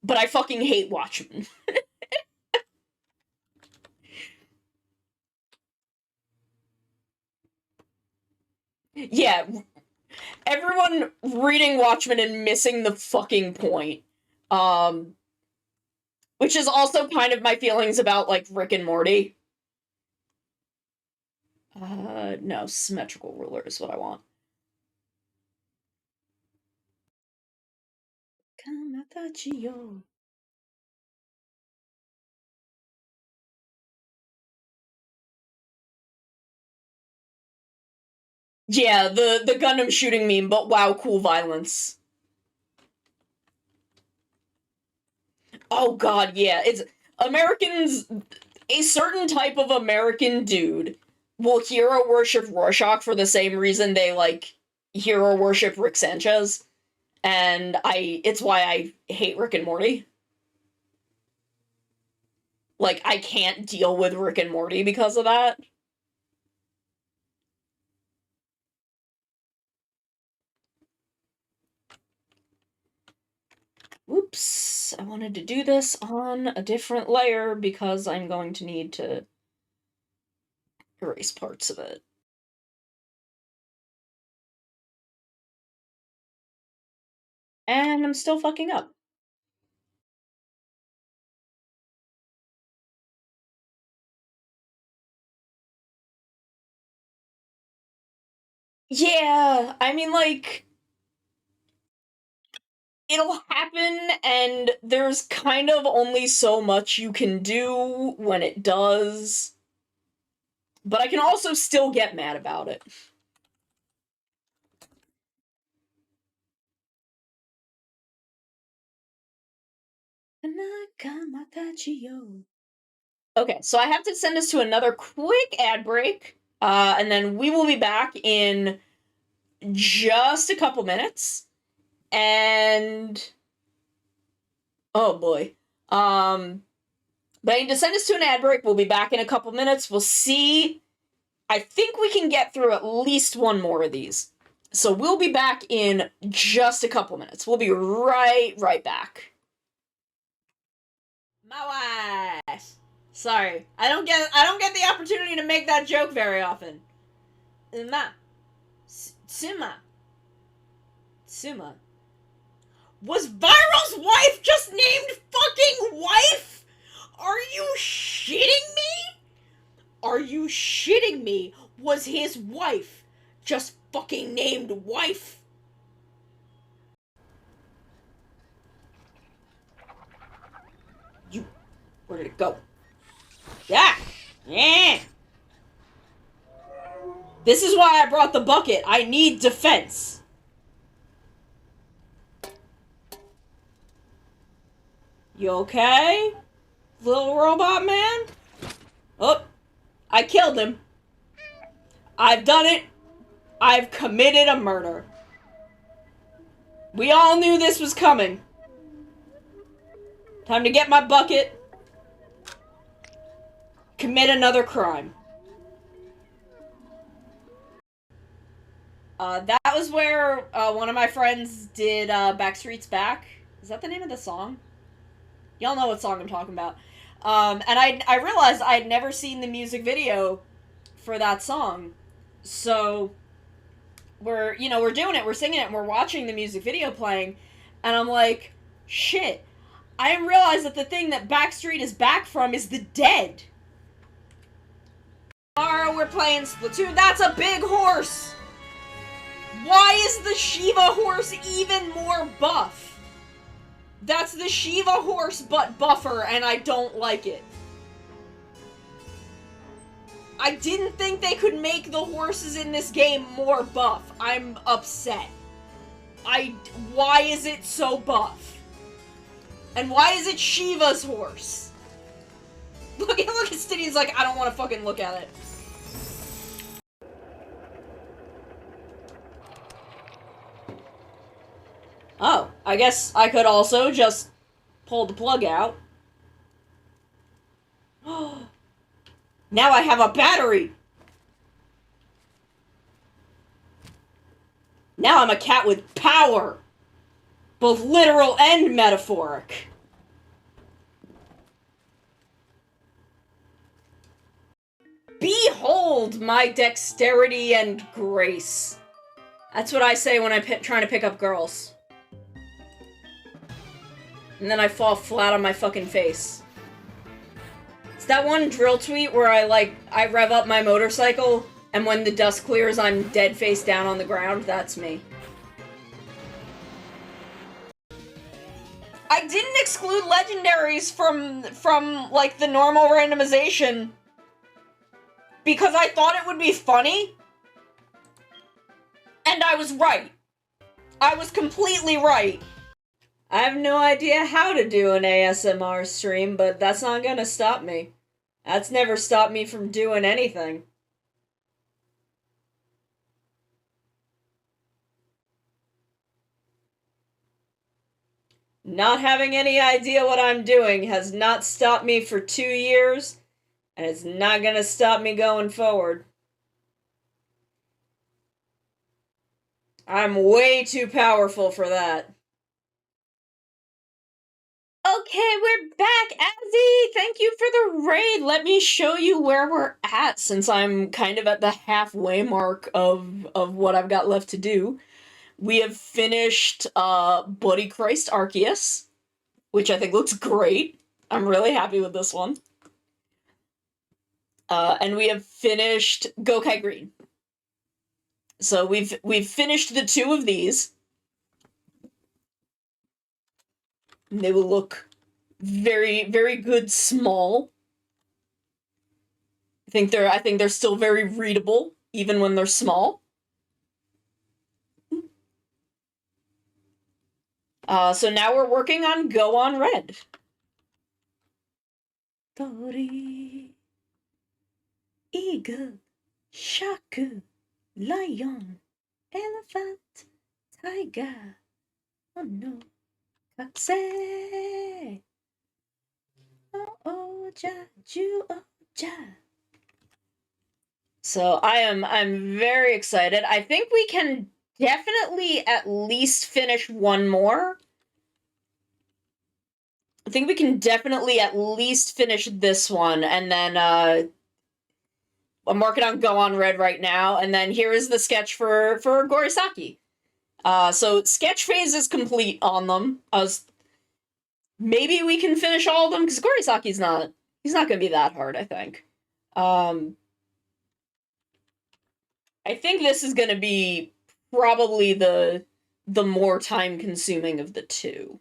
but I fucking hate Watchmen. Yeah, everyone reading Watchmen and missing the fucking point. Um which is also kind of my feelings about like Rick and Morty. No, symmetrical ruler is what I want. Kamatachio. Yeah, the Gundam shooting meme, but wow, cool violence. Oh god, yeah. It's Americans, a certain type of American dude will hero worship Rorschach for the same reason they like hero worship Rick Sanchez. And it's why I hate Rick and Morty. Like I can't deal with Rick and Morty because of that. Whoops, I wanted to do this on a different layer because I'm going to need to erase parts of it. And I'm still fucking up. Yeah, I mean, like, it'll happen, and there's kind of only so much you can do when it does. But I can also still get mad about it. Okay, so I have to send us to another quick ad break, and then we will be back in just a couple minutes. And oh boy, but I need to send us to an ad break. We'll be back in a couple minutes. We'll see. I think we can get through at least one more of these. So we'll be back in just a couple minutes. We'll be right back. My wife. Sorry, I don't get the opportunity to make that joke very often. Suma. Was Viral's wife just named fucking wife? Are you shitting me? Are you shitting me? Was his wife just fucking named wife? You. Where did it go? Yeah! Yeah! This is why I brought the bucket. I need defense. You okay? Little robot man? Oh, I killed him. I've done it. I've committed a murder. We all knew this was coming. Time to get my bucket. Commit another crime. That was where one of my friends did Backstreet's Back. Is that the name of the song? Y'all know what song I'm talking about. And I realized I'd never seen the music video for that song. So we're doing it, we're singing it, and we're watching the music video playing, and I'm like, shit, I didn't realize that the thing that Backstreet is back from is the Dead. Tomorrow we're playing Splatoon. That's a big horse! Why is the Shiva horse even more buff? That's the Shiva horse but buffer, and I don't like it. I didn't think they could make the horses in this game more buff. I'm upset. Why is it so buff? And why is it Shiva's horse? Look at Stiddy's like, I don't want to fucking look at it. Oh, I guess I could also just pull the plug out. Now I have a battery! Now I'm a cat with power! Both literal and metaphoric. Behold my dexterity and grace. That's what I say when I'm trying to pick up girls. And then I fall flat on my fucking face. It's that one drill tweet where I rev up my motorcycle, and when the dust clears, I'm dead face down on the ground. That's me. I didn't exclude legendaries from like, the normal randomization because I thought it would be funny. And I was right. I was completely right. I have no idea how to do an ASMR stream, but that's not gonna stop me. That's never stopped me from doing anything. Not having any idea what I'm doing has not stopped me for 2 years, and it's not gonna stop me going forward. I'm way too powerful for that. Okay, we're back, Azzy! Thank you for the raid! Let me show you where we're at, since I'm kind of at the halfway mark of what I've got left to do. We have finished Bloody Christ Arceus, which I think looks great. I'm really happy with this one. And we have finished Gokai Green. So we've finished the 2 of these. They will look very, very good small. I think they're still very readable, even when they're small. So now we're working on Go on Red. Tori, eagle, shaku, lion, elephant, tiger. Oh no, katse. Oh, ja, ju, oh, ja. So I'm very excited. I think we can definitely at least finish one more. I think we can definitely at least finish this one, and then I'm working on Go on Red right now, and then here is the sketch for Gorisaki. So sketch phase is complete on them. Maybe we can finish all of them because Gorisaki's he's not gonna be that hard, I think. I think this is gonna be probably the more time consuming of the 2.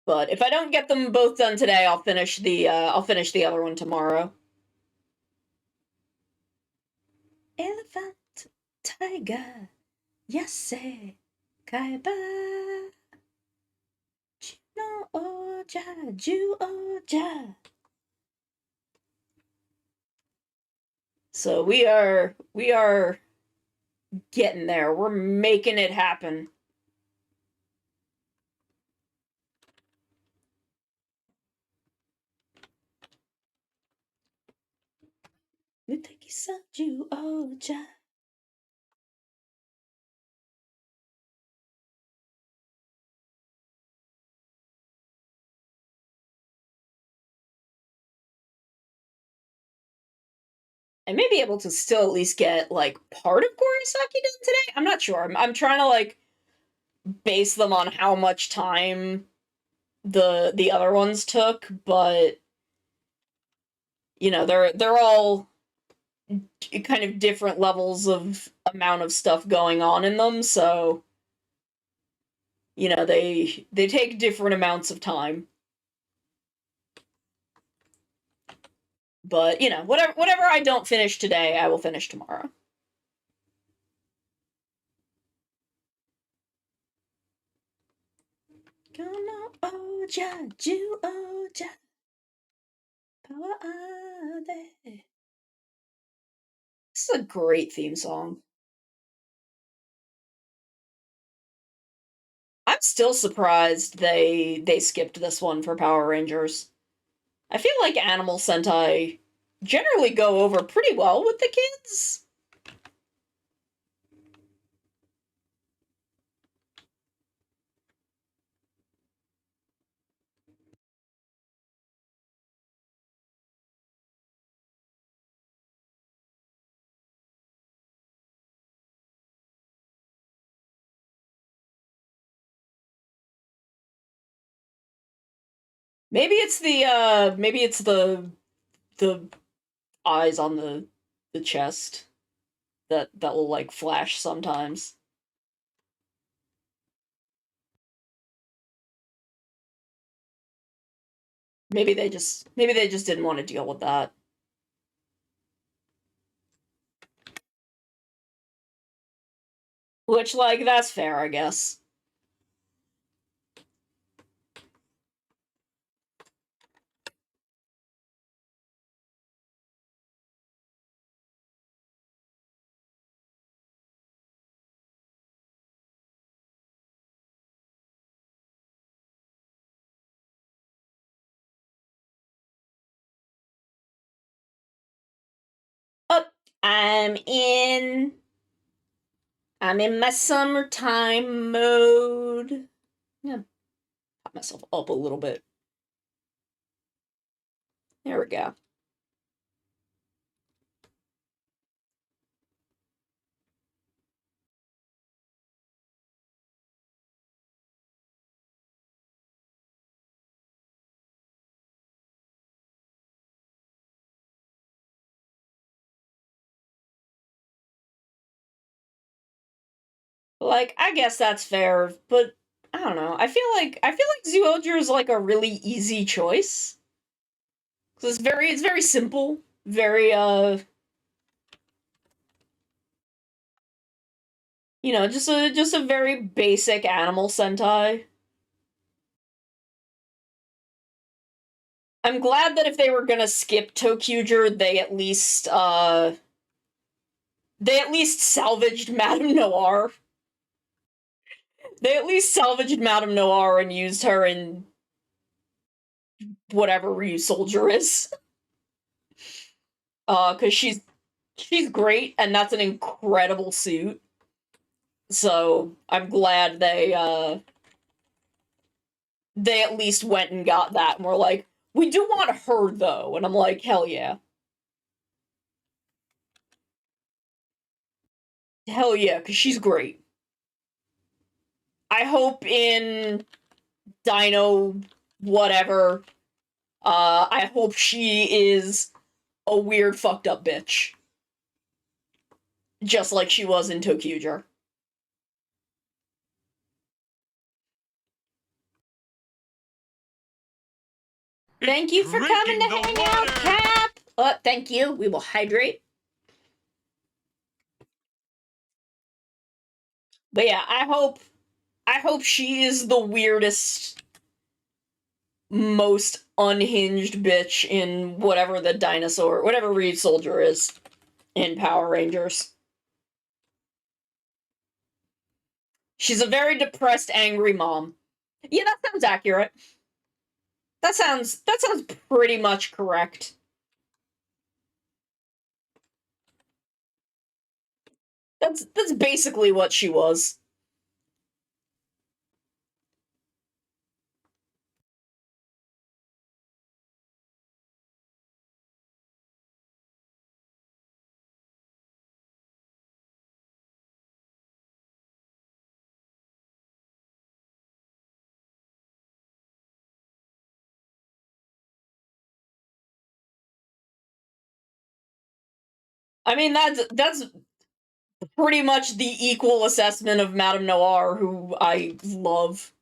But if I don't get them both done today, I'll finish the other one tomorrow. Elephant, tiger, yase, kaiba, no oja, ju oja. So we are getting there. We're making it happen. Mutekisa ju oja. I may be able to still at least get like part of Gorisaki done today. I'm not sure. I'm trying to like base them on how much time the other ones took, but you know, they're all kind of different levels of amount of stuff going on in them, so you know, they take different amounts of time. But, you know, whatever I don't finish today, I will finish tomorrow. Kono oja, ju oja, power ade. This is a great theme song. I'm still surprised they skipped this one for Power Rangers. I feel like Animal Sentai generally go over pretty well with the kids. Maybe it's the eyes on the chest that will like flash sometimes. Maybe they just didn't want to deal with that. Which, like, that's fair, I guess. Oh, I'm in my summertime mode. Yeah, pop myself up a little bit. There we go. Like, I guess that's fair, but I don't know. I feel like Zoodra is like a really easy choice. Cause it's very simple, very just a very basic animal Sentai. I'm glad that if they were gonna skip Tokuger, they at least salvaged Madame Noir. They at least salvaged Madame Noir and used her in whatever Ryu Soldier is. Cause she's great and that's an incredible suit. So I'm glad they at least went and got that and were like, we do want her though, and I'm like, hell yeah. Hell yeah, because she's great. I hope in Dino whatever, I hope she is a weird fucked up bitch. Just like she was in Tokuger. It's Thank you for coming to drinking the hang out, water. Cap! Thank you. We will hydrate. But yeah, I hope she is the weirdest, most unhinged bitch in whatever Reed Soldier is in Power Rangers. She's a very depressed, angry mom. Yeah, that sounds accurate. That sounds pretty much correct. That's basically what she was. I mean, that's pretty much the equal assessment of Madame Noir, who I love.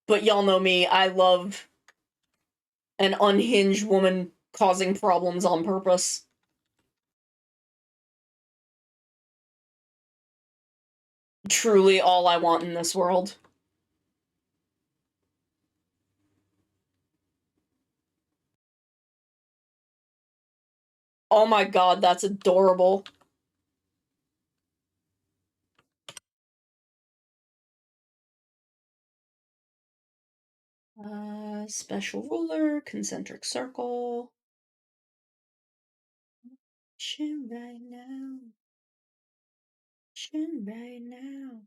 But y'all know me, I love an unhinged woman causing problems on purpose. Truly all I want in this world. Oh my god, that's adorable. Special ruler, concentric circle. Shin right now. Shin right now.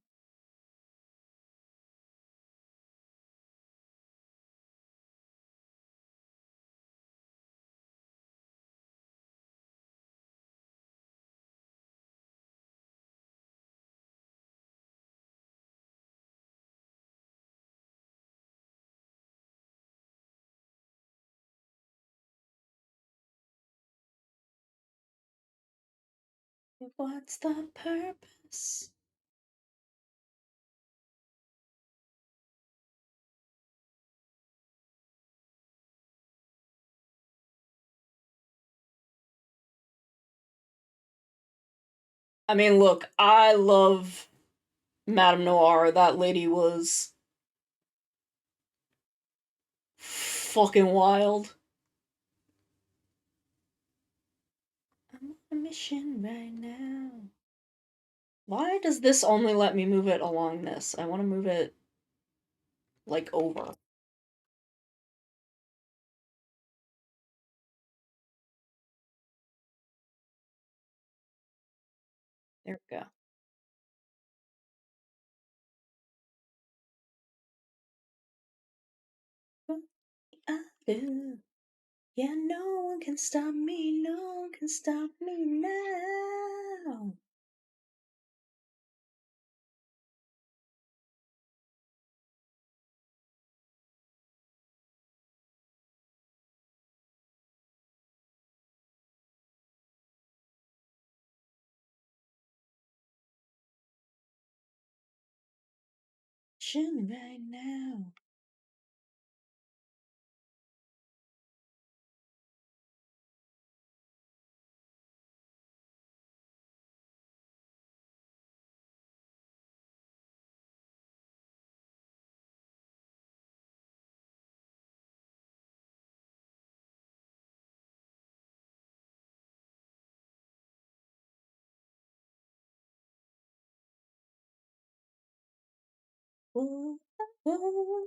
What's the purpose? I mean, look, I love Madame Noir. That lady was fucking wild. I'm on a mission right now. Why does this only let me move it along this? I want to move it, like, over. There we go. I do. Yeah, no one can stop me. No one can stop me now. Shouldn't right now. Whoa, whoa,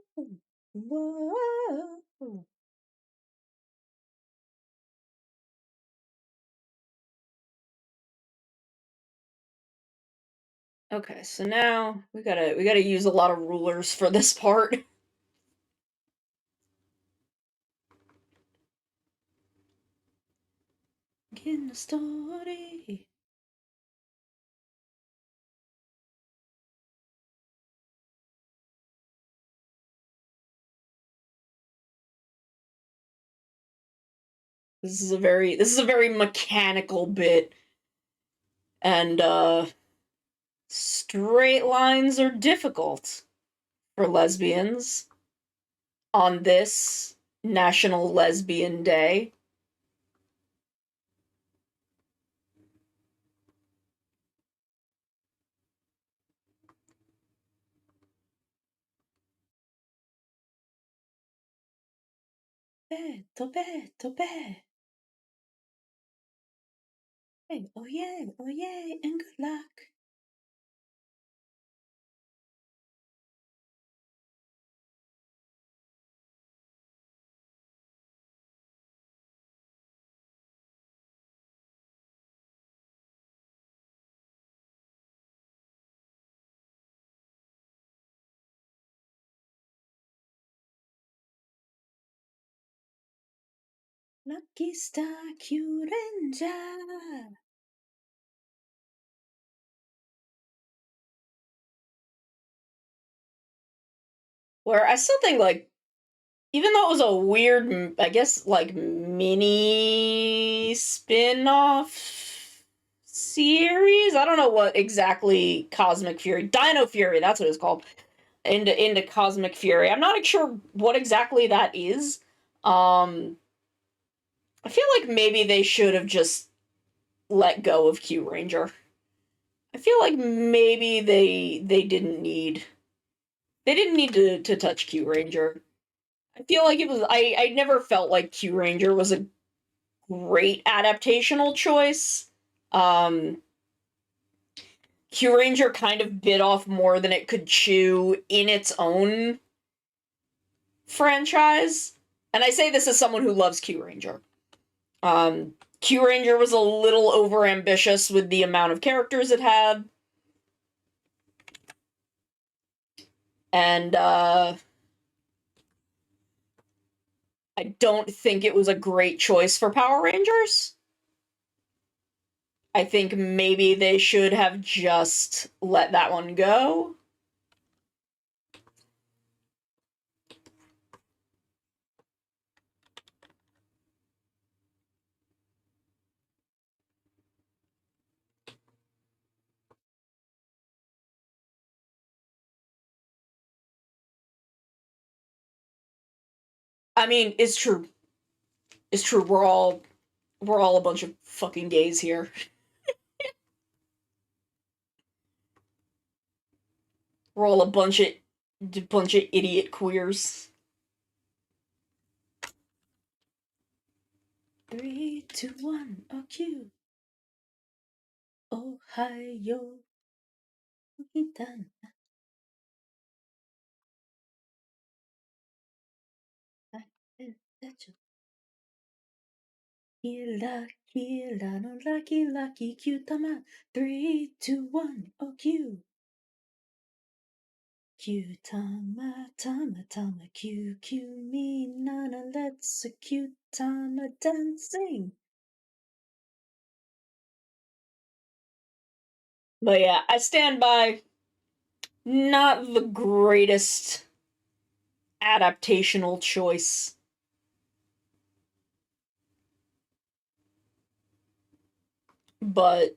whoa. Okay, so now we gotta use a lot of rulers for this part. Begin the story. This is a very mechanical bit, and straight lines are difficult for lesbians on this National Lesbian Day. Tobe, tobe. Hey, oh yeah, and good luck. Lucky Star Kyuranger. Where I still think, like, even though it was a weird, I guess, like, mini spin-off series, I don't know what exactly Cosmic Fury, Dino Fury, that's what it's called, into Cosmic Fury. I'm not sure what exactly that is. I feel like maybe they should have just let go of Q Ranger. I feel like maybe they didn't need to touch Q Ranger. I feel like it was I never felt like Q Ranger was a great adaptational choice. Um Q Ranger kind of bit off more than it could chew in its own franchise. And I say this as someone who loves Q Ranger. Q Ranger was a little overambitious with the amount of characters it had. And I don't think it was a great choice for Power Rangers. I think maybe they should have just let that one go. I mean, it's true. It's true. We're all a bunch of fucking gays here. We're all a bunch of idiot queers. 3, 2, 1, oh cue. Ohio. Done. Kila, kila, no lucky, lucky, cute, 3, 2, 1, oh cue. Q tama tama tama Q me nana let's a cute tama dancing. But yeah, I stand by not the greatest adaptational choice. But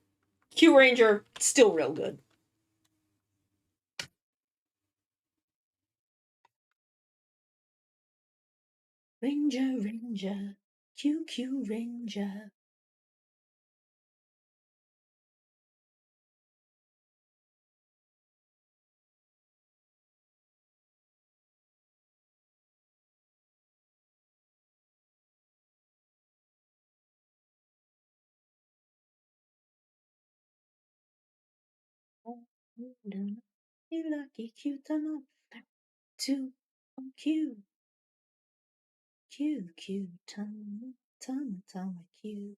Q Ranger, still real good. Ranger, Ranger, Q Ranger. You lucky Q tama to Q tama tama Q.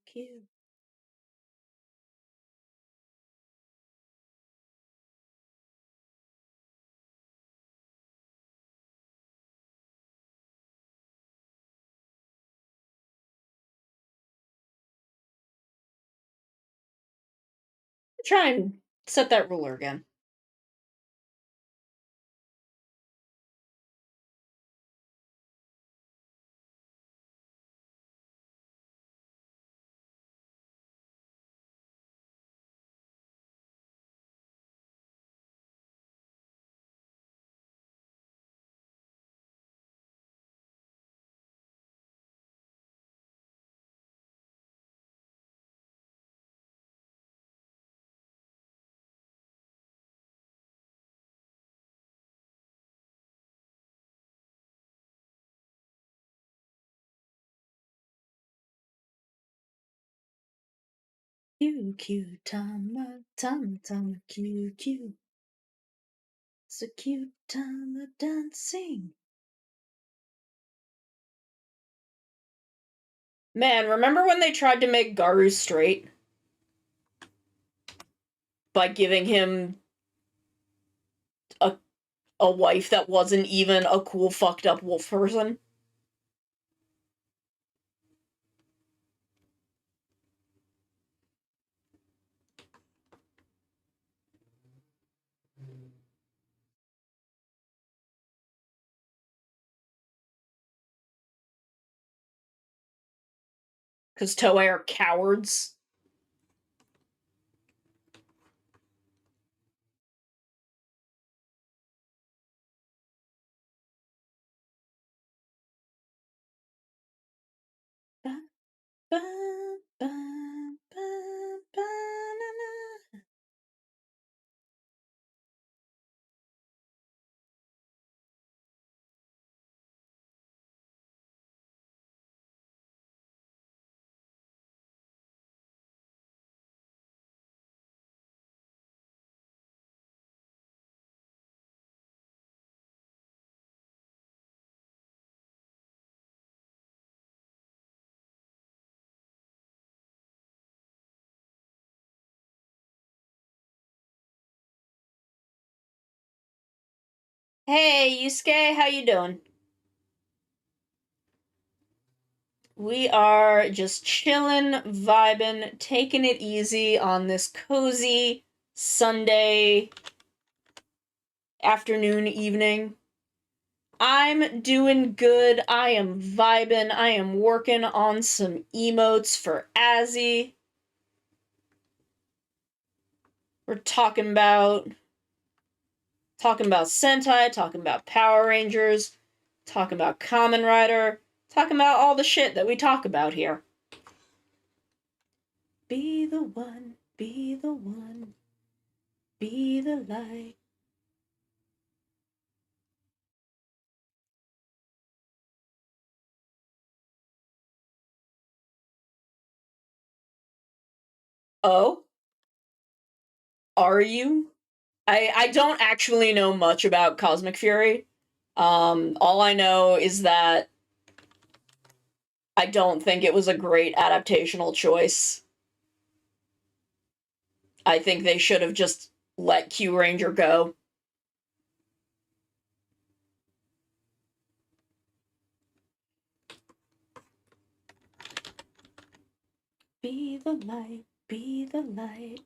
Try and set that ruler again. Q tama Q. It's a cute tama dancing. Man, remember when they tried to make Garu straight? By giving him a wife that wasn't even a cool fucked up wolf person? Because Toei are cowards. Ba, ba, ba, ba, ba, na, na. Hey, Yusuke, how you doing? We are just chilling, vibing, taking it easy on this cozy Sunday afternoon, evening. I'm doing good. I am vibing. I am working on some emotes for Azzy. We're talking about Sentai, talking about Power Rangers, talking about Kamen Rider, talking about all the shit that we talk about here. Be the one, be the one, be the light. Oh? Are you? I don't actually know much about Cosmic Fury. All I know is that I don't think it was a great adaptational choice. I think they should have just let Q Ranger go. Be the light, be the light.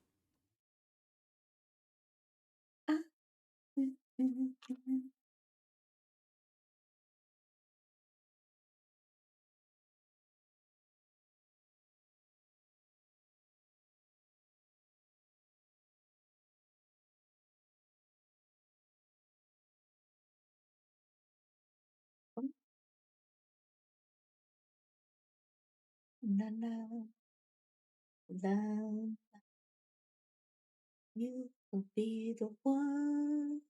Ah, mm, mm, mm. Na, na, na, you will be the one.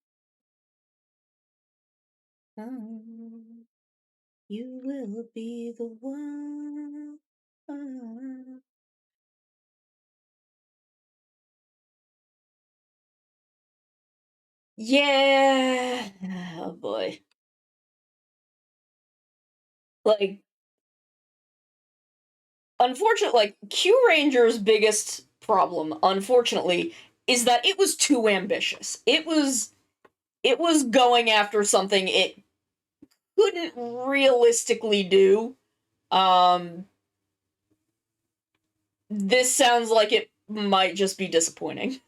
You will be the one. Yeah. Oh boy. Like, unfortunately, like, Q Ranger's biggest problem, unfortunately, is that it was too ambitious. It was going after something it couldn't realistically do. This sounds like it might just be disappointing.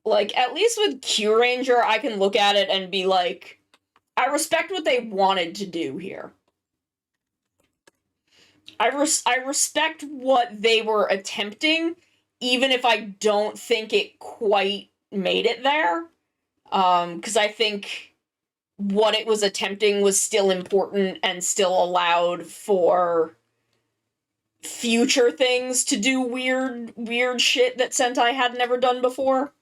Like, at least with Q Ranger, I can look at it and be like, I respect what they wanted to do here. I respect what they were attempting, even if I don't think it quite made it there. Because I think what it was attempting was still important and still allowed for future things to do weird shit that Sentai had never done before.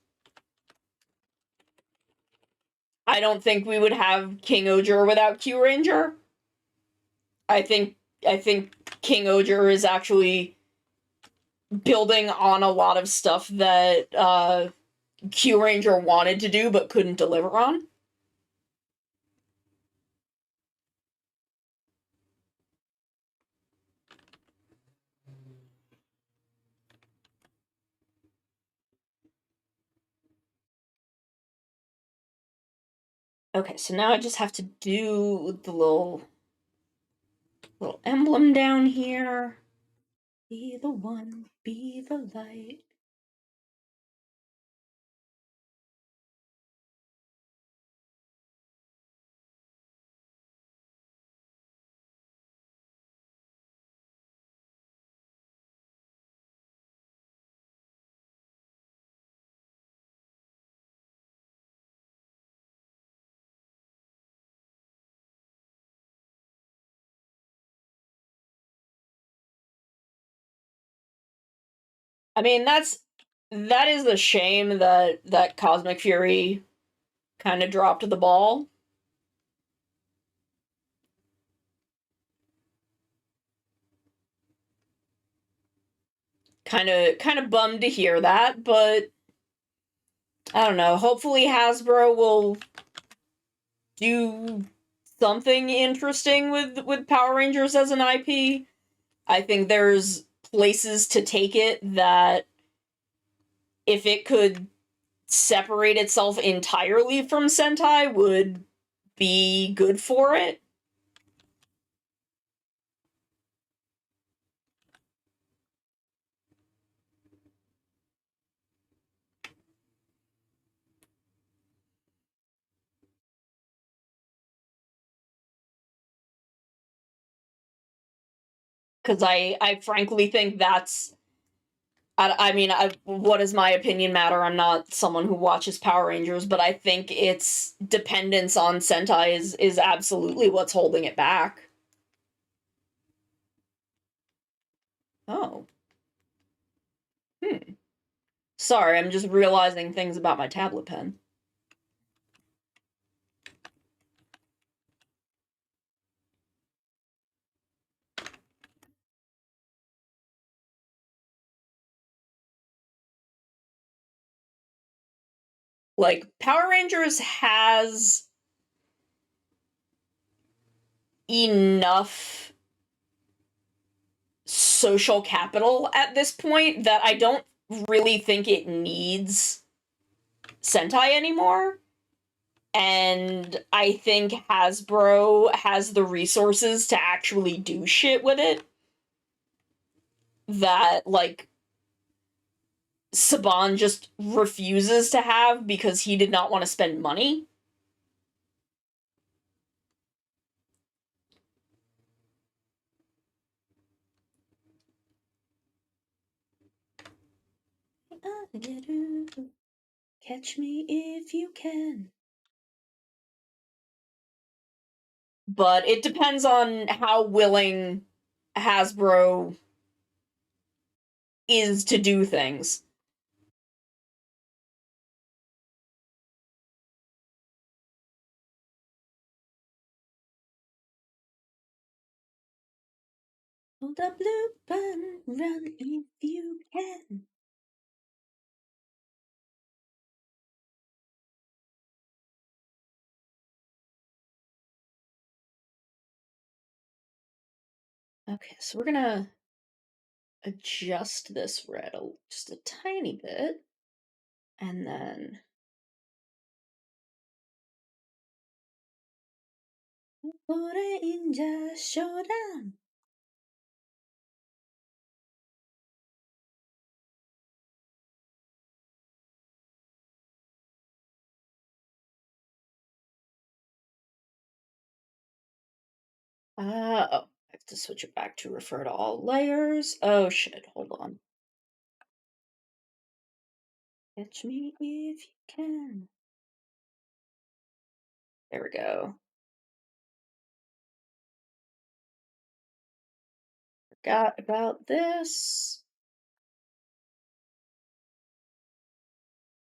I don't think we would have King Oger without Q Ranger. I think King Oger is actually building on a lot of stuff that Q Ranger wanted to do but couldn't deliver on. Okay, so now I just have to do the little emblem down here. Be the one, be the light. I mean, that is a shame that Cosmic Fury kind of dropped the ball. Kind of bummed to hear that, but I don't know. Hopefully Hasbro will do something interesting with Power Rangers as an IP. I think there's places to take it that if it could separate itself entirely from Sentai would be good for it. Because I frankly think that's I mean, what does my opinion matter? I'm not someone who watches Power Rangers, but I think its dependence on Sentai is absolutely what's holding it back. Oh. Sorry, I'm just realizing things about my tablet pen. Like, Power Rangers has enough social capital at this point that I don't really think it needs Sentai anymore. and I think Hasbro has the resources to actually do shit with it that, like, Saban just refuses to have because he did not want to spend money. Catch me if you can. But it depends on how willing Hasbro is to do things. Hold the blue button, run if you can. Okay, so we're gonna adjust this red just a tiny bit, and then Ninja Showdown. Oh, I have to switch it back to refer to all layers. Oh shit, hold on. Catch me if you can. There we go. Forgot about this.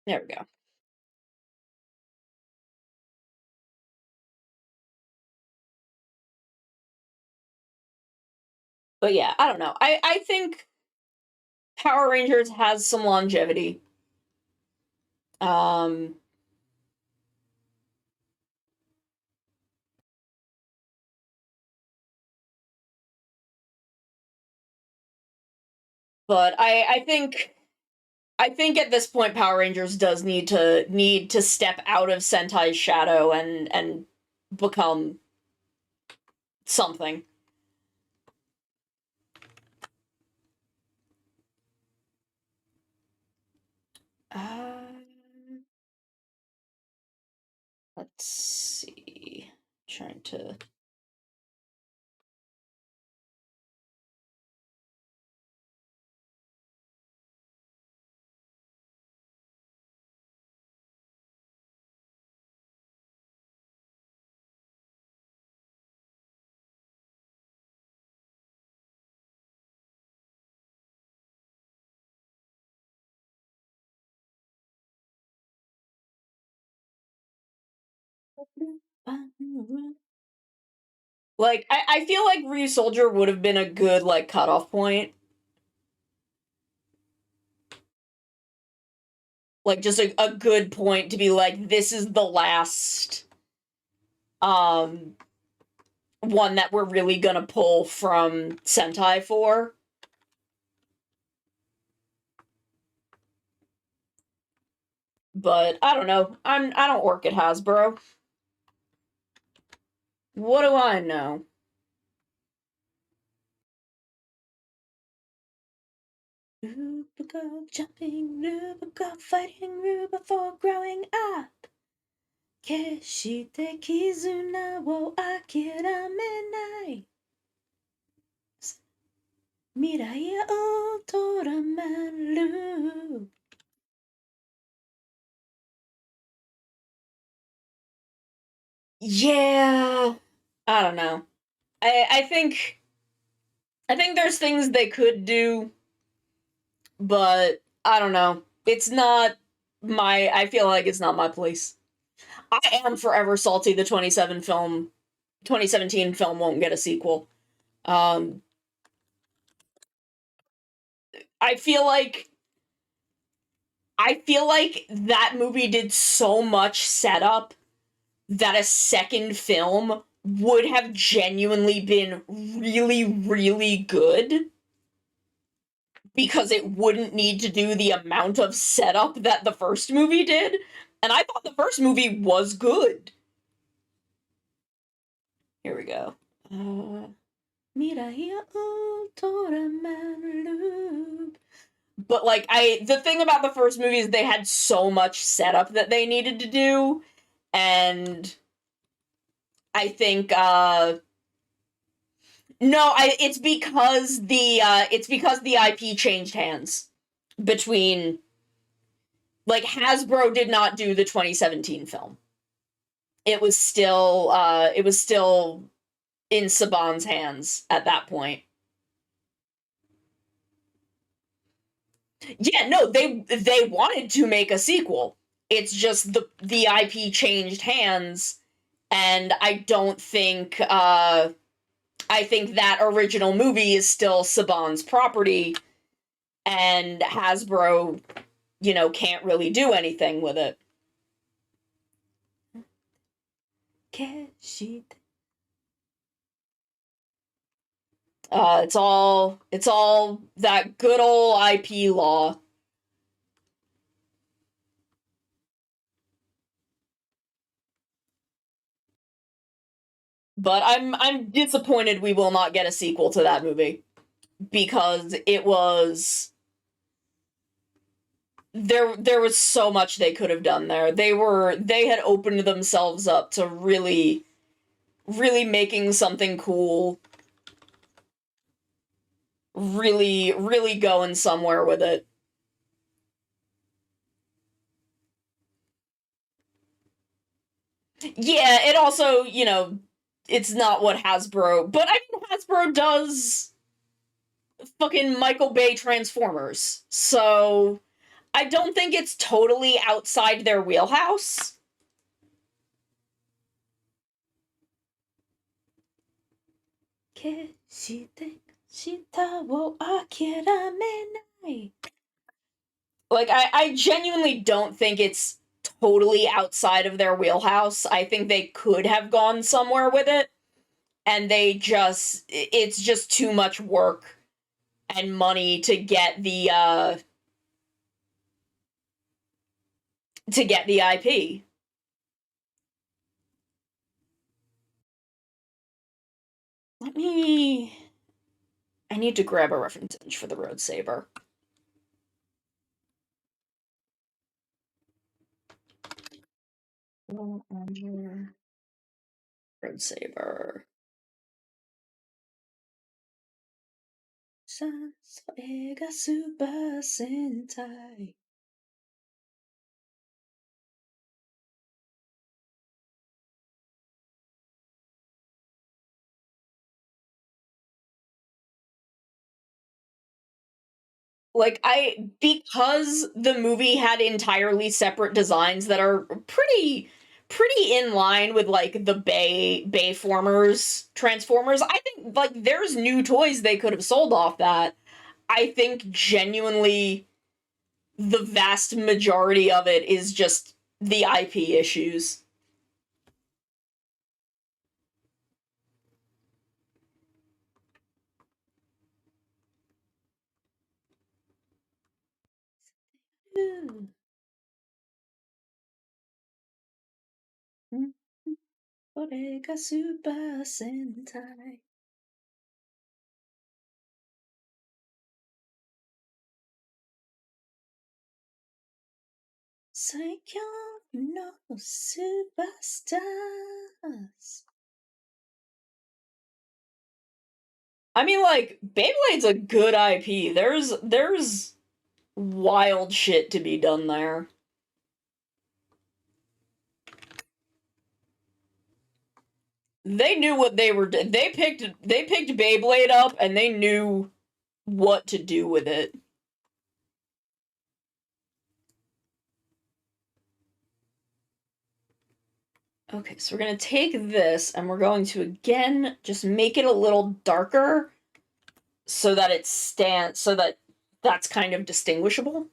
There we go. But yeah, I don't know. I think Power Rangers has some longevity. Um but I think at this point Power Rangers does need to step out of Sentai's shadow and become something. Let's see. Trying to. Like, I feel like Ryu Soldier would have been a good, like, cutoff point. Like, just a good point to be like, this is the last, one that we're really gonna pull from Sentai for. But, I don't know. I don't work at Hasbro. What do I know? Rubico jumping, Rubico fighting, Rubico growing up. Keshite kizuna wo akiramenai. Mirai o toramaru. Yeah, I don't know. I think there's things they could do, but I don't know. It's not my. I feel like it's not my place. I am forever salty. The 2017 film won't get a sequel. Um, I feel like that movie did so much setup that a second film would have genuinely been really, really good because it wouldn't need to do the amount of setup that the first movie did. And I thought the first movie was good. Here we go. Mira here, but like the thing about the first movie is they had so much setup that they needed to do, and I think no, it's because the IP changed hands between, like, Hasbro did not do the 2017 film. It was still in Saban's hands at that point. Yeah, no, they wanted to make a sequel. It's just the IP changed hands, and I don't think I think that original movie is still Saban's property, and Hasbro, can't really do anything with it. It's all that good old IP law. But I'm disappointed we will not get a sequel to that movie, because it was there was so much they could have done there. They had opened themselves up to really really making something cool, really really going somewhere with it. Yeah, it also, it's not what Hasbro, but I mean, Hasbro does fucking Michael Bay Transformers, so I don't think it's totally outside their wheelhouse. Like, I genuinely don't think it's totally outside of their wheelhouse. I think they could have gone somewhere with it, and it's just too much work and money to get the IP. I need to grab a reference image for the Road Saber. Road Saber. Super Sentai. Like, because the movie had entirely separate designs that are pretty in line with, like, the Bayformers Transformers, I think, like, there's new toys they could have sold off that. I think genuinely the vast majority of it is just the IP issues. Orega Super Sentai. Saikyo no Superstars. I mean, like, Beyblade's a good IP. There's wild shit to be done there. They knew what they were doing. They picked Beyblade up, and they knew what to do with it. Okay, so we're gonna take this, and we're going to again just make it a little darker, so that that's kind of distinguishable.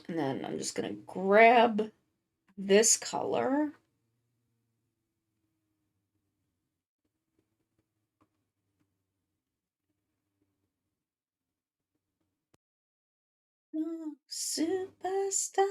And then I'm just gonna grab this color. superstars.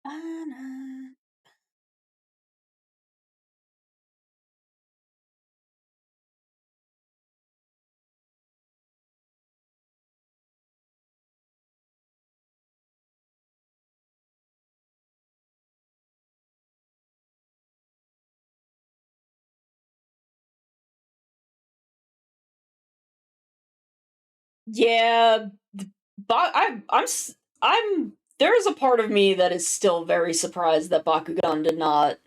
Anna. Yeah, but I'm there's a part of me that is still very surprised that Bakugan did not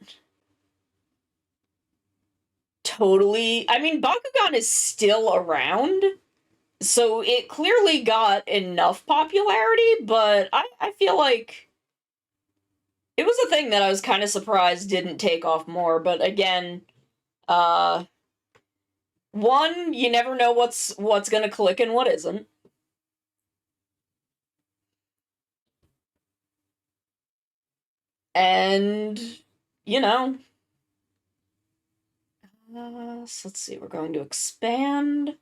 totally. I mean, Bakugan is still around, so it clearly got enough popularity, but I feel like it was a thing that I was kind of surprised didn't take off more, but again, uh one, you never know what's gonna click and what isn't. And you know, so let's see, we're going to expand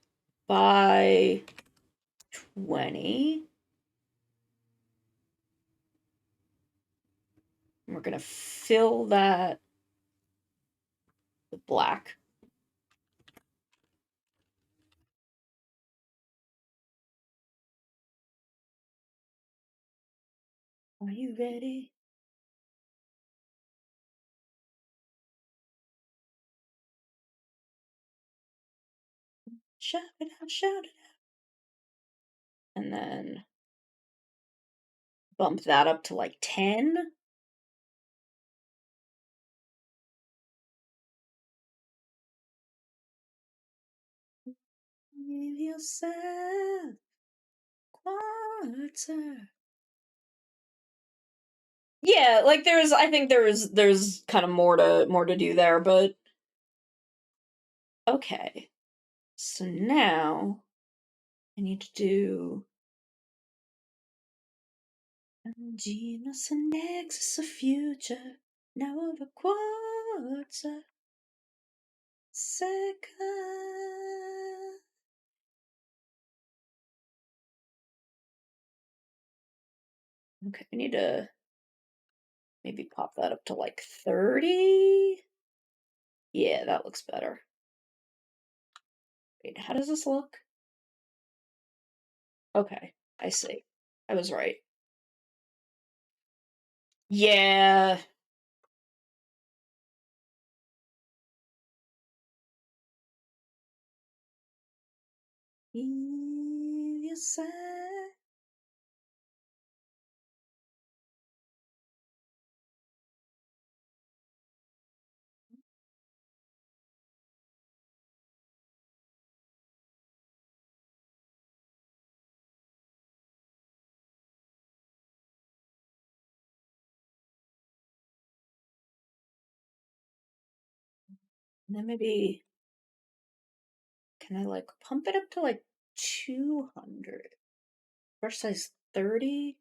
by 20. We're gonna fill that with black. Are you ready? Shout it out, shout it out. And then bump that up to like 10. Give yourself quarter. Yeah, like I think there's kind of more to do there, but okay. So now I need to do Genus and Nexus of future. Now over quarter second. Okay, I need to maybe pop that up to like 30. Yeah, that looks better. Wait, how does this look? Okay, I see. I was right. Yeah. Yes, and then maybe can I like pump it up to like 200? Brush size 30?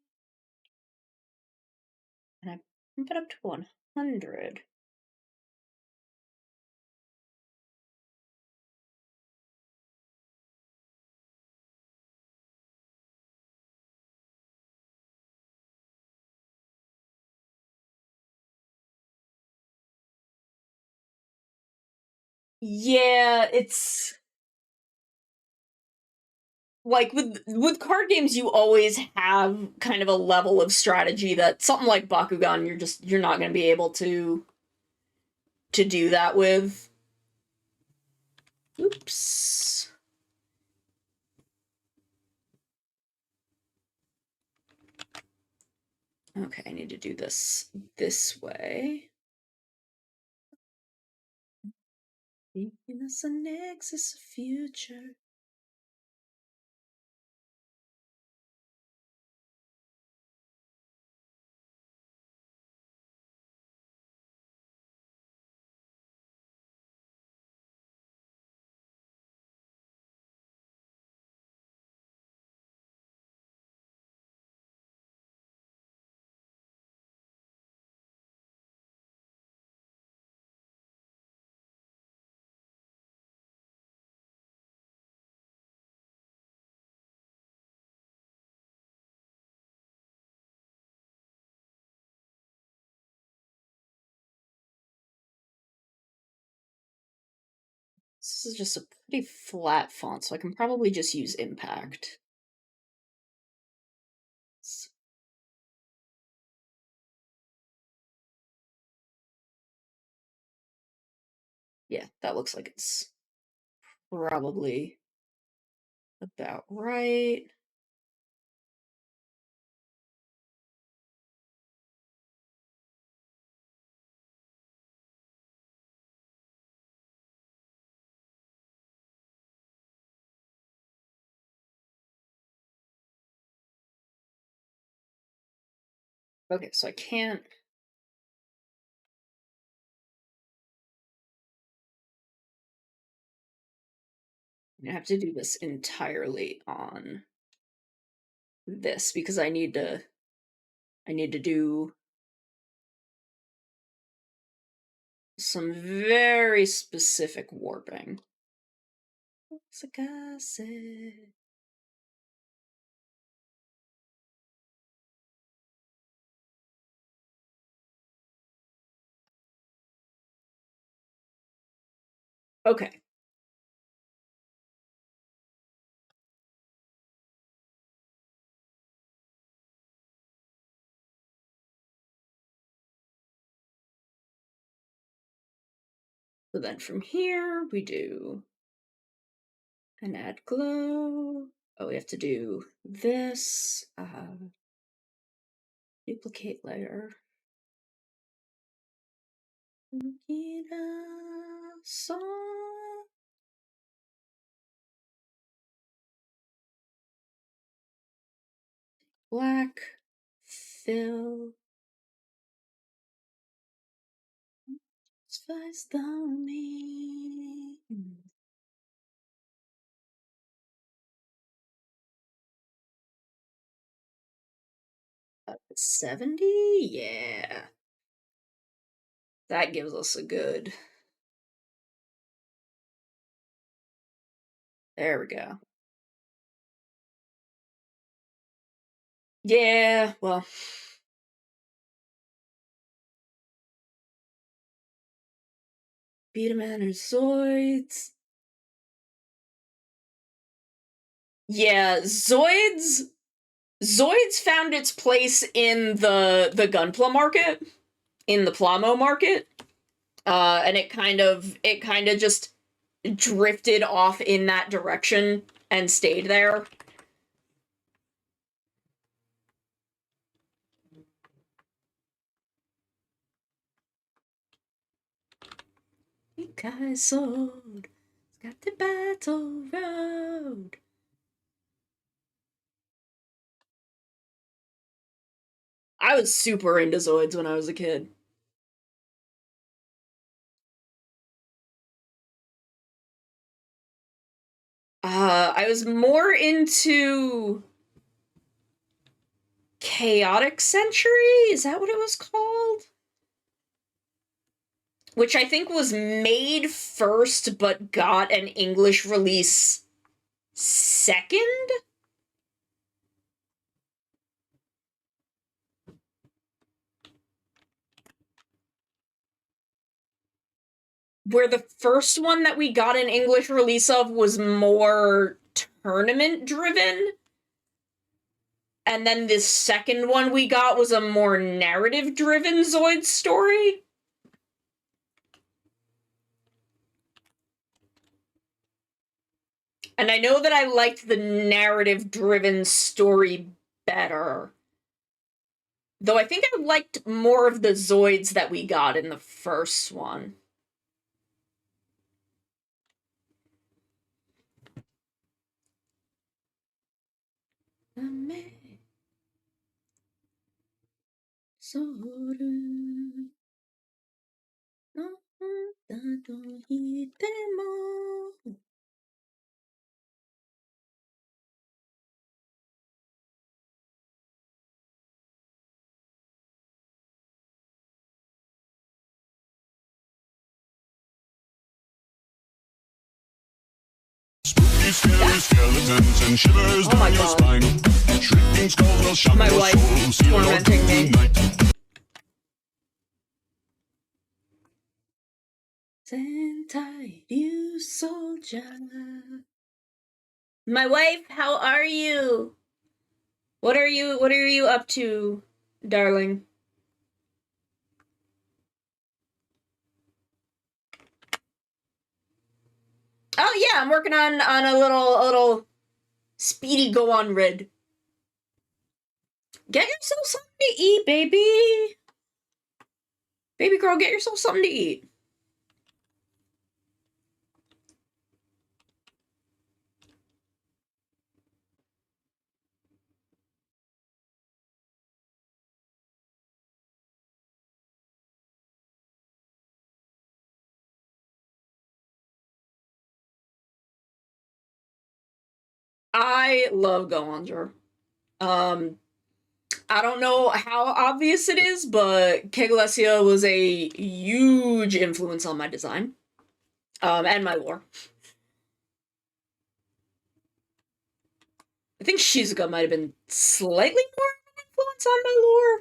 And I pump it up to 100. Yeah, it's like with card games you always have kind of a level of strategy that something like Bakugan you're not going to be able to do that with. Oops. Okay, I need to do this way. Thinking us a nexus of future. This is just a pretty flat font, so I can probably just use impact. Yeah, that looks like it's probably about right. Okay, so I can't. I have to do this entirely on this because I need to do some very specific warping. What's the guy said? Okay. So then from here we do an add glow. Oh, we have to do this. Duplicate layer. Black. Fill. Spice down me. 70? Yeah. That gives us a good. There we go. Yeah, well. Beta Man or Zoids. Yeah, Zoids found its place in the Gunpla market, in the Plamo market. And it kind of just drifted off in that direction and stayed there. You guys sold. It's got the battle road. I was super into Zoids when I was a kid. I was more into Chaotic Century? Is that what it was called? Which I think was made first, but got an English release second? Where the first one that we got an English release of was more tournament-driven, and then this second one we got was a more narrative-driven Zoid story. And I know that I liked the narrative-driven story better. Though I think I liked more of the Zoids that we got in the first one. Spooky, scary skeletons and shivers down your spine. Shrieking skulls will shock your soul, seal your doom tonight. Stand tight, you soldier. My wife, how are you? What are you up to, darling? Oh yeah, I'm working on a little speedy go on red. Get yourself something to eat, baby. Baby girl, get yourself something to eat. I love Goanger. I don't know how obvious it is, but Keglesia was a huge influence on my design. And my lore. I think Shizuka might have been slightly more of an influence on my lore,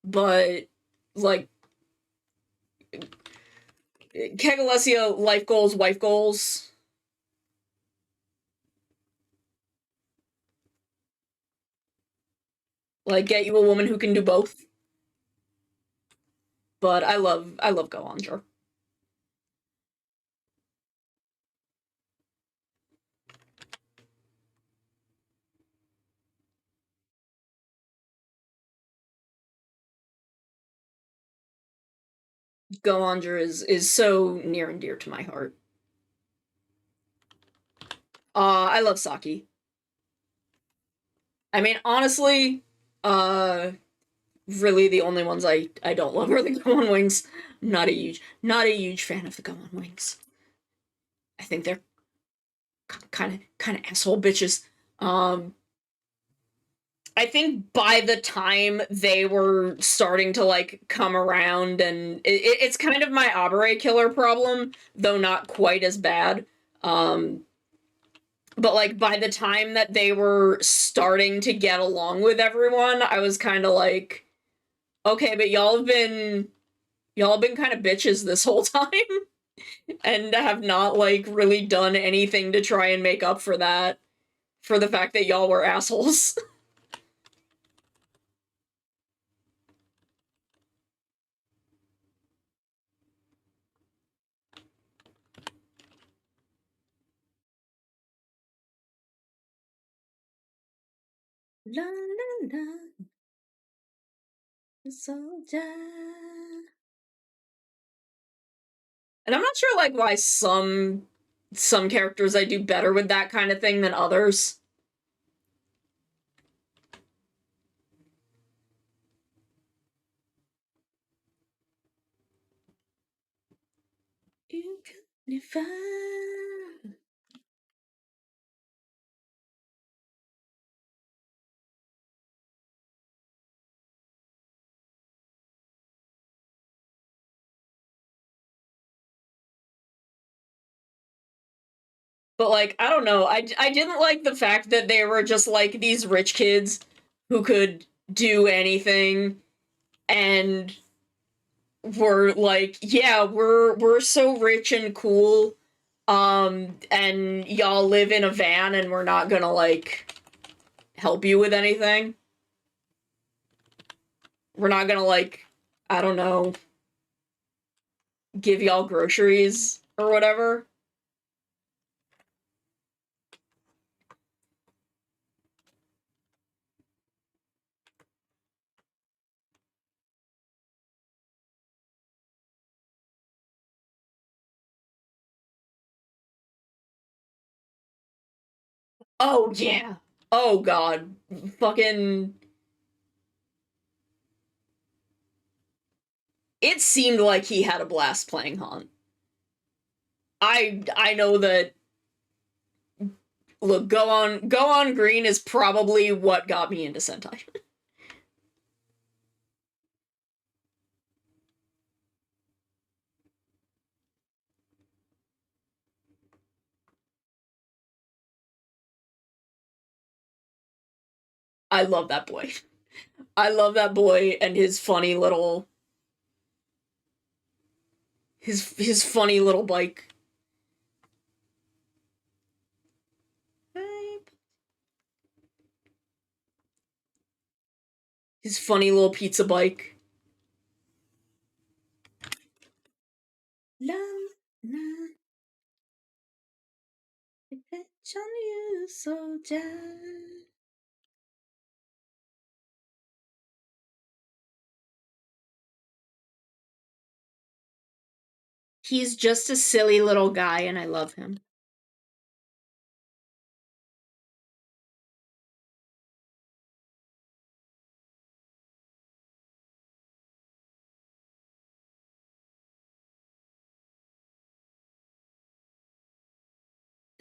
but like Kegalesia, life goals, wife goals. Like, get you a woman who can do both. But I love Goanger. Goanger is so near and dear to my heart. I love Saki. I mean, honestly, really the only ones I don't love are the Gohan wings. I'm not a huge fan of the Gohan wings. I think they're kind of asshole bitches. I think by the time they were starting to like come around, and it's kind of my Abare killer problem, though not quite as bad. But like by the time that they were starting to get along with everyone, I was kind of like, okay, but y'all have been kind of bitches this whole time and have not like really done anything to try and make up for that, for the fact that y'all were assholes. La la la, soldier. And I'm not sure like why some characters I do better with that kind of thing than others. You can find. But like, I don't know. I didn't like the fact that they were just like these rich kids who could do anything and were like, yeah, we're so rich and cool. And y'all live in a van and we're not gonna like help you with anything. We're not gonna like, I don't know, give y'all groceries or whatever. Oh yeah. Oh god. Fucking it seemed like he had a blast playing Han. I know that look, go on green is probably what got me into Sentai. I love that boy. I love that boy and his funny little His funny little bike. His funny little pizza bike. La la. Bet on you, soldier. He's just a silly little guy, and I love him.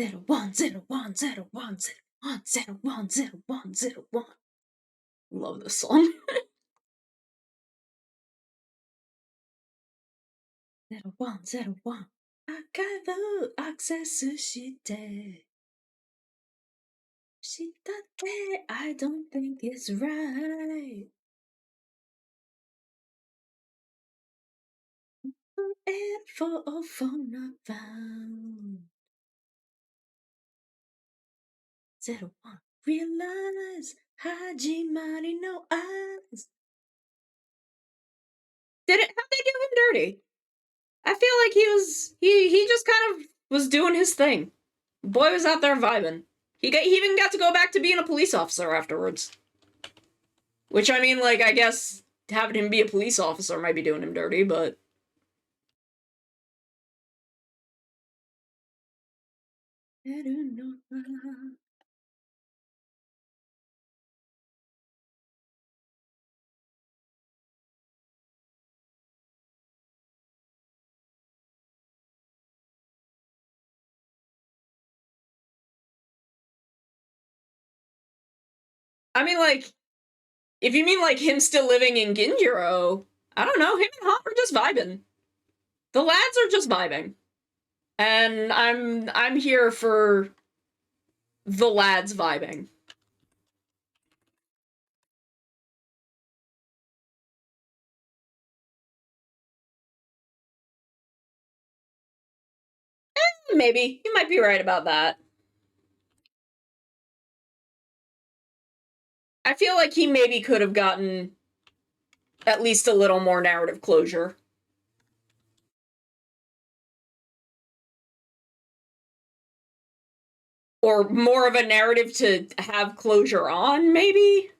Zero one zero one zero one zero one zero one zero one zero one. Love this song. 0101赤のアクセスしてしたって I don't think it's right. And for a phone not found. 01 realize 始まりの eyes. How'd they do him dirty? I feel like he just kind of was doing his thing. Boy was out there vibing. He even got to go back to being a police officer afterwards. Which, I mean, like, I guess having him be a police officer might be doing him dirty, but... I don't know. I mean, like, if you mean, like, him still living in Ginjiro, I don't know, him and Hop are just vibing. The lads are just vibing. And I'm here for the lads vibing. Maybe. You might be right about that. I feel like he maybe could have gotten at least a little more narrative closure. Or more of a narrative to have closure on, maybe?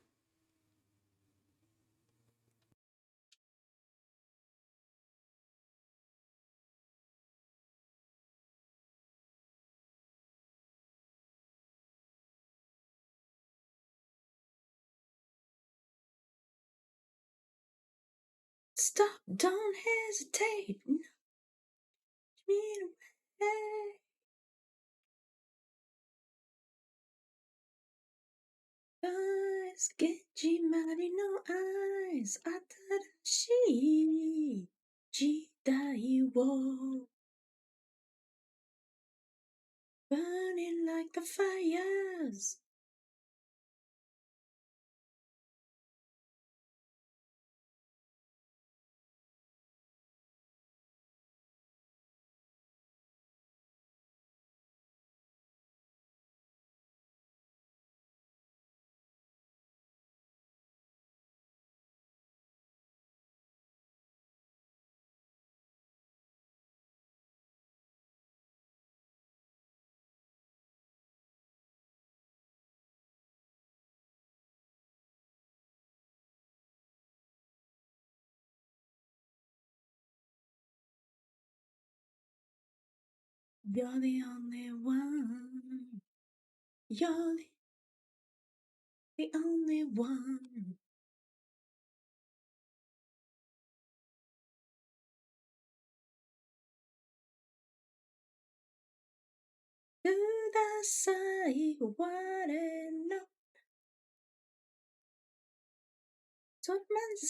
Stop, don't hesitate. Eyes, Genji Mari no eyes, 新しい時代を burning like the fires. You're the only one. You're the only one. Kudasai, what no. それまで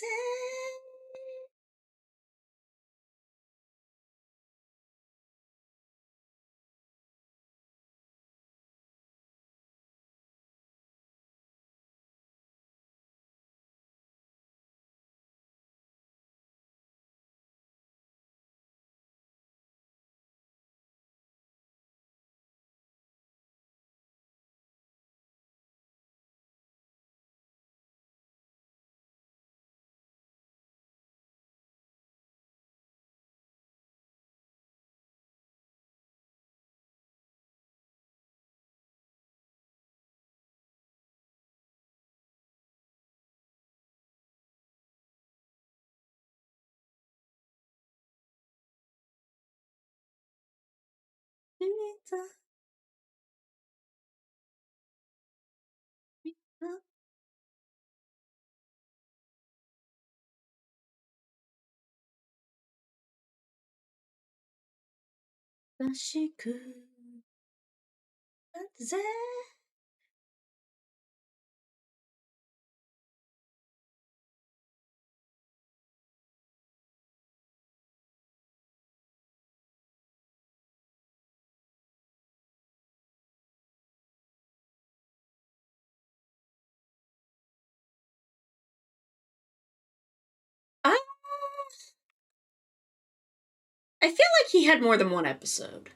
I feel like he had more than one episode.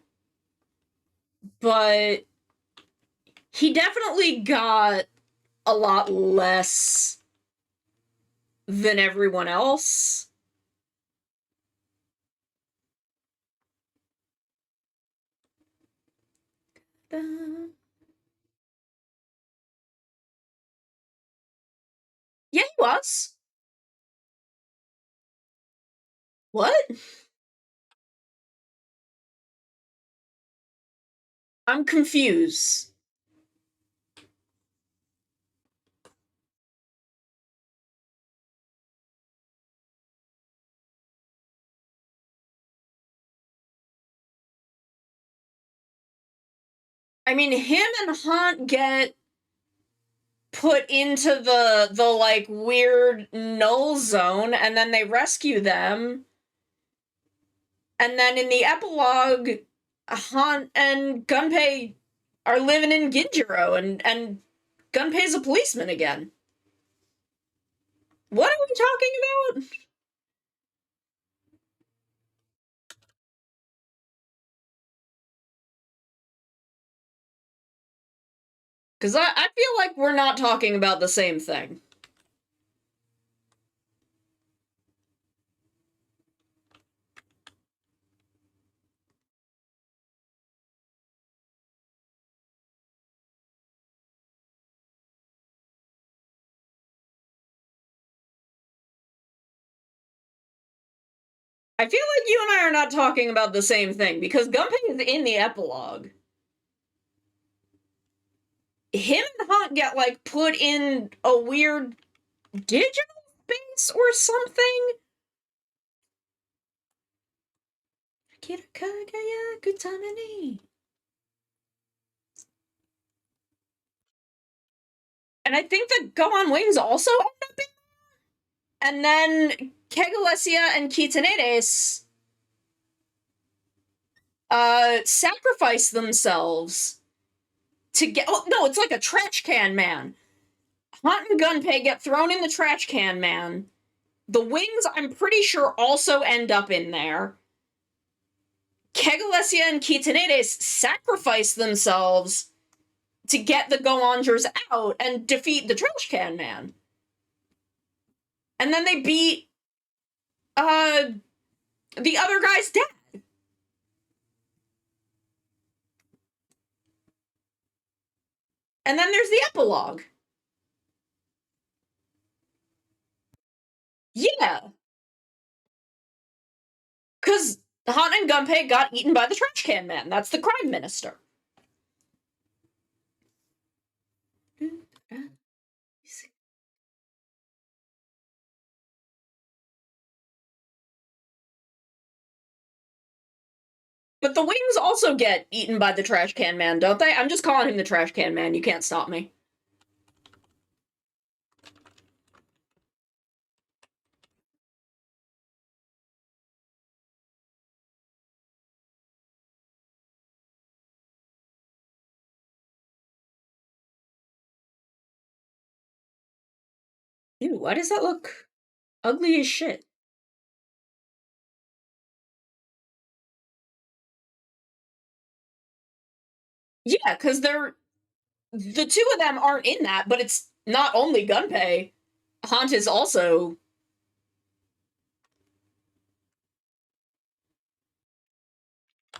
But he definitely got a lot less than everyone else. Yeah, he was. What? I'm confused. I mean, him and Haunt get put into the like weird null zone, and then they rescue them. And then in the epilogue, Haunt and Gunpei are living in Ginjiro, and Gunpei's a policeman again. What are we talking about? Because I feel like we're not talking about the same thing. I feel like you and I are not talking about the same thing, because Gunpei is in the epilogue. Him and Haunt get, like, put in a weird digital space or something? And I think the Gohan Wings also end up in. And then Kegalesia and Kitanedes sacrifice themselves to get. Oh, no, it's like a trash can man. Haunt and Gunpei get thrown in the trash can man. The Wings, I'm pretty sure, also end up in there. Kegalesia and Kitanedes sacrifice themselves to get the Goangers out and defeat the trash can man. And then they beat the other guy's dad. And then there's the epilogue. Yeah. Because Han and Gunpei got eaten by the trash can man. That's the crime minister. But the Wings also get eaten by the trash can man, don't they? I'm just calling him the trash can man. You can't stop me. Ew, why does that look ugly as shit? Yeah, because they're the two of them aren't in that, but it's not only Gunpei. Haunt is also.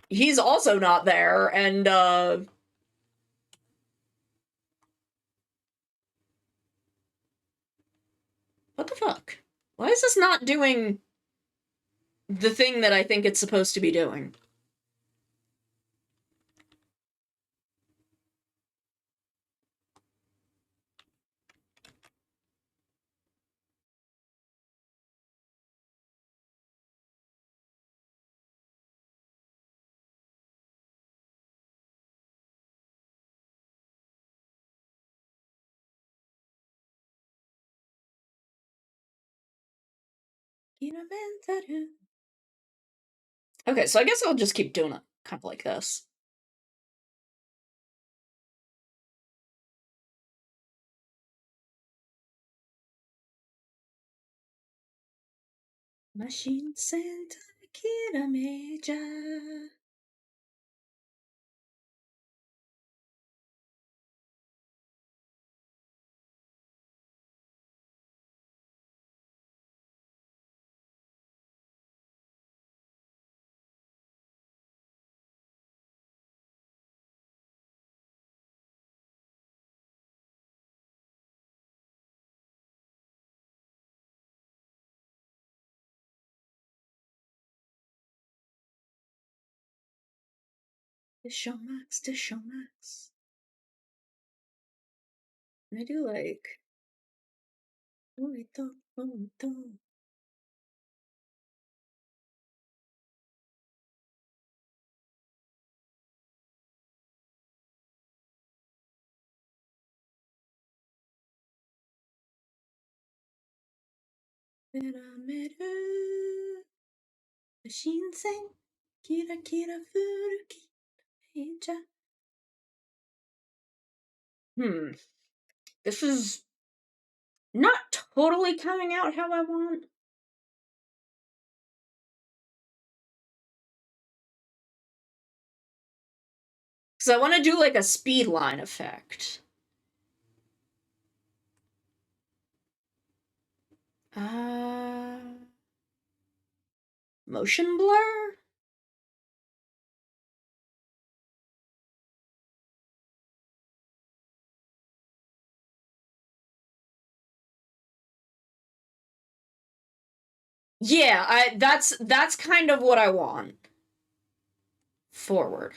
He's also not there, and what the fuck? Why is this not doing the thing that I think it's supposed to be doing? Okay, so I guess I'll just keep doing it kind of like this. Machine Santa Kira Major. The Showmax, the Showmax. And I do like. Bonito, bonito. Merameru. The Shinsen. Kira Kira Furuki. Heija. This is not totally coming out how I want. Because I want to do like a speed line effect. Motion blur? Yeah, that's kind of what I want. Forward.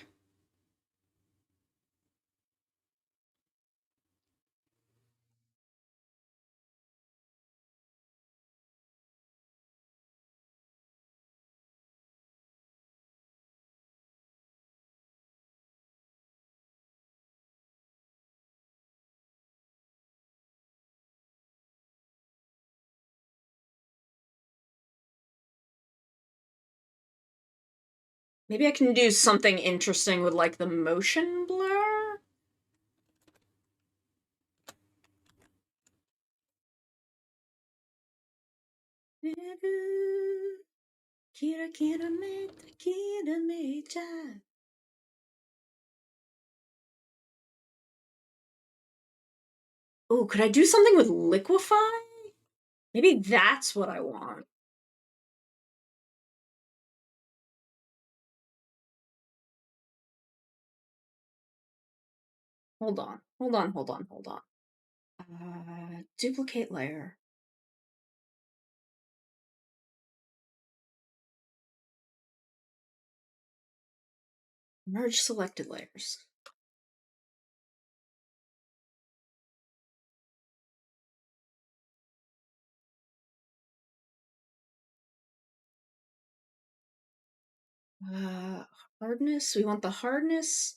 Maybe I can do something interesting with like the motion blur? Kira kira meta kira meja. Oh, could I do something with liquefy? Maybe that's what I want. Hold on. Duplicate layer. Merge selected layers. Hardness. We want the hardness.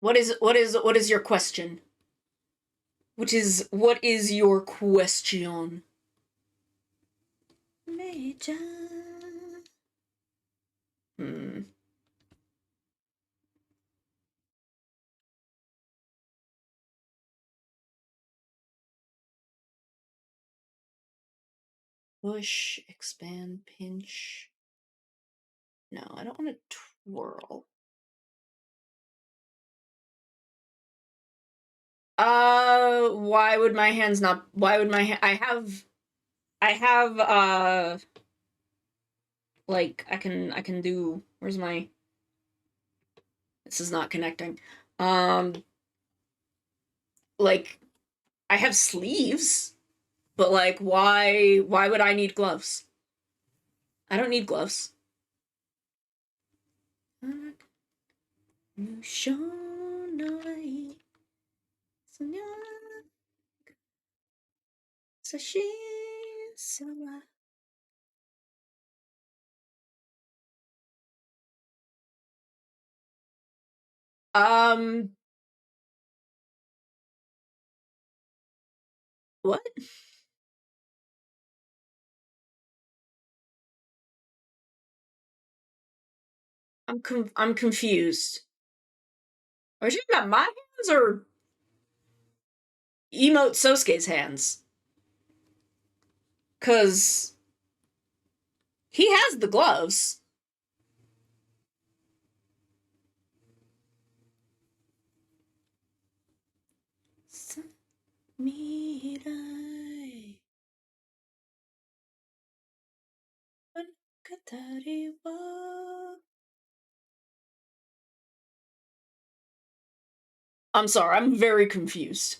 What is your question? What is your question? Major. Push, expand, pinch. No, I don't want to twirl. Why would my hands not? Why would my I have, like, I can do, where's my, this is not connecting. Like, I have sleeves, but, like, why would I need gloves? I don't need gloves. You show no What? I'm confused. Are you talking about my hands or Emote Sosuke's hands? Cause he has the gloves. I'm sorry, I'm very confused.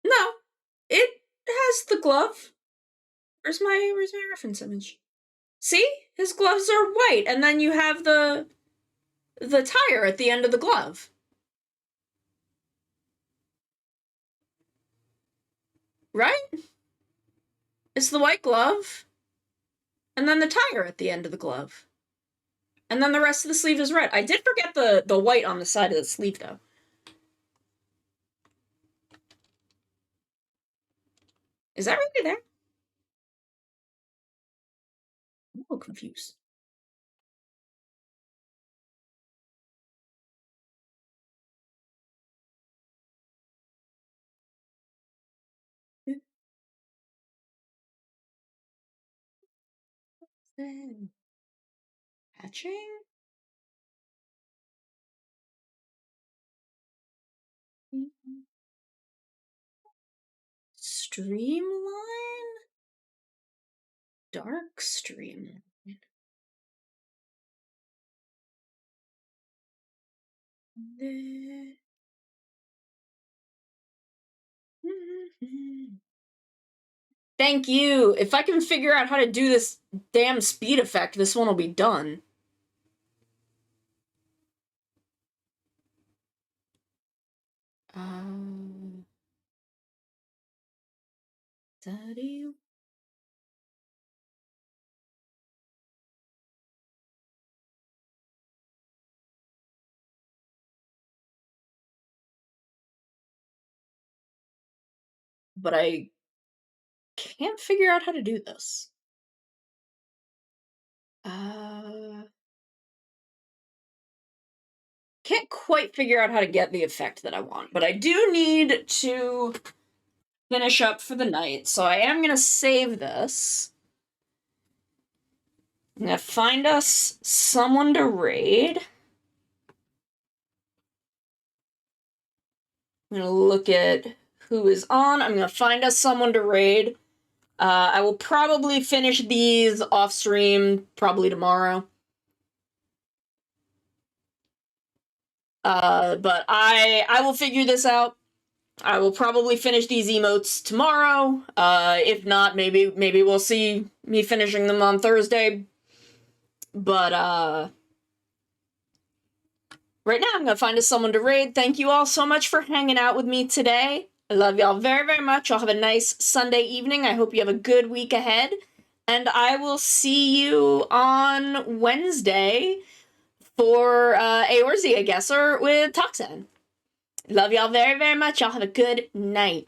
No, it has the glove. Where's my reference image? See? His gloves are white, and then you have the tire at the end of the glove. Right? It's the white glove, and then the tire at the end of the glove. And then the rest of the sleeve is red. I did forget the white on the side of the sleeve, though. Is that really there? I'm a little confused. Hatching? Streamline? Dark streamline. Thank you. If I can figure out how to do this damn speed effect, this one will be done. Daddy. But I can't figure out how to do this. Can't quite figure out how to get the effect that I want, but I do need to finish up for the night, so I am gonna save this. I'm gonna find us someone to raid. I'm gonna look at who is on. I'm gonna find us someone to raid. I will probably finish these off stream probably tomorrow. But I will figure this out. I will probably finish these emotes tomorrow. If not, maybe we'll see me finishing them on Thursday. But right now I'm gonna find us someone to raid. Thank you all so much for hanging out with me today. I love y'all very, very much. Y'all have a nice Sunday evening. I hope you have a good week ahead. And I will see you on Wednesday for Eorzea, I guess, or with Toxin. Love y'all very, very much. Y'all have a good night.